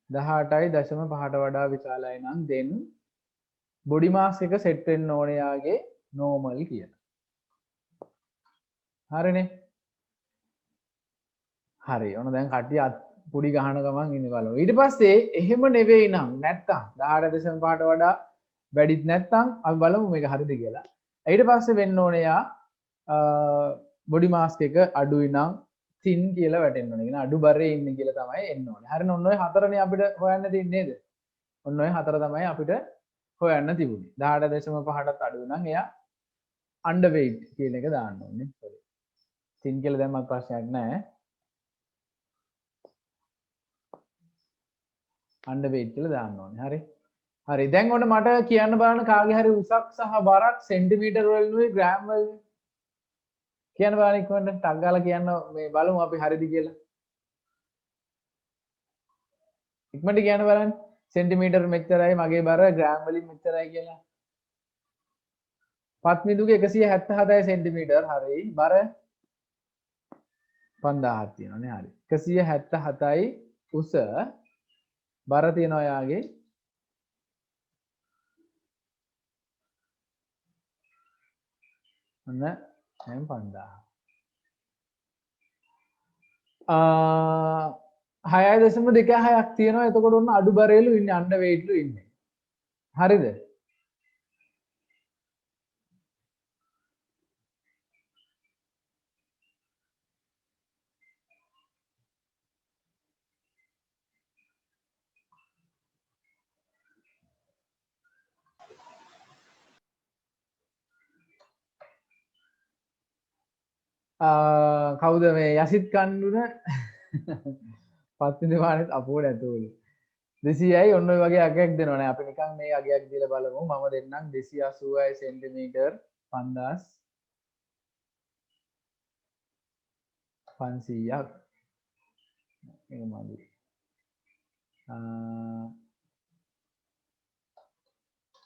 18.5ට වඩා විශාලයි නම් then body mass එක set වෙන්න ඕනේ යාගේ normal කියලා. හරිනේ. හරි. ඔන්න දැන් කට්ටිය පුඩි ගහන ගමන් ඉන්නේ බලමු. ඊට පස්සේ එහෙම නෙවෙයි නම් නැත්තම් 18.5ට වඩා වැඩිත් නැත්තම් අපි බලමු මේක හරිද කියලා. ඊට පස්සේ වෙන්න ඕනේ යා බොඩි මාස් එක අඩුයි නම් thin කියලා වැටෙන්න ඕනේ. කියන අඩු බරේ ඉන්නේ කියලා තමයි එන්න ඕනේ. හරිනේ. ඔන්න ඔය හතරනේ අපිට හොයන්න තියෙන්නේ නේද? ඔන්න ඔය හතර තමයි අපිට හොයන්න තිබුණේ. 18.5ටත් අඩු නම් එයා underweight කියන එක දාන්න ඕනේ. sorry. thin කියලා දැම්මත් ප්‍රශ්නයක් නැහැ. underweight කියලා දාන්න ඕනේ. හරි. හරි. දැන් ඔන්න මට කියන්න බලන්න කාගේ හරි උසක් සහ බරක් සෙන්ටිමීටර් වලින් ග්‍රෑම් වලින් කියන්න බලන්න ඉක්මනට ටක් ගාලා කියන්න මේ බලමු අපි හරිද කියලා. ඉක්මනට කියන්න බලන්න සෙන්ටිමීටර් මෙච්චරයි මගේ බර ග්‍රෑම් වලින් මෙච්චරයි කියලා. පත්මිදුගේ 177 සෙන්ටිමීටර් හරි බර 5000ක් තියෙනවානේ හරි. 177යි උස බර තියෙනවා යාගේ ඔන්න දැන් 5000. 6.26ක් තියෙනවා. එතකොට ඔන්න අඩු බරේලු ඉන්නේ අන්ඩර් වෙයිට්ලු ඉන්නේ. හරිද? කවුද මේ යසිත් කණ්ඩුන පත්තිදි මානෙත් අපෝ නැතුවලු 200යි ඔන්න ඔය වගේ අගයක් දෙනවනේ අපි නිකන් මේ අගයක් දීලා බලමු මම දෙන්නම් 280 සෙන්ටිමීටර් 500ක් ඒක මදි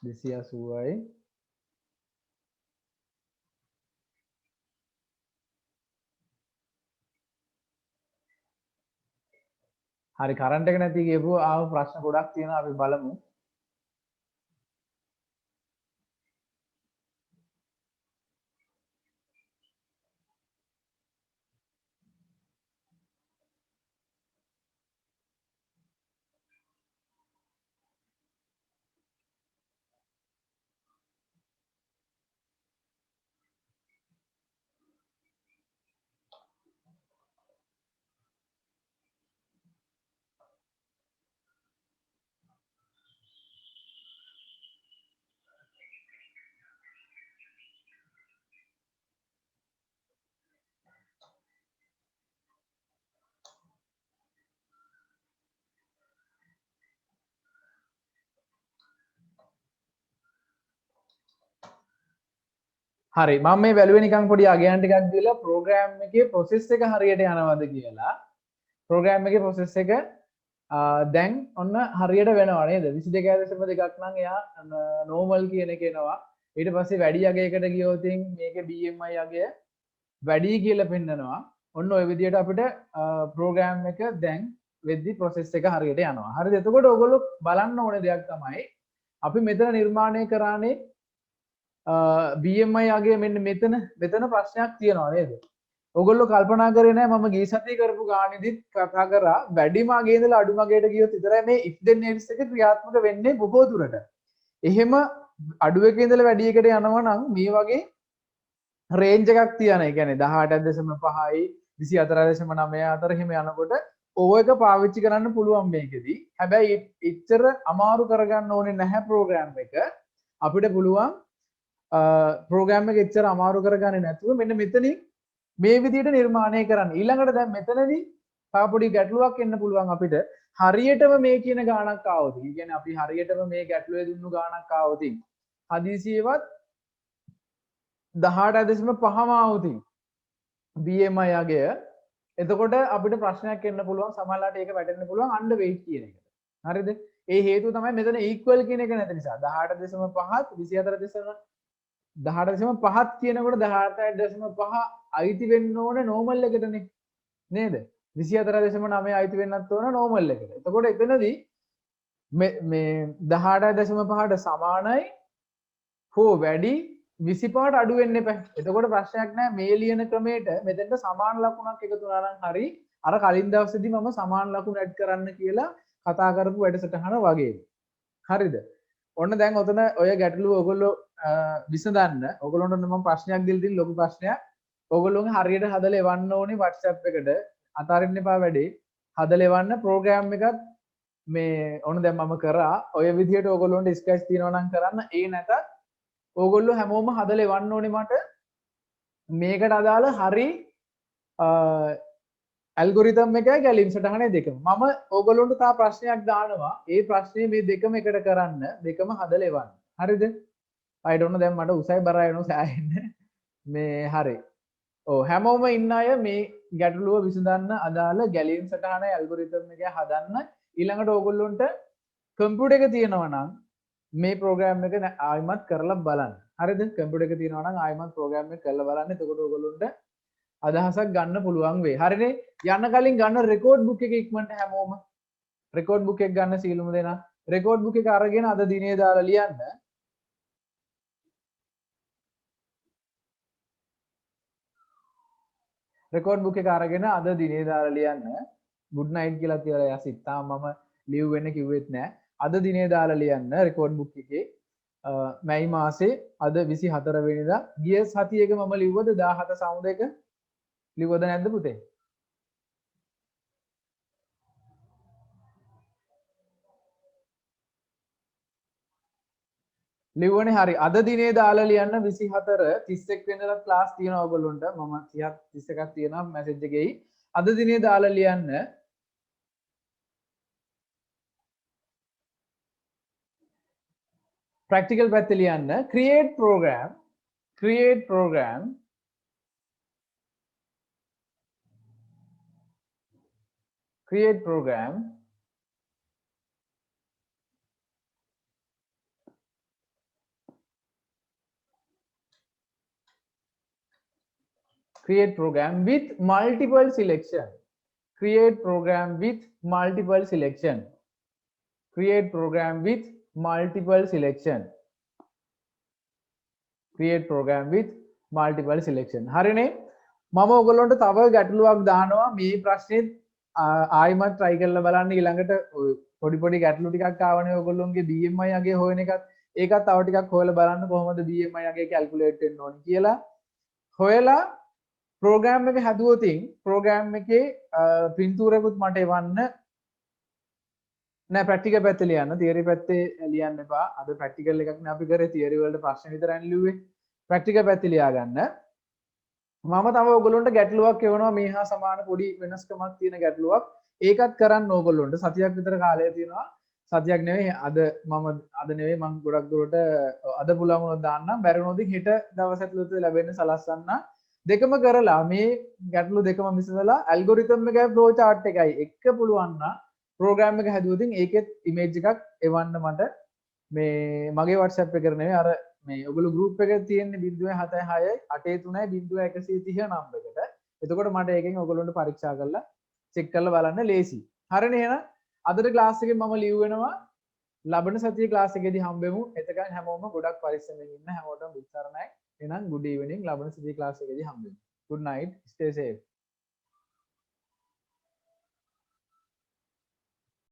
280යි හරි කරන්ට් එක නැති ගියපු ආව ප්‍රශ්න ගොඩක් තියෙනවා අපි බලමු. හරි මම මේ වැලුවේ නිකන් පොඩි අගයන් ටිකක් දීලා ප්‍රෝග්‍රෑම් එකේ ප්‍රොසෙස් එක හරියට යනවද කියලා ප්‍රෝග්‍රෑම් එකේ ප්‍රොසෙස් එක දැන් ඔන්න හරියට වෙනවා නේද 22.2ක් නම් එයා නෝමල් කියන එක එනවා ඊට පස්සේ වැඩි අගයකට ගියොත් මේකේ BMI අගය වැඩි කියලා පෙන්නනවා ඔන්න ඔය විදිහට අපිට ප්‍රෝග්‍රෑම් එක දැන් වෙද්දි ප්‍රොසෙස් එක හරියට යනවා හරිද එතකොට ඔයගොල්ලෝ බලන්න ඕනේ දෙයක් තමයි අපි මෙතන නිර්මාණය කරානේ BMI අගේ මෙන්න මෙතන ප්‍රශ්නයක් තියෙනවා නේද? ඔයගොල්ලෝ කල්පනා කරේ නැහැ මම ගිය සතියේ කරපු ගානෙදිත් කතා කරා වැඩිම අගේ ඉඳලා අඩුම අගයට ගියොත් විතරයි මේ if then else එක ක්‍රියාත්මක වෙන්නේ බොහෝ දුරට. එහෙම අඩු එකේ ඉඳලා වැඩි එකට යනවා නම් මේ වගේ රේන්ජ් එකක් තියෙනවා. ඒ කියන්නේ 18.5යි 24.9 අතර එහෙම යනකොට ඕව එක පාවිච්චි කරන්න පුළුවන් මේකෙදි. හැබැයි එච්චර අමාරු කරගන්න ඕනේ නැහැ ප්‍රෝග්‍රෑම් එක. අපිට පුළුවන් ප්‍රෝග්‍රෑම් එක එච්චර අමාරු කරගන්නේ නැතුව මෙන්න මෙතනින් මේ විදිහට නිර්මාණය කරන්න. ඊළඟට දැන් මෙතනදී තව පොඩි ගැටලුවක් එන්න පුළුවන් අපිට. හරියටම මේ කියන ගාණක් ආවොත්. ඒ කියන්නේ අපි හරියටම මේ ගැටලුවේ දුන්නු ගාණක් ආවොත් හදිසියෙවත් 18.5ම ආවොත් BMI අගය එතකොට අපිට ප්‍රශ්නයක් එන්න පුළුවන් සමහරවිට ඒක වැටෙන්න පුළුවන් අන්ඩර් වෙයිට් කියන එකට. හරිද? ඒ හේතුව තමයි මෙතන ඉක්වල් කියන එක නැති නිසා 18.5 18.5 කියනකොට 18.5 අයිති වෙන්න ඕනේ නෝමල් එකටනේ නේද 24.9 අයිති වෙන්නත් ඕන නෝමල් එකට. එතකොට එතනදී මේ 18.5ට සමානයි හෝ වැඩි 25ට අඩු වෙන්න එපා. එතකොට ප්‍රශ්නයක් නැහැ මේ ලියන ක්‍රමයට මෙතෙන්ට සමාන ලකුණක් එකතු වුණා නම් හරි අර කලින් දවසේදී මම සමාන ලකුණු ඇඩ් කරන්න කියලා කතා කරපු වැඩසටහන වගේ. හරිද? ඔන්න දැන් ඔතන ඔය ගැටලුව ඔයගොල්ලෝ විසඳන්න. ඔයගොල්ලන්ට මම ප්‍රශ්නයක් දීලා තියෙන ලොකු ප්‍රශ්නයක්. ඔයගොල්ලෝගේ හරියට හදලා එවන්න ඕනේ WhatsApp එකට. අතාරින්න එපා වැඩේ. හදලා එවන්න ප්‍රෝග්‍රෑම් එකක් මේ ඔන්න දැන් මම කරා. ඔය විදිහට ඔයගොල්ලොන්ට ස්කැච් තියෙනවා නම් කරන්න. ඒ නැතත් ඕගොල්ලෝ හැමෝම හදලා එවන්න ඕනේ මට මේකට අදාළ හරි ඇල්ගොරිතම් එකයි ගැලීම් සටහනේ දෙකම. මම ඕගොල්ලොන්ට තා ප්‍රශ්නයක් දානවා. ඒ ප්‍රශ්නේ මේ දෙකම එකට කරන්න දෙකම හදලා එවන්න. හරිද? අයිට ඔන්න දැන් මට උසයි බර වෙනවා සෑහෙන්න. මේ හරි. ඔව් හැමෝම ඉන්න අය මේ ගැටලුව විසඳන්න අදාළ ගැලීම් සටහනේ ඇල්ගොරිතම් එක හදන්න ඊළඟට ඕගොල්ලොන්ට කම්පියුටර් එක තියෙනවා නම් මේ ප්‍රෝග්‍රෑම් එක ආයිමත් කරලා බලන්න. හරිද? කම්පියුටර් එක තියෙනවා නම් ආයිමත් ප්‍රෝග්‍රෑම් එක කරලා බලන්න. එතකොට ඔයගොල්ලොන්ට අදහසක් ගන්න පුළුවන් වෙයි. හරිනේ? යන්න කලින් ගන්න රෙකෝඩ් බුක් එක ඉක්මනට හැමෝම රෙකෝඩ් බුක් එක ගන්න සීලුම දෙනා. රෙකෝඩ් බුක් එක අරගෙන අද දිනේ දාලා ලියන්න. රෙකෝඩ් බුක් එක අරගෙන අද දිනේ දාලා ලියන්න. good night කියලා තියලා යසිත්. තාම මම ලිව් වෙන්න කිව්වෙත් නෑ. අද දිනේ දාලා ලියන්න රෙකෝඩ් බුක් එකේ මැයි මාසේ අද 24 වෙනිදා ගිය සතියේක මම ලිව්වද 17 සවුන්ඩ් එක ලිව්වද නැද්ද පුතේ? ලිව්වනේ හරි. අද දිනේ දාලා ලියන්න 24 31 වෙනිදා ක්ලාස් තියෙනවා ඔයගොල්ලොන්ට. මම 31ක් තියෙනවා මැසේජ් එකේයි. අද දිනේ දාලා ලියන්න ප්‍රැක්ටිකල් පැත්තේ ලියන්න create program create program create program create program with multiple selection create program with multiple selection. Create program with multiple selection. Create program with multiple selection. හරිනේ මම ඔයගොල්ලන්ට තව ගැටලුවක් දානවා මේ ප්‍රශ්නේ ආයිමත් try කරලා බලන්න ඊළඟට පොඩි පොඩි ගැටලු ටිකක් ආවනේ ඔයගොල්ලොන්ගේ BMI අගේ හොයන එකත් ඒකත් තව ටිකක් හොයලා බලන්න කොහොමද BMI අගේ කැල්කියුලේට් වෙන්න ඕනේ කියලා හොයලා ප්‍රෝග්‍රෑම් එක හැදුවොතින් ප්‍රෝග්‍රෑම් එකේ පින්තූරයකුත් මට එවන්න නෑ ප්‍රැක්ටිකල් පැත්තේ ලියන්න තියරි පැත්තේ ලියන්න එපා අද ප්‍රැක්ටිකල් එකක් නේ අපි කරේ තියරි වලට ප්‍රශ්න විතරයි ලිව්වේ ප්‍රැක්ටිකල් පැත්තේ ලියා ගන්න මම තව ඔයගොල්ලන්ට ගැටලුවක් එවනවා මේ හා සමාන පොඩි වෙනස්කමක් තියෙන ගැටලුවක් ඒකත් කරන්න ඕගොල්ලන්ට සතියක් විතර කාලය තියෙනවා සතියක් නෙවෙයි අද නෙවෙයි මම ගොඩක් දුරට අද පුළුවන් වුණොත් දාන්නම් බැරි වුණොත් හෙට දවස් ඇතුළත ලැබෙන්න සලස්සන්න දෙකම කරලා මේ ගැටලු දෙකම මිසලා ඇල්ගොරිතම් එකයි ෆ්ලෝ chart එකයි එක පුළුවන් නම් ප්‍රෝග්‍රෑම් එක හැදුවොතින් ඒකෙත් ඉමේජ් එකක් එවන්න මට මේ මගේ WhatsApp එකට නෙවෙයි අර මේ ඔයගොල්ලෝ group එකේ තියෙන 076 83 130 නම්බර් එකට. එතකොට මට ඒකෙන් ඔයගොල්ලන්ට පරීක්ෂා කරලා චෙක් කරලා බලන්න ලේසි. හරිනේ එහෙනම් අදට ක්ලාස් එකේ මම ලිව් වෙනවා. ලබන සතියේ ක්ලාස් එකේදී හම්බෙමු. එතකන් හැමෝම ගොඩක් පරිස්සමෙන් ඉන්න හැමෝටම බුත් සරණයි. එහෙනම් good evening ලබන සතියේ ක්ලාස් එකේදී හම්බෙමු. Good night. Stay safe.